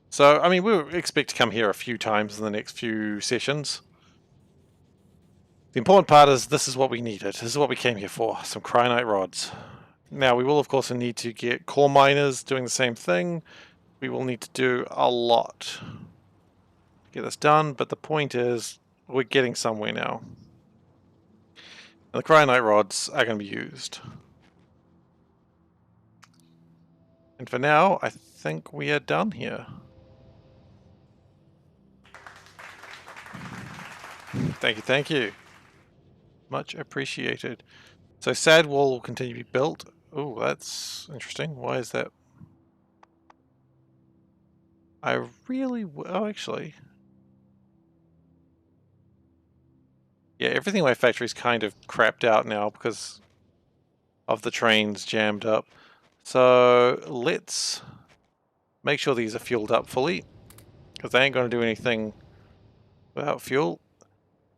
So, I mean, we expect to come here a few times in the next few sessions. The important part is this is what we needed. This is what we came here for. Some cryonite rods. Now, we will, of course, need to get core miners doing the same thing. We will need to do a lot to get this done, but the point is we're getting somewhere now. And the cryonite rods are going to be used. And for now, I think we are done here. Thank you, thank you. Much appreciated. So sad wall will continue to be built. Oh, that's interesting. Why is that? I really... Oh, actually... Yeah, everything in my factory is kind of crapped out now because of the trains jammed up. So let's make sure these are fueled up fully, because they ain't going to do anything without fuel.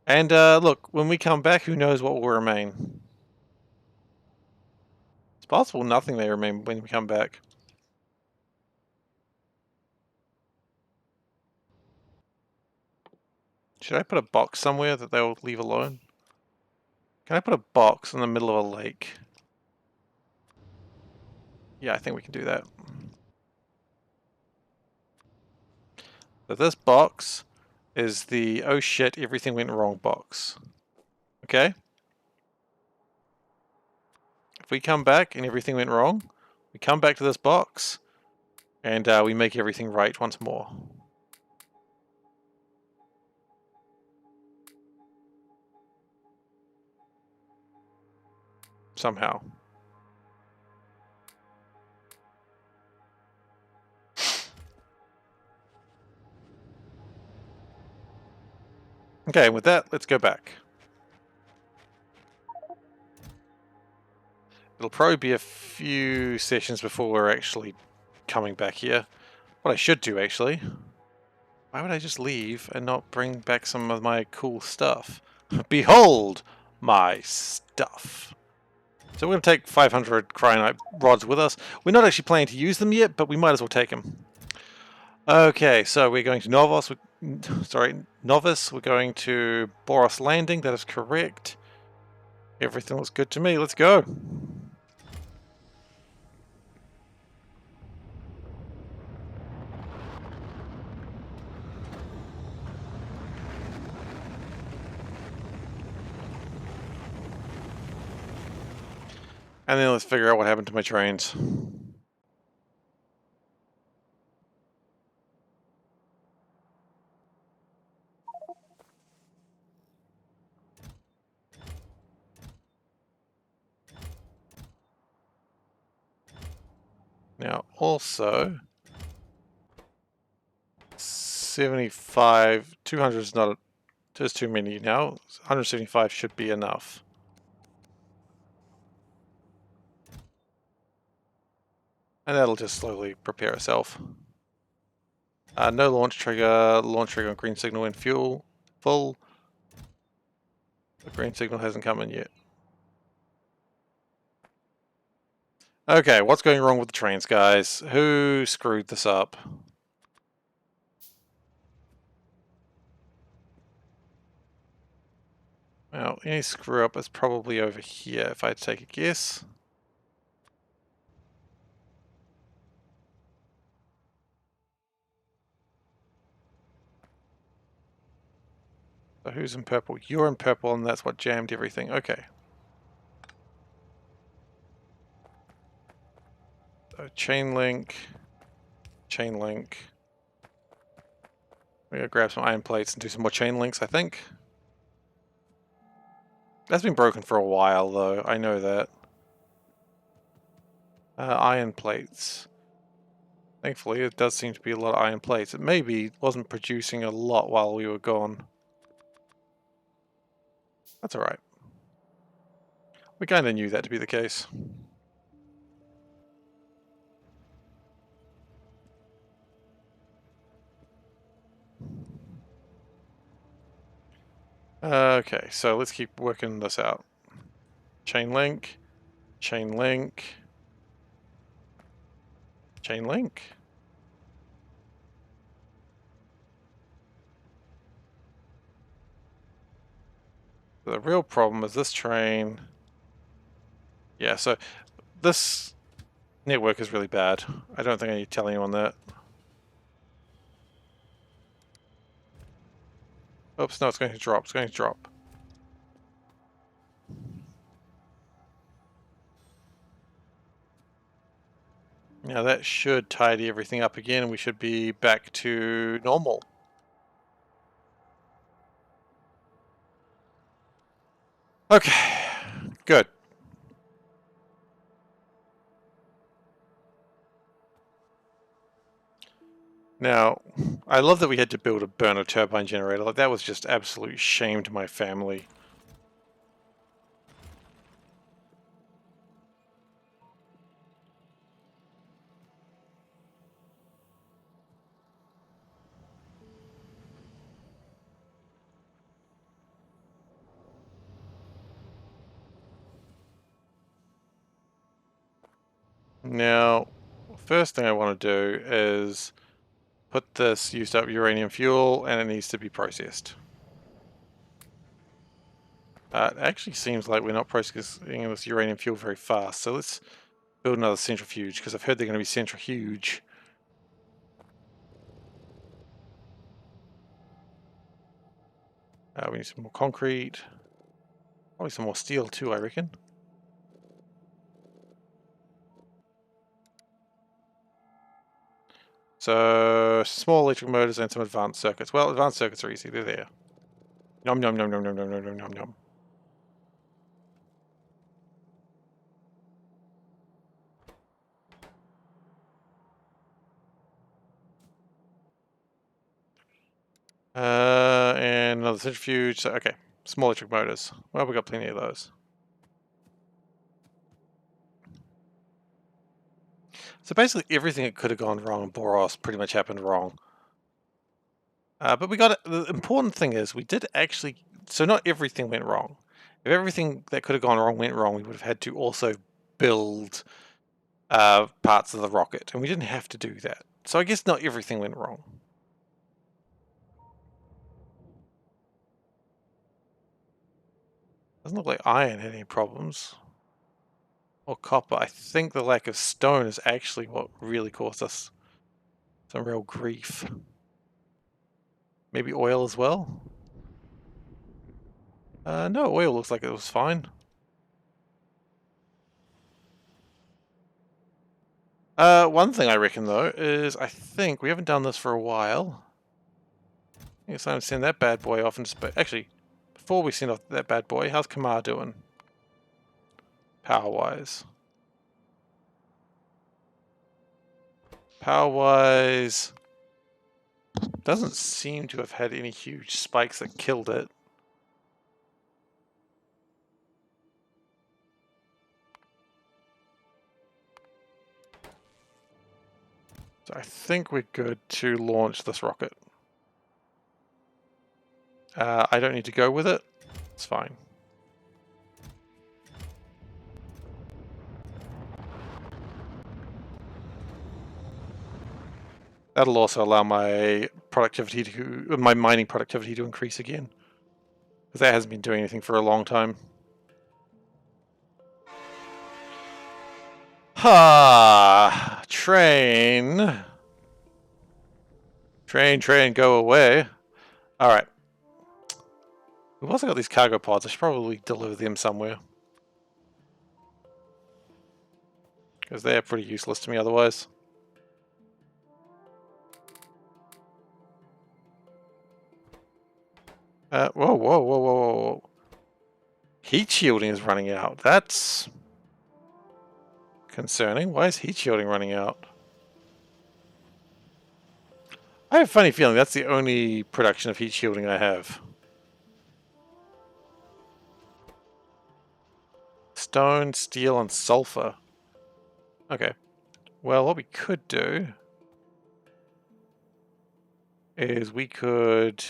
And look, when we come back, who knows what will remain. It's possible nothing may remain when we come back. Should I put a box somewhere that they'll leave alone? Can I put a box in the middle of a lake? Yeah, I think we can do that. So this box is the oh shit, everything went wrong box. Okay? If we come back and everything went wrong, we come back to this box and we make everything right once more. Somehow. Okay, with that, let's go back. It'll probably be a few sessions before we're actually coming back here. What I should do, actually... Why would I just leave and not bring back some of my cool stuff? Behold my stuff. So we're going to take 500 cryonite rods with us. We're not actually planning to use them yet, but we might as well take them. Okay, so we're going to Novice. We're going to Boros Landing. That is correct. Everything looks good to me. Let's go. And then let's figure out what happened to my trains. Now, also, 75, 200 is not, just too many now. 175 should be enough. And that'll just slowly prepare itself. No launch trigger on green signal when fuel full. The green signal hasn't come in yet. Okay, what's going wrong with the trains, guys? Who screwed this up? Well, any screw up is probably over here, if I had to take a guess. So who's in purple? You're in purple, and that's what jammed everything. Okay. So chain link. Chain link. We're going to grab some iron plates and do some more chain links, I think. That's been broken for a while, though. I know that. Iron plates. Thankfully, it does seem to be a lot of iron plates. It maybe wasn't producing a lot while we were gone. That's alright. We kind of knew that to be the case. Okay, so let's keep working this out. Chain link. Chain link. Chain link. The real problem is this train. Yeah, so this network is really bad. I don't think I need to tell anyone that. Oops, no, it's going to drop. It's going to drop. Now that should tidy everything up again and we should be back to normal. Okay, good. Now, I love that we had to build a burner turbine generator. Like, that was just absolute shame to my family. Now, first thing I want to do is put this used up uranium fuel, and it needs to be processed. It actually seems like we're not processing this uranium fuel very fast, so let's build another centrifuge, because I've heard they're going to be centrifuge. We need some more concrete. Probably some more steel too, I reckon. So, small electric motors and some advanced circuits. Well, advanced circuits are easy, they're there. Yum, yum, yum, yum, yum, yum, yum, yum, yum. And another centrifuge. So, okay, small electric motors. Well, we got plenty of those. So basically everything that could have gone wrong in Boros pretty much happened wrong. But we got it. The important thing is we did actually, so not everything went wrong. If everything that could have gone wrong went wrong, we would have had to also build parts of the rocket, and we didn't have to do that. So I guess not everything went wrong. Doesn't look like iron had any problems. Or copper. I think the lack of stone is actually what really caused us some real grief. Maybe oil as well? No, oil looks like it was fine. One thing I reckon though is I think we haven't done this for a while. I think it's time to send that bad boy off into space. Actually, before we send off that bad boy, how's Kamar doing? Power-wise. Power-wise, doesn't seem to have had any huge spikes that killed it. So I think we're good to launch this rocket. I don't need to go with it. It's fine. That'll also allow my mining productivity to increase again, because that hasn't been doing anything for a long time. Ha! Train. Train, go away. Alright. We've also got these cargo pods. I should probably deliver them somewhere, because they're pretty useless to me otherwise. Whoa. Heat shielding is running out. That's concerning. Why is heat shielding running out? I have a funny feeling that's the only production of heat shielding I have. Stone, steel, and sulfur. Okay. Well, what we could do is we could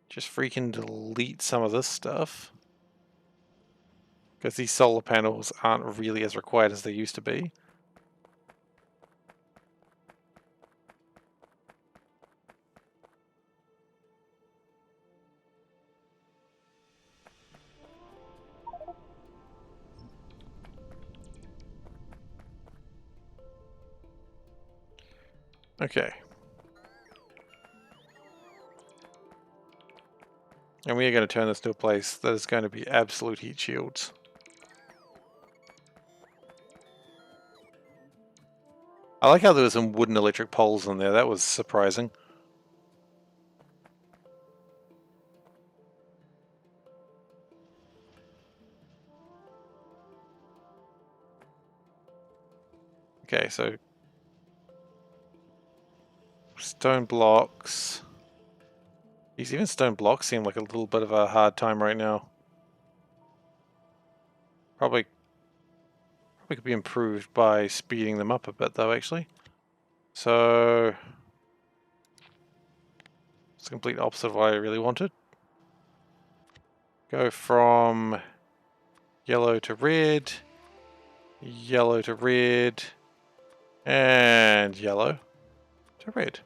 just freaking delete some of this stuff, because these solar panels aren't really as required as they used to be. Okay. And we are going to turn this to a place that is going to be absolute heat shields. I like how there were some wooden electric poles in there. That was surprising. Okay, so Stone blocks. These even stone blocks seem like a little bit of a hard time right now. Probably could be improved by speeding them up a bit though, actually. So it's the complete opposite of what I really wanted. Go from yellow to red, yellow to red, and yellow to red.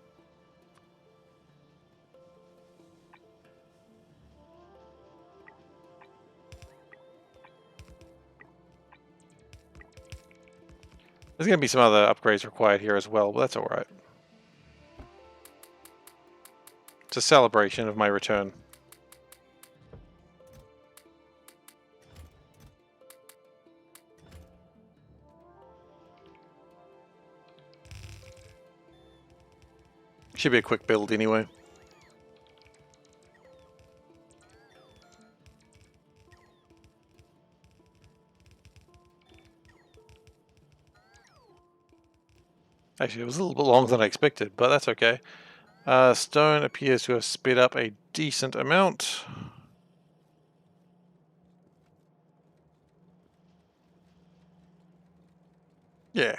There's going to be some other upgrades required here as well, but that's alright. It's a celebration of my return. Should be a quick build anyway. Actually, it was a little bit longer than I expected, but that's okay. Stone appears to have sped up a decent amount. Yeah.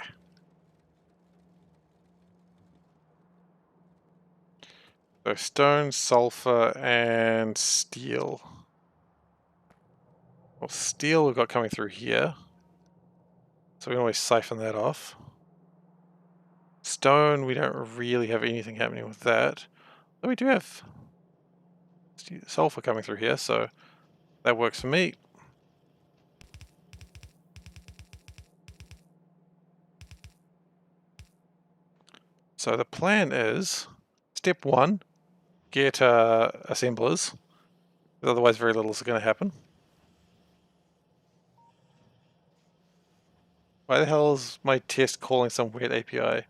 So stone, sulfur, and steel. Well, steel we've got coming through here. So we can always siphon that off. Stone, we don't really have anything happening with that. But we do have sulfur coming through here, so that works for me. So the plan is, step 1, get assemblers. Otherwise very little is going to happen. Why the hell is my test calling some weird API?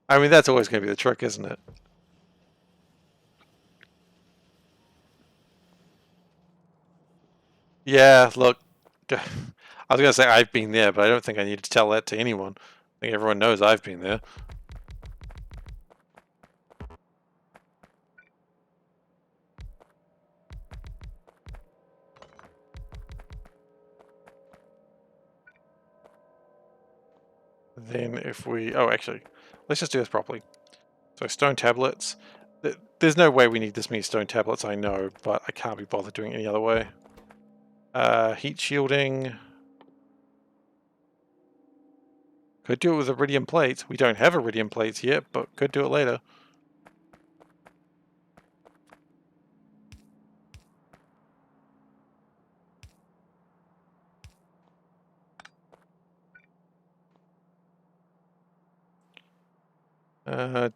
I mean, that's always going to be the trick, isn't it? Yeah, look. I was going to say I've been there, but I don't think I need to tell that to anyone. I think everyone knows I've been there. Then if we... Oh, actually, let's just do this properly. So stone tablets. There's no way we need this many stone tablets, I know, but I can't be bothered doing it any other way. Heat shielding. Could do it with iridium plates. We don't have iridium plates yet, but could do it later.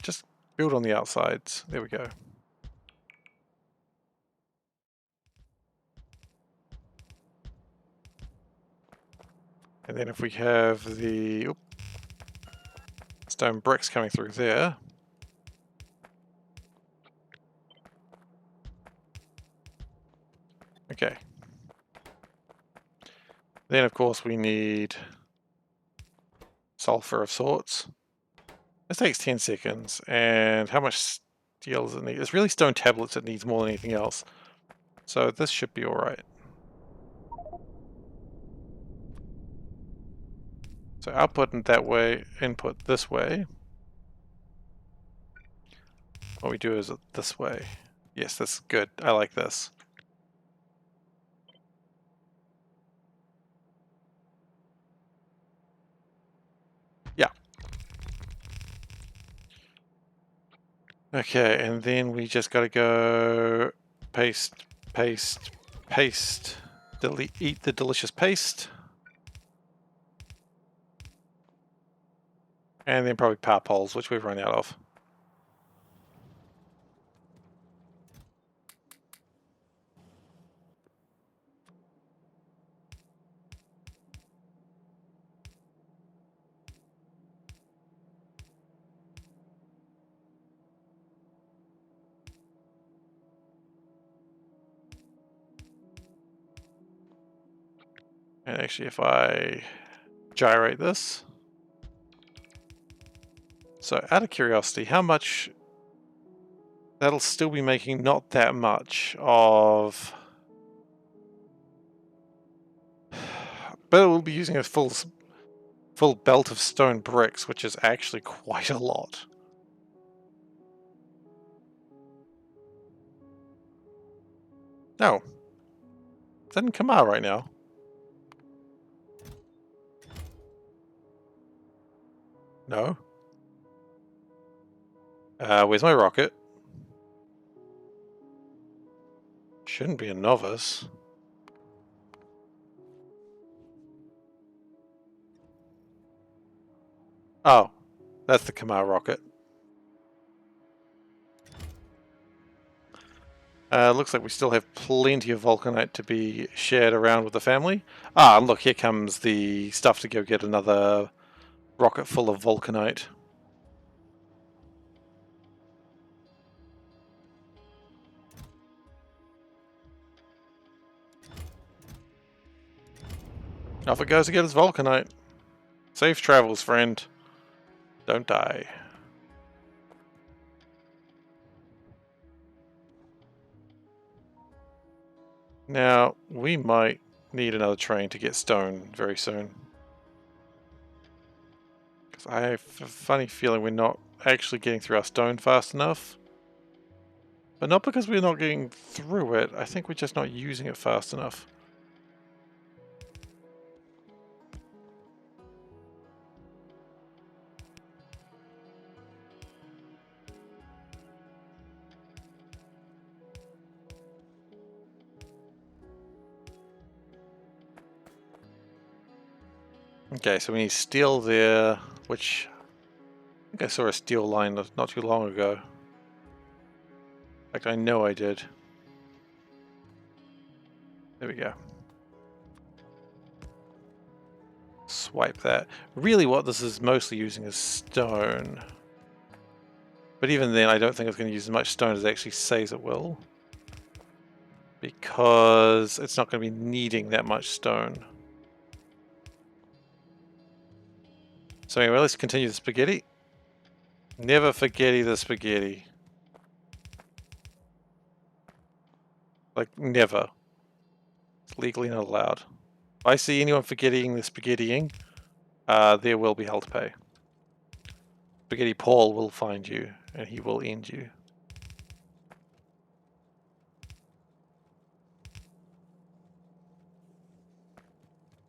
Just build on the outsides. There we go. And then if we have the stone bricks coming through there. Okay. Then of course we need sulfur of sorts. This takes 10 seconds. And how much steel does it need? It's really stone tablets it needs more than anything else. So this should be alright. So output in that way, input this way. What we do is this way. Yes, that's good. I like this. Yeah. Okay, and then we just gotta go paste, paste, paste. Delete, eat the delicious paste. And then probably power poles, which we've run out of. And actually, if I gyrate this, So, out of curiosity, how much... That'll still be making not that much of... But it will be using a full belt of stone bricks, which is actually quite a lot. No. It doesn't come out right now. No. Where's my rocket? Shouldn't be a novice. Oh, that's the Kamar rocket. Looks like we still have plenty of vulcanite to be shared around with the family. Ah, look, here comes the stuff to go get another rocket full of vulcanite. Off it goes to get his vulcanite. Safe travels, friend. Don't die. Now, we might need another train to get stone very soon. Because I have a funny feeling we're not actually getting through our stone fast enough. But not because we're not getting through it, I think we're just not using it fast enough. Okay, so we need steel there, which I think I saw a steel line not too long ago. In fact, I know I did. There we go. Swipe that. Really what this is mostly using is stone. But even then, I don't think it's going to use as much stone as it actually says it will. Because it's not going to be needing that much stone. So anyway, let's continue the spaghetti. Never forgetty the spaghetti. Like, never. It's legally not allowed. If I see anyone forgetting the spaghettiing, there will be hell to pay. Spaghetti Paul will find you, and he will end you.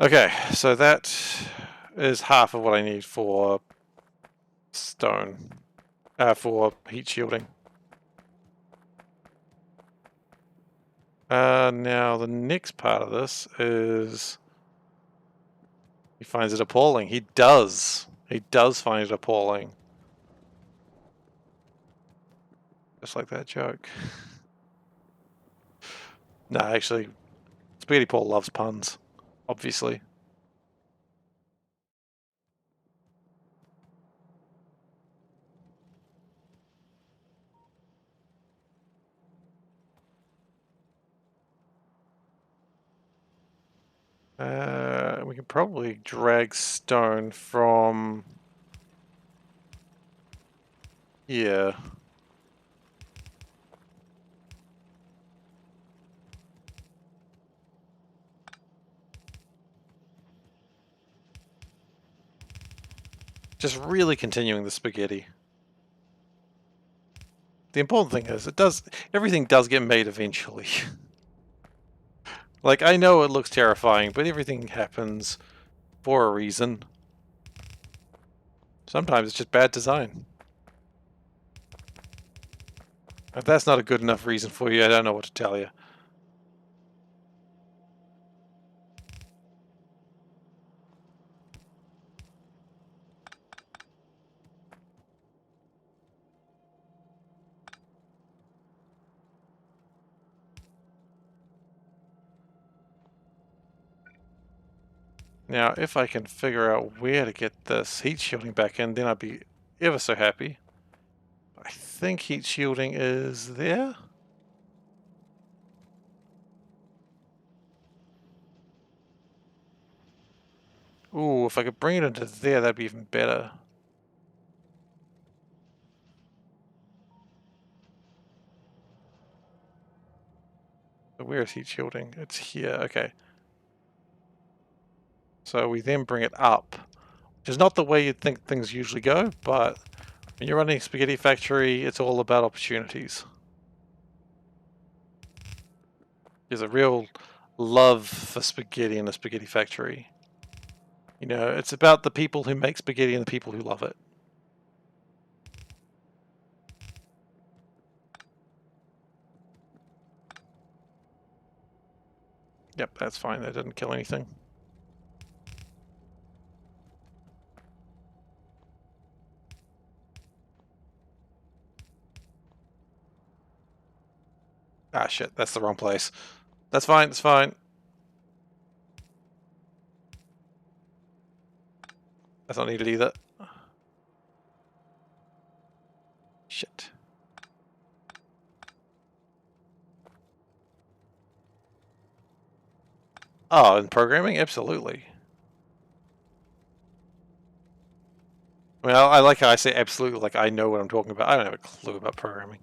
Okay, so that is half of what I need for stone. For heat shielding. Now the next part of this is... He finds it appalling. He does. He does find it appalling. Just like that joke. No, actually, Spaghetti Paul loves puns. Obviously. We can probably drag stone from here. Just really continuing the spaghetti. The important thing is, everything does get made eventually. Like, I know it looks terrifying, but everything happens for a reason. Sometimes it's just bad design. If that's not a good enough reason for you, I don't know what to tell you. Now, if I can figure out where to get this heat shielding back in, then I'd be ever so happy. I think heat shielding is there? Ooh, if I could bring it into there, that'd be even better. Where is heat shielding? It's here, okay. So we then bring it up, which is not the way you'd think things usually go, but when you're running a spaghetti factory, it's all about opportunities. There's a real love for spaghetti in a spaghetti factory. You know, it's about the people who make spaghetti and the people who love it. Yep, that's fine. That didn't kill anything. Ah, shit. That's the wrong place. That's fine. It's fine. That's not needed either. Shit. Oh, in programming? Absolutely. I mean, I like how I say absolutely, like I know what I'm talking about. I don't have a clue about programming.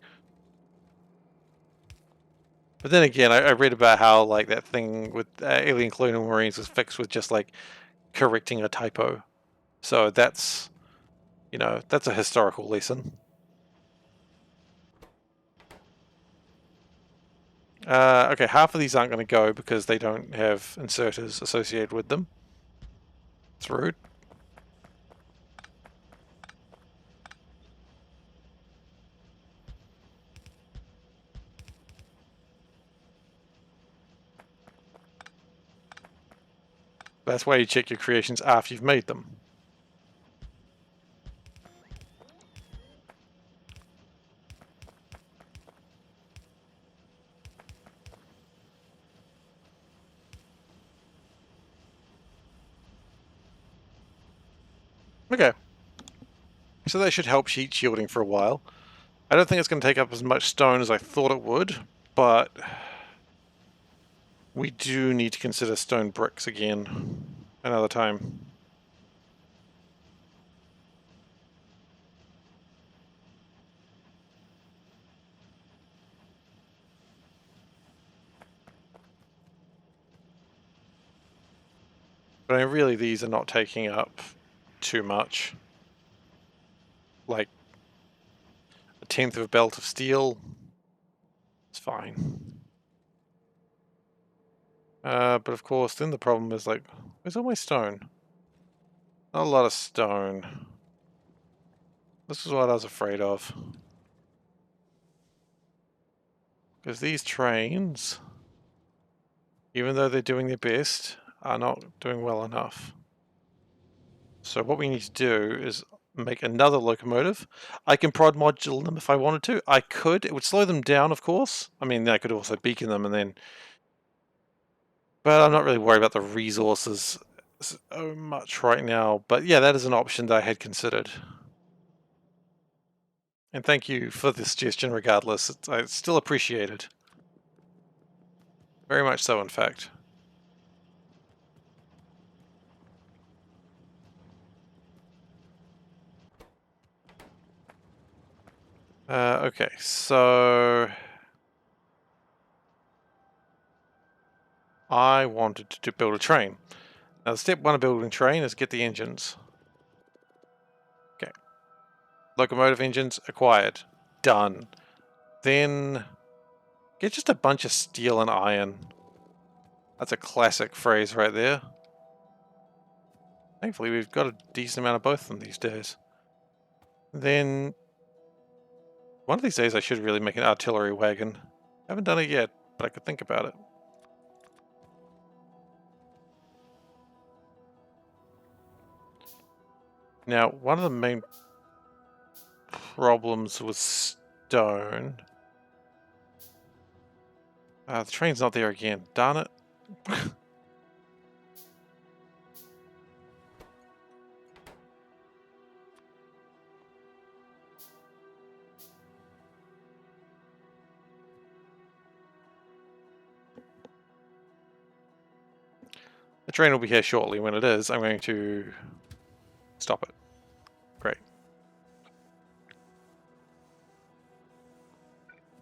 But then again, I read about how, like, that thing with alien colonial marines was fixed with just, like, correcting a typo. So that's, you know, that's a historical lesson. Okay, half of these aren't going to go because they don't have inserters associated with them. It's rude. That's why you check your creations after you've made them. Okay. So that should help heat shielding for a while. I don't think it's going to take up as much stone as I thought it would, but we do need to consider stone bricks again another time. But I mean, really, these are not taking up too much. Like a tenth of a belt of steel. It's fine. But of course, then the problem is, like, where's all my stone? Not a lot of stone. This is what I was afraid of. Because these trains, even though they're doing their best, are not doing well enough. So what we need to do is make another locomotive. I can prod module them if I wanted to. I could. It would slow them down, of course. I mean, I could also beacon them and then... But I'm not really worried about the resources so much right now. But yeah, that is an option that I had considered. And thank you for the suggestion regardless. It's still appreciated. Very much so, in fact. Okay, so... I wanted to build a train. Now, step one of building a train is get the engines. Okay. Locomotive engines acquired. Done. Then get just a bunch of steel and iron. That's a classic phrase right there. Thankfully, we've got a decent amount of both of them these days. Then, one of these days I should really make an artillery wagon. Haven't done it yet, but I could think about it. Now, one of the main problems with stone... the train's not there again. Darn it. The train will be here shortly. When it is, I'm going to stop it. Great.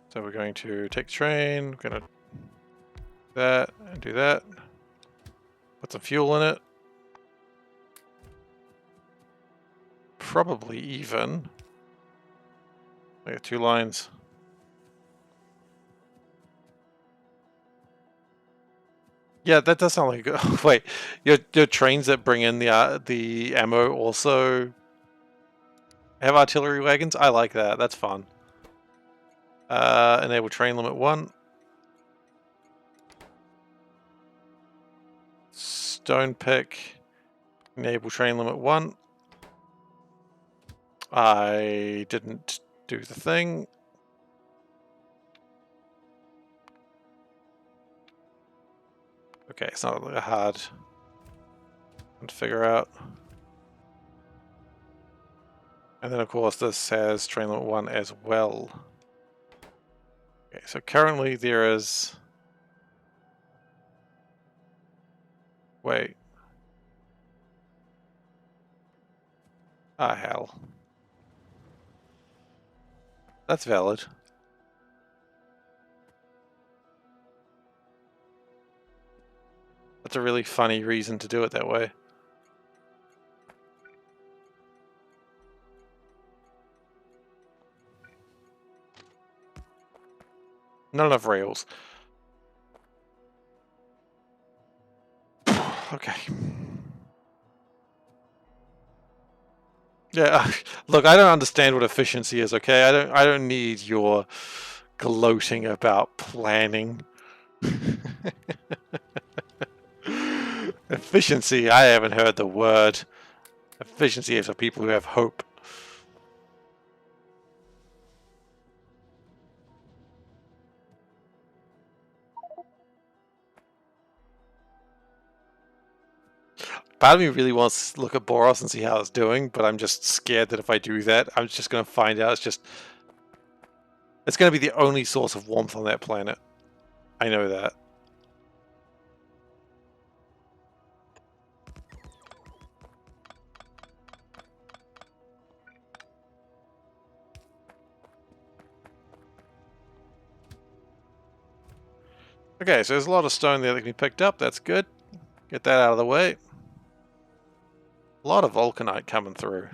So we're going to take the train, we're going to that, and do that. Put some fuel in it. Probably even. I got 2 lines. Yeah, that does sound like a good. Wait, your trains that bring in the ammo also have artillery wagons? I like that. That's fun. Enable train limit 1. Stone pick. Enable train limit 1. I didn't do the thing. Okay, it's not really hard to figure out. And then of course this has train limit 1 as well. Okay, so currently there is... Wait. Ah, hell. That's valid. That's a really funny reason to do it that way. Not enough rails. Okay. Yeah, look, I don't understand what efficiency is, okay? I don't need your gloating about planning. Efficiency, I haven't heard the word. Efficiency is for people who have hope. Part of me really wants to look at Boros and see how it's doing, but I'm just scared that if I do that, I'm just going to find out it's going to be the only source of warmth on that planet. I know that. Okay, so there's a lot of stone there that can be picked up. That's good. Get that out of the way. A lot of vulcanite coming through.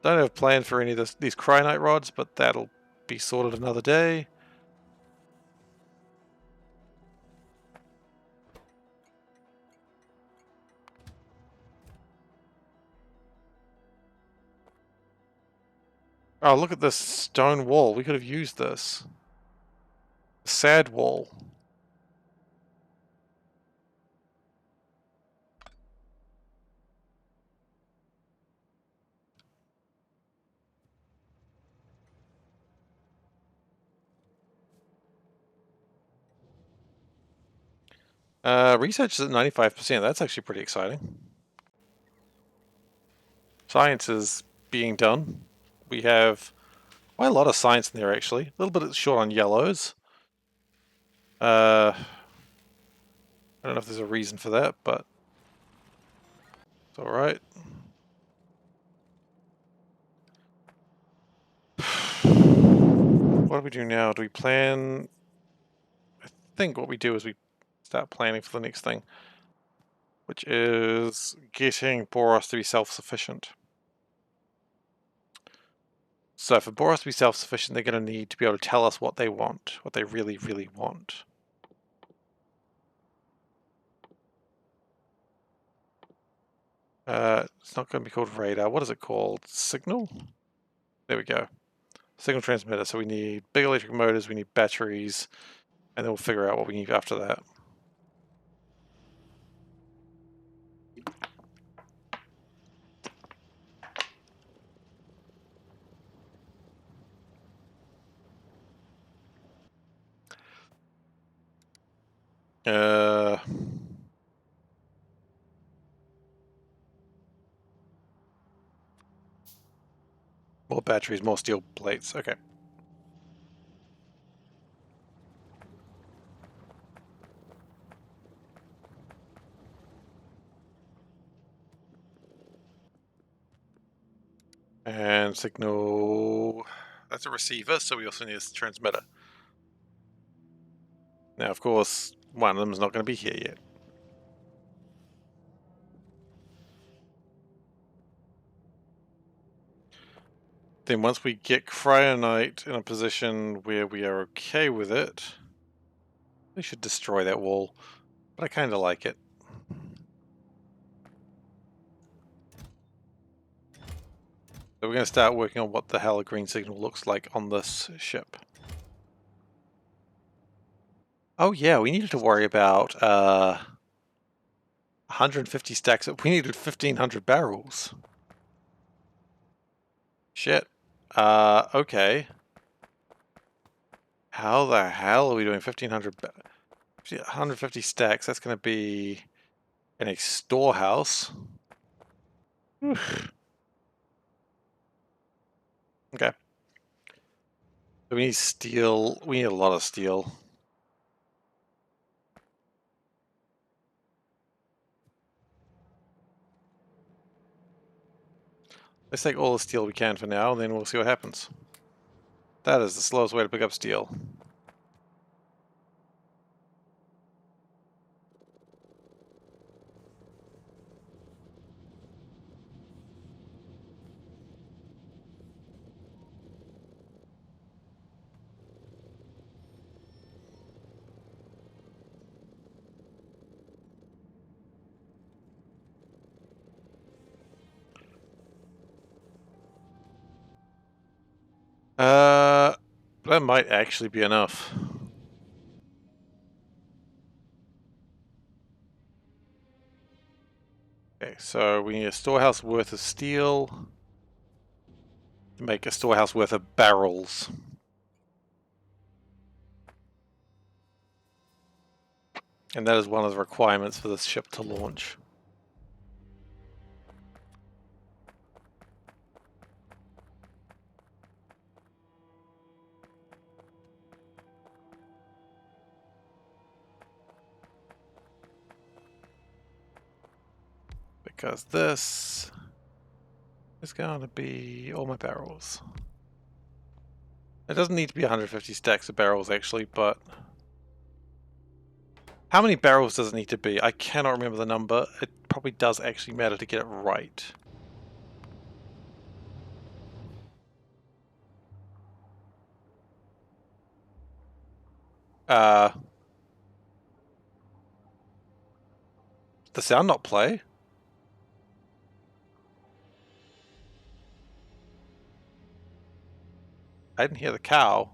Don't have a plan for any of these cryonite rods, but that'll be sorted another day. Oh, look at this stone wall. We could have used this. Sad wall. Research is at 95%. That's actually pretty exciting. Science is being done. We have quite a lot of science in there, actually. A little bit short on yellows. I don't know if there's a reason for that, but it's alright. What do we do now? Do we plan... I think what we do is we start planning for the next thing, which is getting Boros to be self-sufficient. So for Boros to be self-sufficient, they're going to need to be able to tell us what they want, what they really, really want. It's not going to be called radar. What is it called? Signal? There we go. Signal transmitter. So we need big electric motors, we need batteries, and then we'll figure out what we need after that. More batteries, more steel plates. Okay. And signal... That's a receiver, so we also need a transmitter. Now, of course, one of them is not going to be here yet. Then once we get cryonite in a position where we are okay with it, we should destroy that wall, but I kind of like it. So we're going to start working on what the hell a green signal looks like on this ship. Oh yeah, we needed to worry about 150 stacks. We needed 1,500 barrels. Shit. Okay. How the hell are we doing 1,500? 150 stacks. That's going to be in a storehouse. Okay. So we need steel. We need a lot of steel. Let's take all the steel we can for now, and then we'll see what happens. That is the slowest way to pick up steel. That might actually be enough. Okay, so we need a storehouse worth of steel to make a storehouse worth of barrels. And that is one of the requirements for this ship to launch. Because this is going to be all my barrels. It doesn't need to be 150 stacks of barrels actually, but how many barrels does it need to be? I cannot remember the number. It probably does actually matter to get it right. The sound not play? I didn't hear the cow.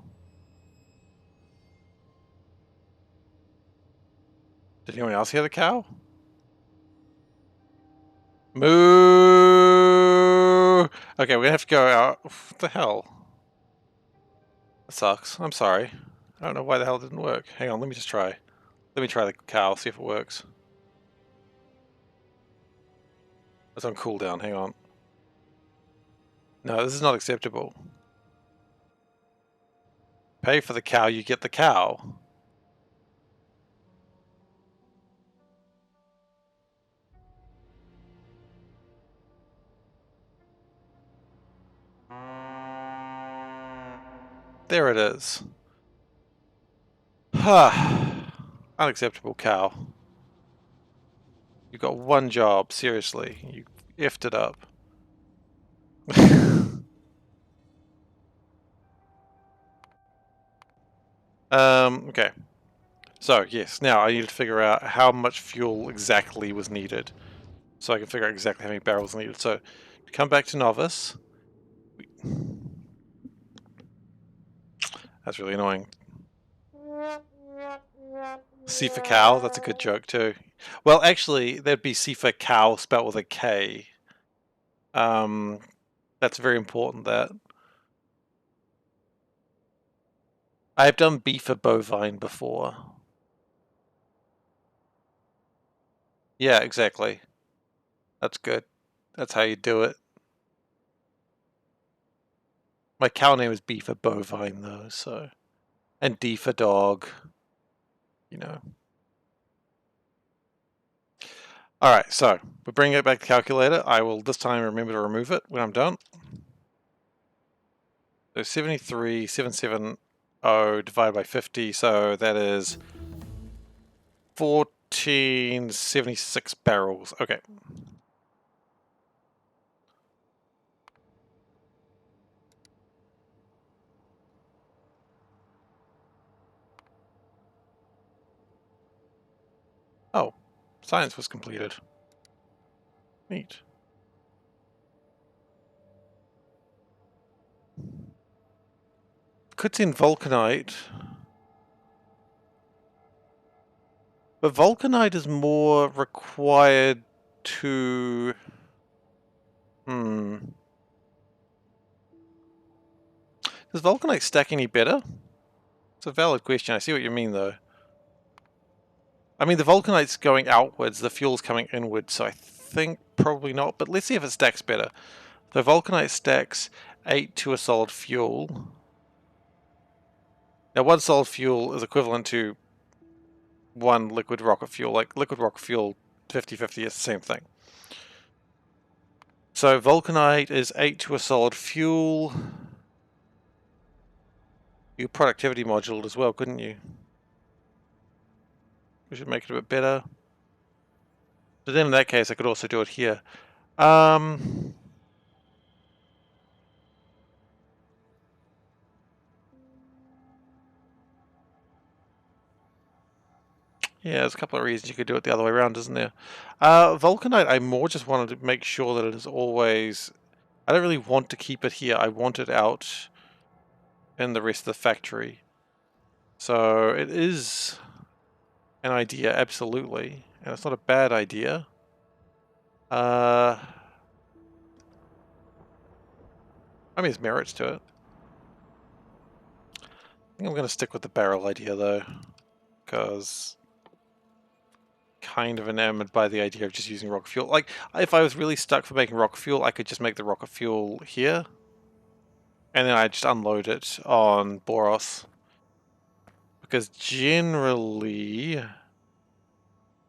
Did anyone else hear the cow? Moo! Okay, we're gonna have to go out. What the hell? That sucks. I'm sorry. I don't know why the hell it didn't work. Hang on, let me just try. Let me try the cow, see if it works. It's on cooldown, hang on. No, this is not acceptable. Pay for the cow, you get the cow. There it is. Unacceptable cow. You've got one job, seriously. You effed it up. Okay. So, yes, now I need to figure out how much fuel exactly was needed. So I can figure out exactly how many barrels needed. So, to come back to Novice. That's really annoying. SeiferKatt, that's a good joke too. Well, actually, there'd be SeiferKatt spelled with a K. That's very important, that. I have done beef or bovine before. Yeah, exactly. That's good. That's how you do it. My cow name is beef or bovine though, so. And D for dog. You know. Alright, so we're bringing it back to the calculator. I will this time remember to remove it when I'm done. So 73,770 divided by 50, so that is 1476 barrels. Okay. Oh, science was completed. Neat. Could send vulcanite. But vulcanite is more required to... Does vulcanite stack any better? It's a valid question. I see what you mean, though. I mean, the vulcanite's going outwards, the fuel's coming inwards, so I think probably not. But let's see if it stacks better. So vulcanite stacks 8 to a solid fuel. Now, one solid fuel is equivalent to one liquid rocket fuel. Like, liquid rocket fuel, 50-50 is the same thing. So vulcanite is 8 to a solid fuel. You productivity module as well, couldn't you? We should make it a bit better. But then in that case, I could also do it here. Yeah, there's a couple of reasons you could do it the other way around, isn't there? Vulcanite, I more just wanted to make sure that it is always... I don't really want to keep it here. I want it out in the rest of the factory. So it is an idea, absolutely. And it's not a bad idea. I mean, there's merits to it. I think I'm going to stick with the barrel idea, though. Because... kind of enamored by the idea of just using rocket fuel. Like, if I was really stuck for making rocket fuel, I could just make the rocket fuel here. And then I just unload it on Boros. Because generally...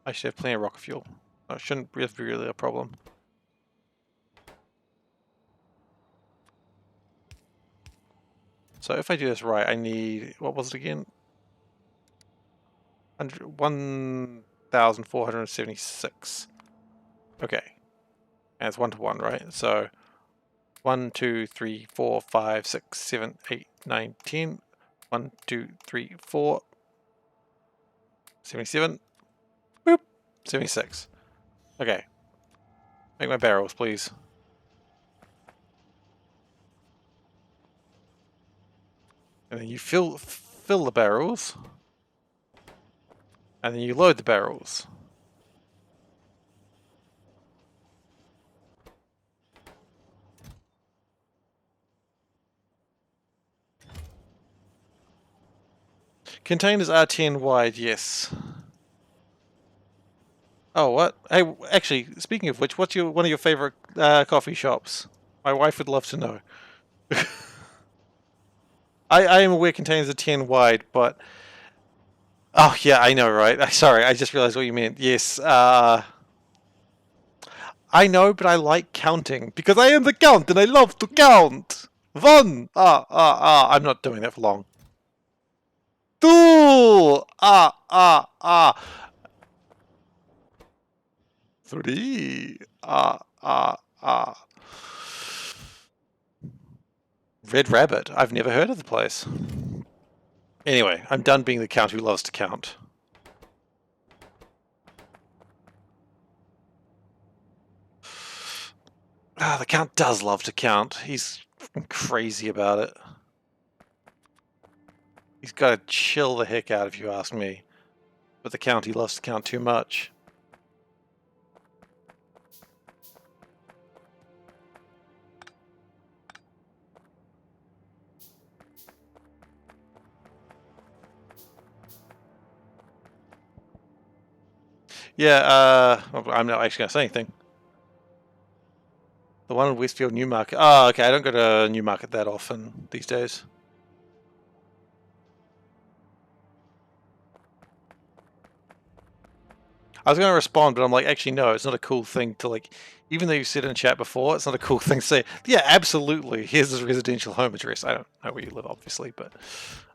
I should have plenty of rocket fuel. That shouldn't be really a problem. So if I do this right, I need... what was it again? 1,476. Okay. And it's 1 to 1, right? So 1, 2, 3, 4, 5, 6, 7, 8, 9, 10. 1, 2, 3, 4. 77. Boop. 76. Okay. Make my barrels, please. And then you fill the barrels. And then you load the barrels. Containers are 10 wide, yes. Oh, what? Hey, actually, speaking of which, what's one of your favorite coffee shops? My wife would love to know. I am aware containers are 10 wide, but... oh, yeah, I know, right? Sorry, I just realized what you meant. Yes, I know, but I like counting, because I am the count, and I love to count! One! I'm not doing that for long. Two! Three! Red Rabbit. I've never heard of the place. Anyway, I'm done being the count who loves to count. The count does love to count. He's crazy about it. He's got to chill the heck out if you ask me. But the count, he loves to count too much. Yeah, I'm not actually going to say anything. The one in Westfield Newmarket. Oh, okay, I don't go to Newmarket that often these days. I was going to respond, but I'm like, actually, no, it's not a cool thing to, like, even though you said in chat before, it's not a cool thing to say, yeah, absolutely, here's his residential home address. I don't know where you live, obviously, but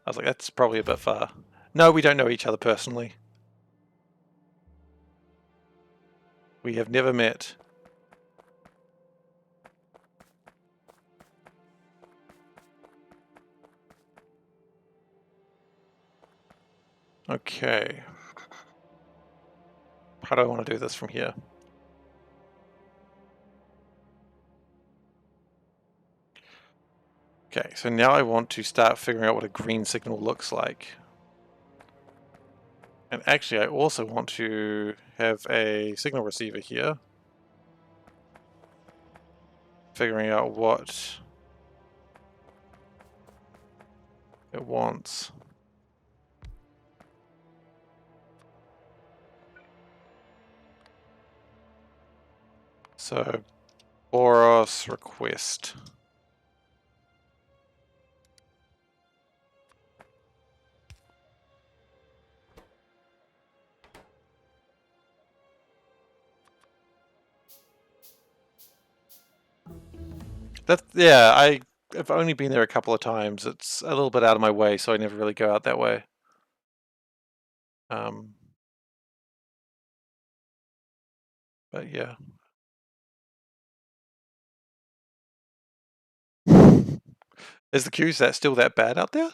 I was like, that's probably a bit far. No, we don't know each other personally. We have never met. Okay. How do I want to do this from here? Okay, so now I want to start figuring out what a green signal looks like. And actually, I also want to have a signal receiver here. Figuring out what it wants. So, Boros request. Yeah, I've only been there a couple of times. It's a little bit out of my way, so I never really go out that way. But yeah. Is the queues still that bad out there?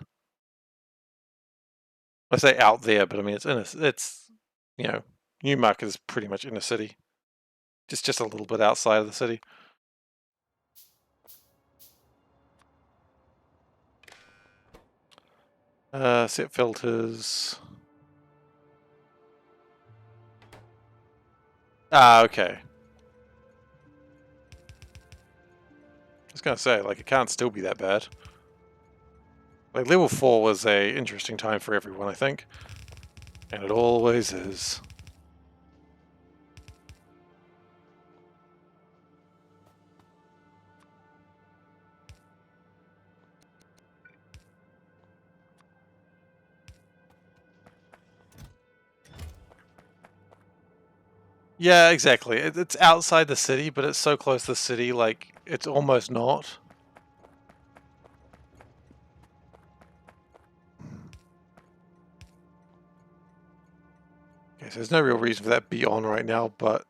I say out there, but I mean it's you know, Newmarket is pretty much in the city. Just a little bit outside of the city. Set filters. Ah, okay. I was gonna say, like, it can't still be that bad. Like, level 4 was a interesting time for everyone, I think. And it always is. Yeah, exactly. It's outside the city, but it's so close to the city, like, it's almost not. Okay, so there's no real reason for that to be on right now, but...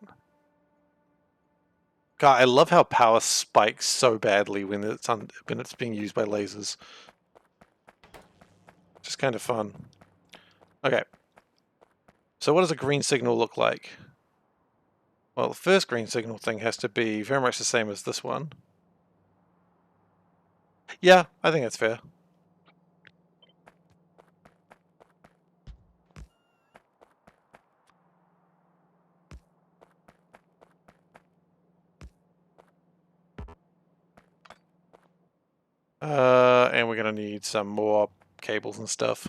God, I love how power spikes so badly when it's being used by lasers. Just kind of fun. Okay. So what does a green signal look like? Well, the first green signal thing has to be very much the same as this one. Yeah, I think that's fair. And we're gonna need some more cables and stuff.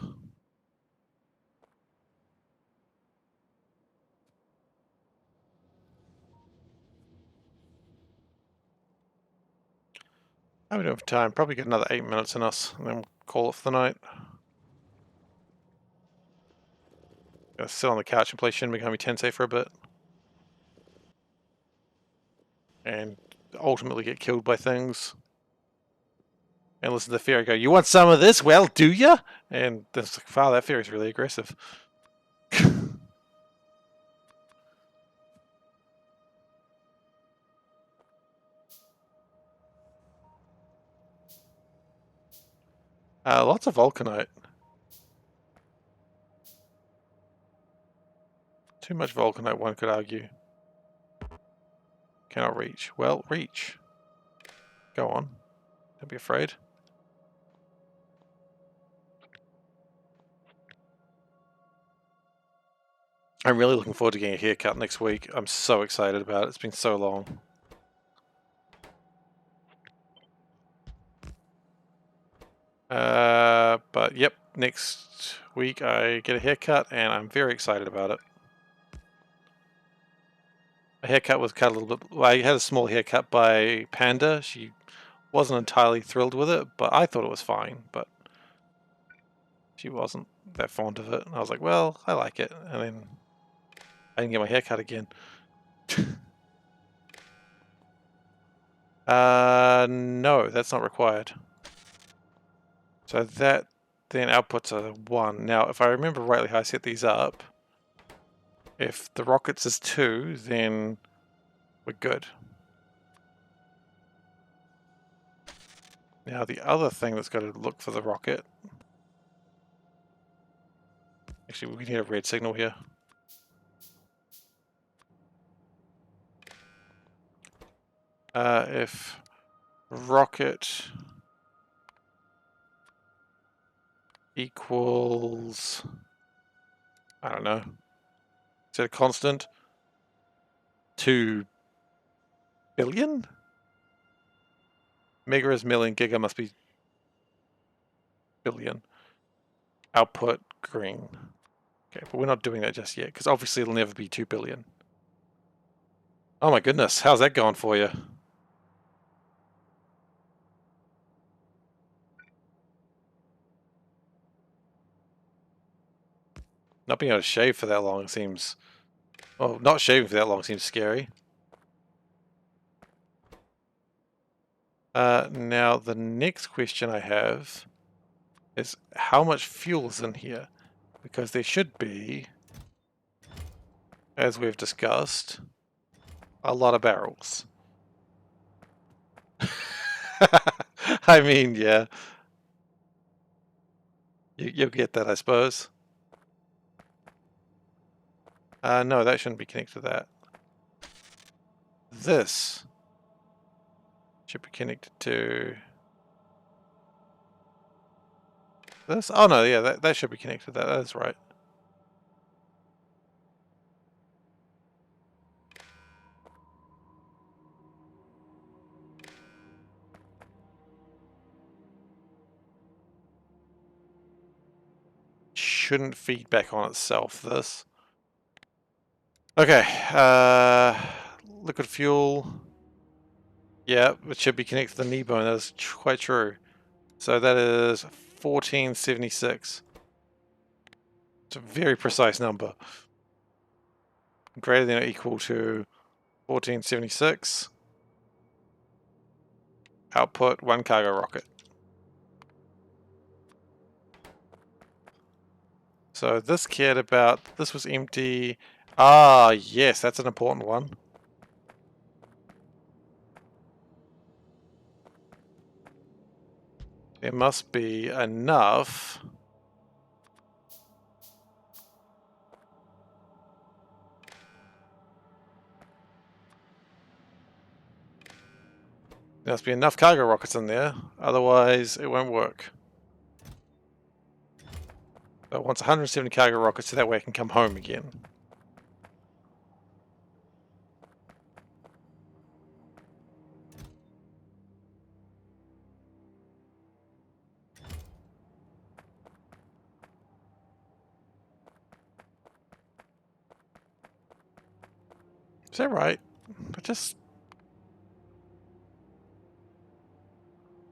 How are we doing for time? Probably get another 8 minutes in us, and then we'll call it for the night. Gonna sit on the couch and play Shin Megami Tensei for a bit. And ultimately get killed by things. And listen to the fairy go, "You want some of this? Well, do ya?" And it's like, wow, that fairy's really aggressive. Lots of Vulcanite. Too much Vulcanite, one could argue. Cannot reach. Well, reach. Go on. Don't be afraid. I'm really looking forward to getting a haircut next week. I'm so excited about it. It's been so long. But yep, next week I get a haircut and I'm very excited about it. A haircut was cut a little bit. Well, I had a small haircut by Panda. She wasn't entirely thrilled with it, but I thought it was fine. But she wasn't that fond of it. And I was like, well, I like it. And then I didn't get my haircut again. No, that's not required. So that then outputs a 1. Now, if I remember rightly how I set these up, If the rockets is 2, then we're good. Now the other thing that's got to look for the rocket... Actually, we need a red signal here. If rocket equals... I don't know. Is it a constant? 2 billion? Mega is million, giga must be billion. Output green. Okay, but we're not doing that just yet, because obviously it'll never be 2 billion. Oh my goodness, how's that going for you? Not being able to shave for that long seems... Well, not shaving for that long seems scary. Now, the next question I have is how much fuel is in here? Because there should be, as we've discussed, a lot of barrels. I mean, yeah. You'll get that, I suppose. No, that shouldn't be connected to that. This should be connected to this. Oh no, yeah, that should be connected to that. That is right. Shouldn't feed back on itself, this. Okay, liquid fuel. Yeah, it should be connected to the knee bone. That is quite true. So that is 1476. It's a very precise number. Greater than or equal to 1476. Output 1 cargo rocket. So this cared about, this was empty. Ah, yes, that's an important one. There must be enough. There must be enough cargo rockets in there, otherwise it won't work. So it wants 170 cargo rockets so that way I can come home again. Is that right? But just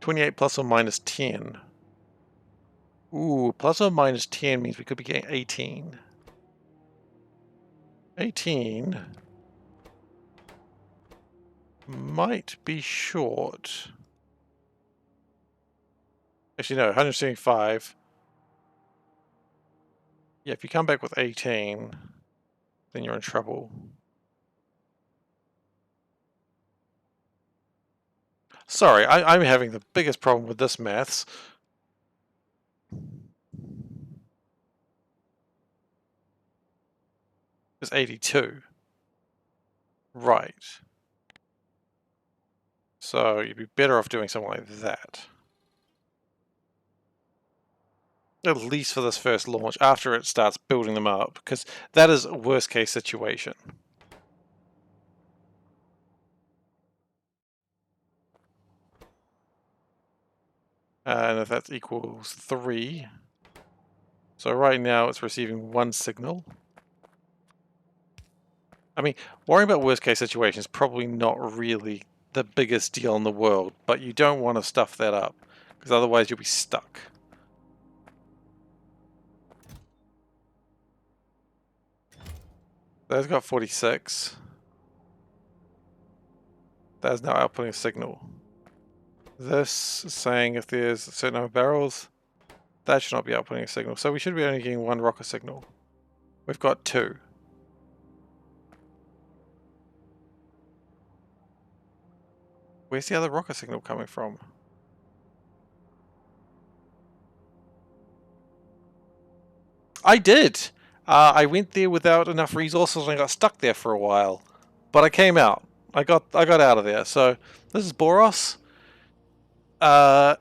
28 plus or minus 10. Ooh, plus or minus 10 means we could be getting 18. 18 might be short. Actually, no, 175. Yeah, if you come back with 18, then you're in trouble. Sorry, I'm having the biggest problem with this maths. It's 82. Right. So you'd be better off doing something like that. At least for this first launch, after it starts building them up, because that is a worst case situation. And if that equals 3. So right now it's receiving 1 signal. I mean, worrying about worst case situations is probably not really the biggest deal in the world, but you don't want to stuff that up, because otherwise you'll be stuck. That's got 46. That is now outputting a signal. This is saying if there's a certain number of barrels, that should not be outputting a signal. So we should be only getting 1 rocket signal. We've got 2. Where's the other rocket signal coming from? I did! I went there without enough resources and I got stuck there for a while. But I came out. I got out of there. So this is Boros. Uh,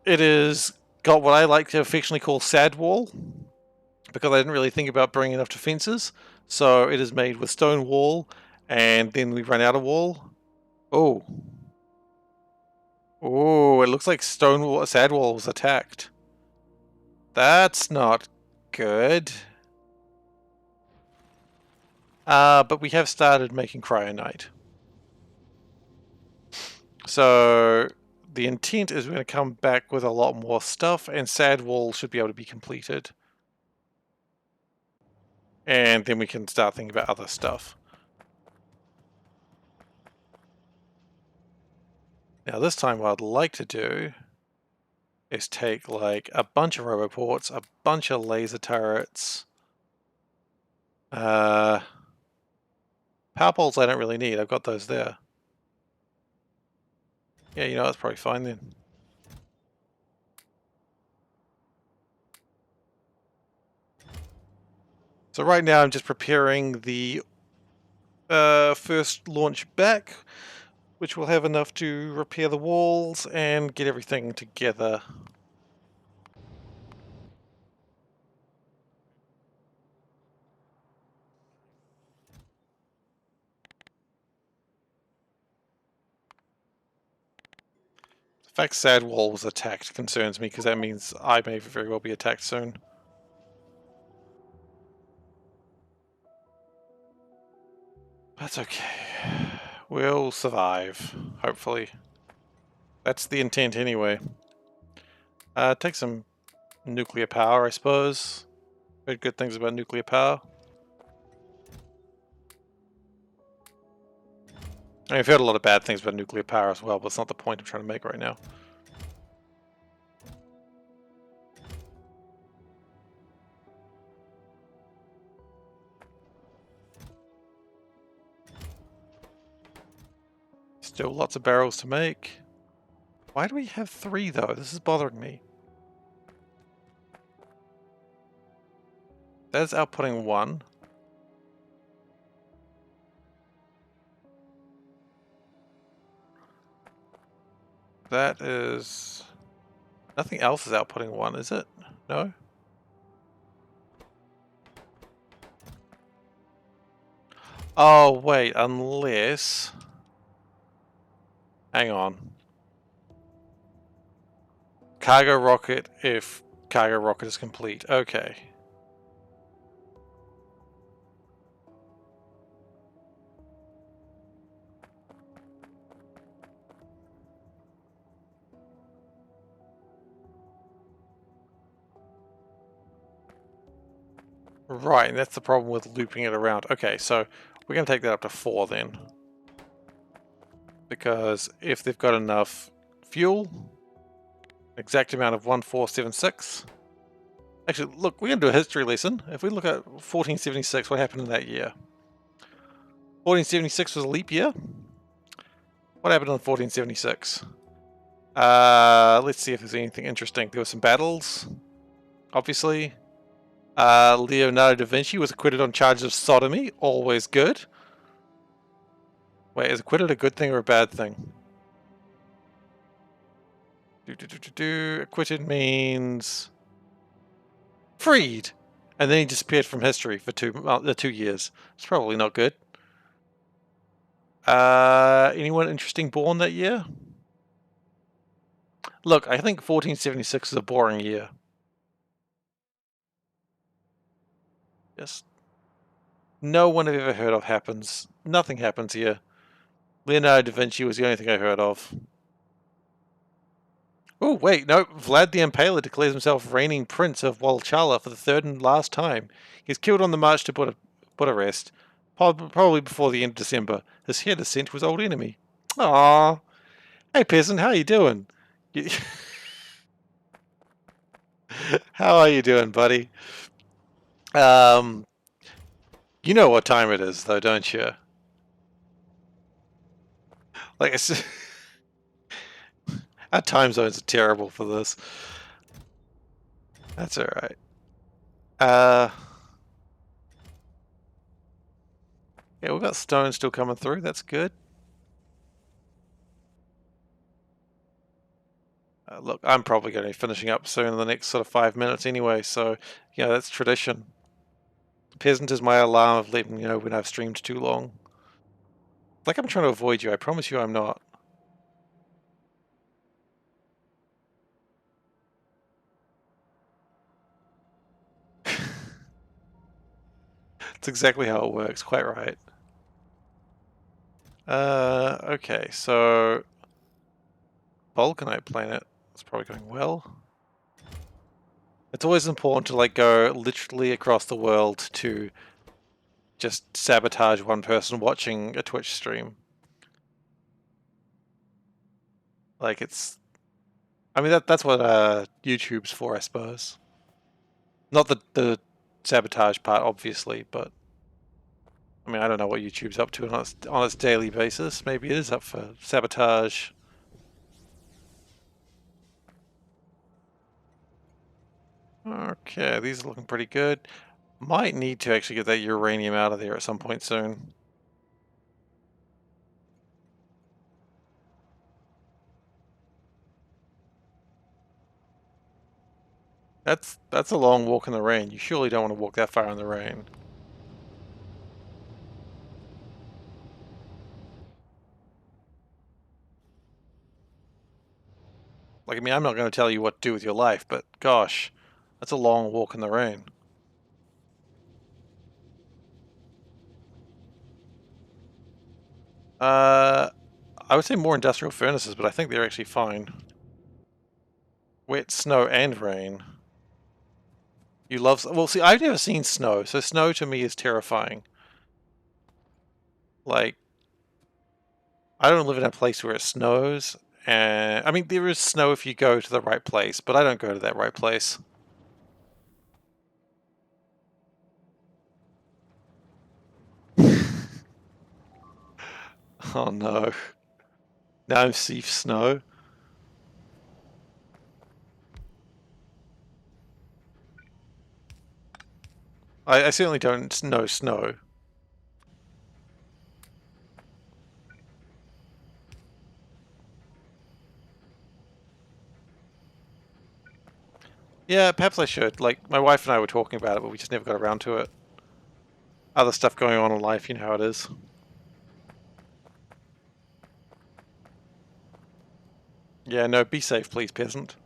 it is got what I like to affectionately call sad wall, because I didn't really think about bringing enough defenses. So it is made with stone wall, and then we run out of wall. Oh. Oh, it looks like stone wall, sad wall was attacked. That's not good. But we have started making cryonite. So the intent is we're going to come back with a lot more stuff, and sad wall should be able to be completed. And then we can start thinking about other stuff. Now this time what I'd like to do is take like a bunch of roboports, a bunch of laser turrets. Power poles I don't really need, I've got those there. Yeah, you know, that's probably fine then. So right now I'm just preparing the first launch back, which will have enough to repair the walls and get everything together. The fact sad wall was attacked concerns me, because that means I may very well be attacked soon. That's okay. We'll survive, hopefully. That's the intent anyway. Take some nuclear power, I suppose. Heard good things about nuclear power. I've heard a lot of bad things about nuclear power as well, but it's not the point I'm trying to make right now. Still lots of barrels to make. Why do we have 3 though? This is bothering me. That is outputting 1. That is... Nothing else is outputting 1, is it? No? Oh, wait, unless... Hang on. Cargo rocket if cargo rocket is complete. Okay. Right, and that's the problem with looping it around. Okay, so we're going to take that up to 4 then. Because if they've got enough fuel, exact amount of 1476. Actually, look, we're going to do a history lesson. If we look at 1476, what happened in that year? 1476 was a leap year. What happened in 1476? Let's see if there's anything interesting. There were some battles, obviously. Leonardo da Vinci was acquitted on charges of sodomy. Always good. Wait, is acquitted a good thing or a bad thing? Acquitted means freed, and then he disappeared from history for 2 years. It's probably not good. Anyone interesting born that year? Look, I think 1476 is a boring year. Just no one I've ever heard of happens. Nothing happens here. Leonardo da Vinci was the only thing I heard of. Oh, wait, no. Vlad the Impaler declares himself reigning prince of Walchalla for the 3rd and last time. He's killed on the march to Bucharest, probably before the end of December. His head is sent to his old enemy. Aww. Hey, peasant, how you doing? How are you doing, buddy? You know what time it is, though, don't you? Like, Our time zones are terrible for this. That's alright. Yeah, we've got stone still coming through. That's good. Look, I'm probably going to be finishing up soon in the next sort of 5 minutes anyway, so, yeah, that's tradition. Peasant is my alarm of letting me know when I've streamed too long. Like I'm trying to avoid you, I promise you I'm not. It's exactly how it works, quite right. Okay, so Vulcanite planet is probably going well. It's always important to like go literally across the world to just sabotage one person watching a Twitch stream. Like it's, I mean that's what YouTube's for, I suppose. Not the sabotage part, obviously, but I mean I don't know what YouTube's up to on its daily basis. Maybe it is up for sabotage. Okay, these are looking pretty good. Might need to actually get that uranium out of there at some point soon. That's a long walk in the rain. You surely don't want to walk that far in the rain. Like, I mean, I'm not going to tell you what to do with your life, but gosh, that's a long walk in the rain. I would say more industrial furnaces, but I think they're actually fine. Wet, snow, and rain. You love... Well, see, I've never seen snow, so snow to me is terrifying. Like, I don't live in a place where it snows, and... I mean, there is snow if you go to the right place, but I don't go to that right place. Oh no. Now I'm Seif Snow. I certainly don't know snow. Yeah, perhaps I should. Like, my wife and I were talking about it, but we just never got around to it. Other stuff going on in life, you know how it is. Yeah, no, be safe, please, peasant.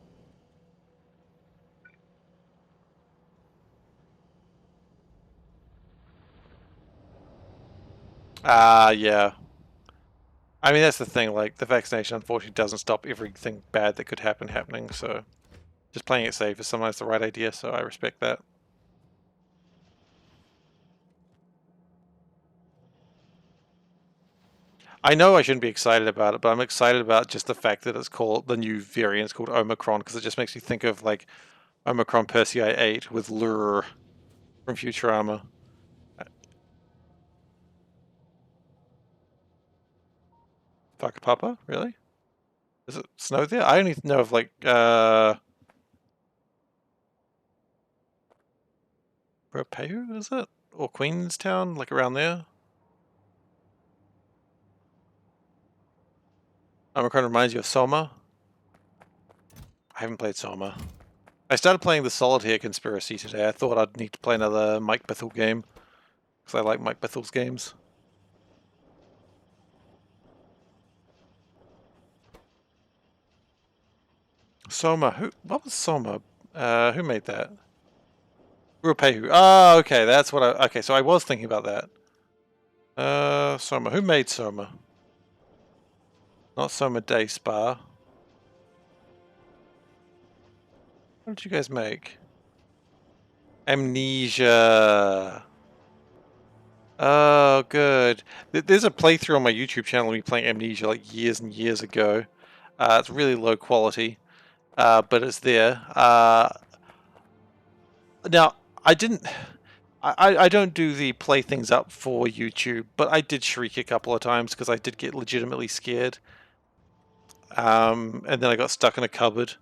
Yeah. I mean, that's the thing, like, the vaccination unfortunately doesn't stop everything bad that could happen happening, so just playing it safe is sometimes the right idea, so I respect that. I know I shouldn't be excited about it, but I'm excited about just the fact that it's called, the new variant's called Omicron, because it just makes me think of, like, Omicron Persei 8 with Lure from Futurama. Fuck Papa? Really? Is it snow there? I only know of like Ropehu, is it? Or Queenstown, like around there? Omicron reminds you of Soma? I haven't played Soma. I started playing the Solitaire Conspiracy today. I thought I'd need to play another Mike Bithell game. Because I like Mike Bithell's games. Soma, what was Soma? Who made that? Ropehu. Oh, okay, that's what okay, so I was thinking about that. Soma. Who made Soma? Not Soma Day Spa. What did you guys make? Amnesia. Oh, good. There's a playthrough on my YouTube channel of me playing Amnesia like years and years ago. It's really low quality, but it's there. Now, I didn't... I don't do the play things up for YouTube, but I did shriek a couple of times because I did get legitimately scared. And then I got stuck in a cupboard.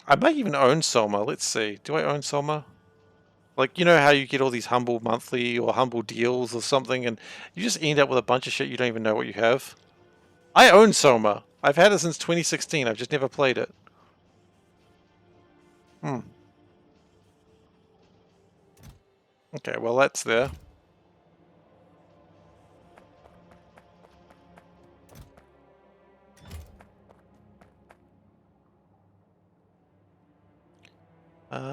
I might even own Soma. Let's see. Do I own Soma? Like, you know how you get all these Humble Monthly or Humble Deals or something, and you just end up with a bunch of shit you don't even know what you have? I own Soma. I've had it since 2016. I've just never played it. Hmm. Okay, well that's there.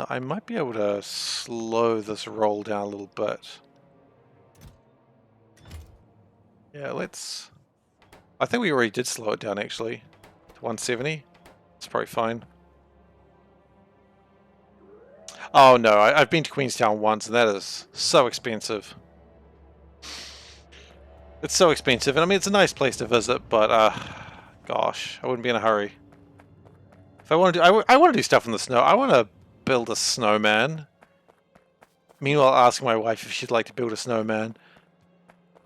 I might be able to slow this roll down a little bit. Yeah, let's... I think we already did slow it down, actually. To 170. It's probably fine. Oh no, I've been to Queenstown once, and that is so expensive. It's so expensive, and I mean, it's a nice place to visit, but, gosh, I wouldn't be in a hurry. If I want to do... I want to do stuff in the snow. I want to build a snowman. Meanwhile, asking my wife if she'd like to build a snowman.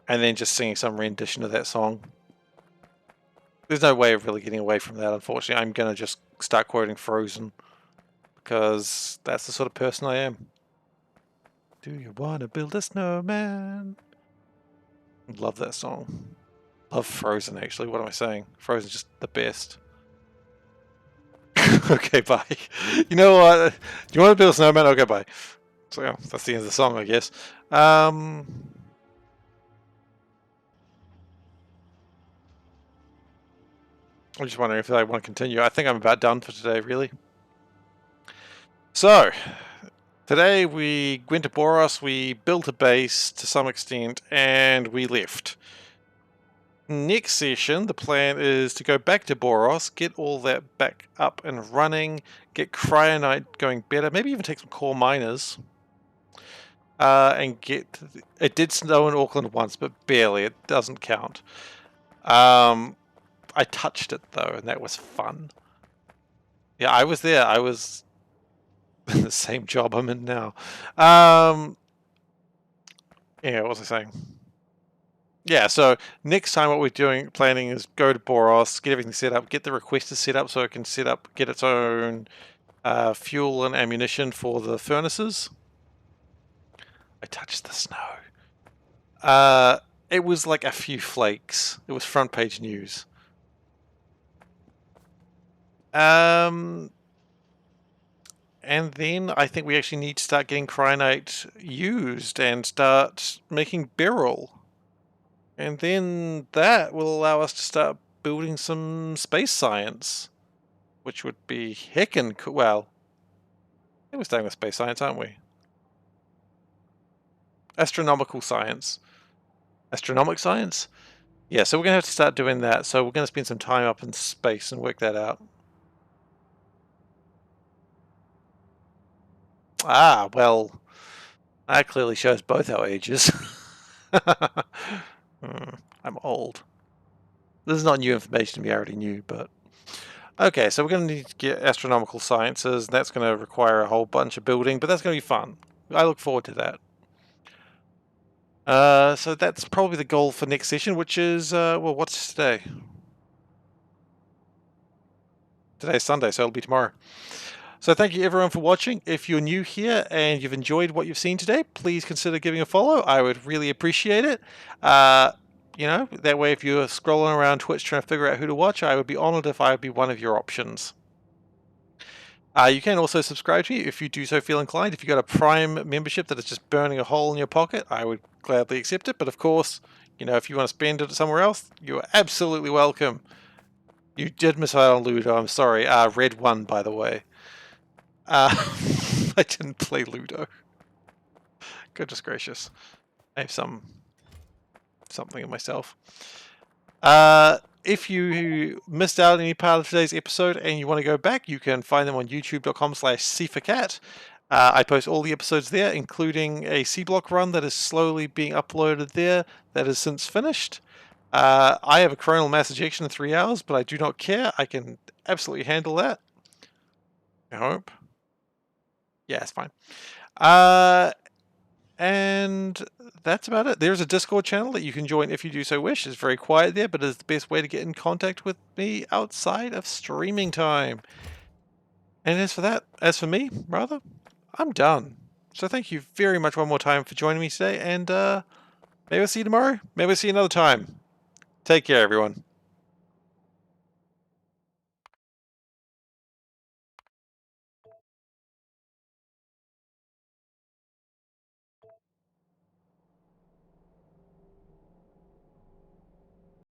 And then just singing some rendition of that song. There's no way of really getting away from that, unfortunately. I'm going to just start quoting Frozen. Because that's the sort of person I am. Do you want to build a snowman? Love that song. Love Frozen, actually. What am I saying? Frozen's just the best. Okay, bye. You know what? Do you want to build a snowman? Okay, bye. So yeah, that's the end of the song, I guess. I'm just wondering if I want to continue. I think I'm about done for today, really. So, today we went to Boros, we built a base to some extent, and we left. Next session, the plan is to go back to Boros, get all that back up and running, get Cryonite going better, maybe even take some core miners, and get... It did snow in Auckland once, but barely. It doesn't count. I touched it, though, and that was fun. Yeah, I was there. I was in the same job I'm in now. Yeah, what was I saying? Yeah, so next time what we're planning is go to Boros, get everything set up, get the requester set up so it can get its own fuel and ammunition for the furnaces. I touched the snow. It was like a few flakes. It was front page news. And then I think we actually need to start getting Cryonite used and start making beryl. And then that will allow us to start building some space science, which would be heckin' cool. Well, I think we're starting with space science, aren't we? Astronomical science. Astronomic science? Yeah, so we're going to have to start doing that. So we're going to spend some time up in space and work that out. Ah, well, that clearly shows both our ages. I'm old. This is not new information to me, I already knew, but... Okay, so we're going to need to get astronomical sciences, and that's going to require a whole bunch of building, but that's going to be fun. I look forward to that. So that's probably the goal for next session, which is, well, what's today? Today's Sunday, so it'll be tomorrow. So thank you everyone for watching. If you're new here and you've enjoyed what you've seen today, please consider giving a follow. I would really appreciate it. You know, that way if you're scrolling around Twitch trying to figure out who to watch, I would be honored if I would be one of your options. You can also subscribe to me if you do so feel inclined. If you've got a Prime membership that is just burning a hole in your pocket, I would gladly accept it. But of course, you know, if you want to spend it somewhere else, you're absolutely welcome. You did miss out on Ludo, I'm sorry. Red won, by the way. I didn't play Ludo. Goodness gracious. I have something in myself. If you missed out on any part of today's episode and you want to go back, you can find them on youtube.com/SeiferKatt. I post all the episodes there, including a C-Block run that is slowly being uploaded there that is since finished. I have a coronal mass ejection in 3 hours, but I do not care. I can absolutely handle that. I hope. Yeah, it's fine. And that's about it. There's a Discord channel that you can join if you do so wish. It's very quiet there, but it's the best way to get in contact with me outside of streaming time. And as for me, rather, I'm done. So thank you very much one more time for joining me today, and maybe I'll see you tomorrow. Maybe I'll see you another time. Take care, everyone.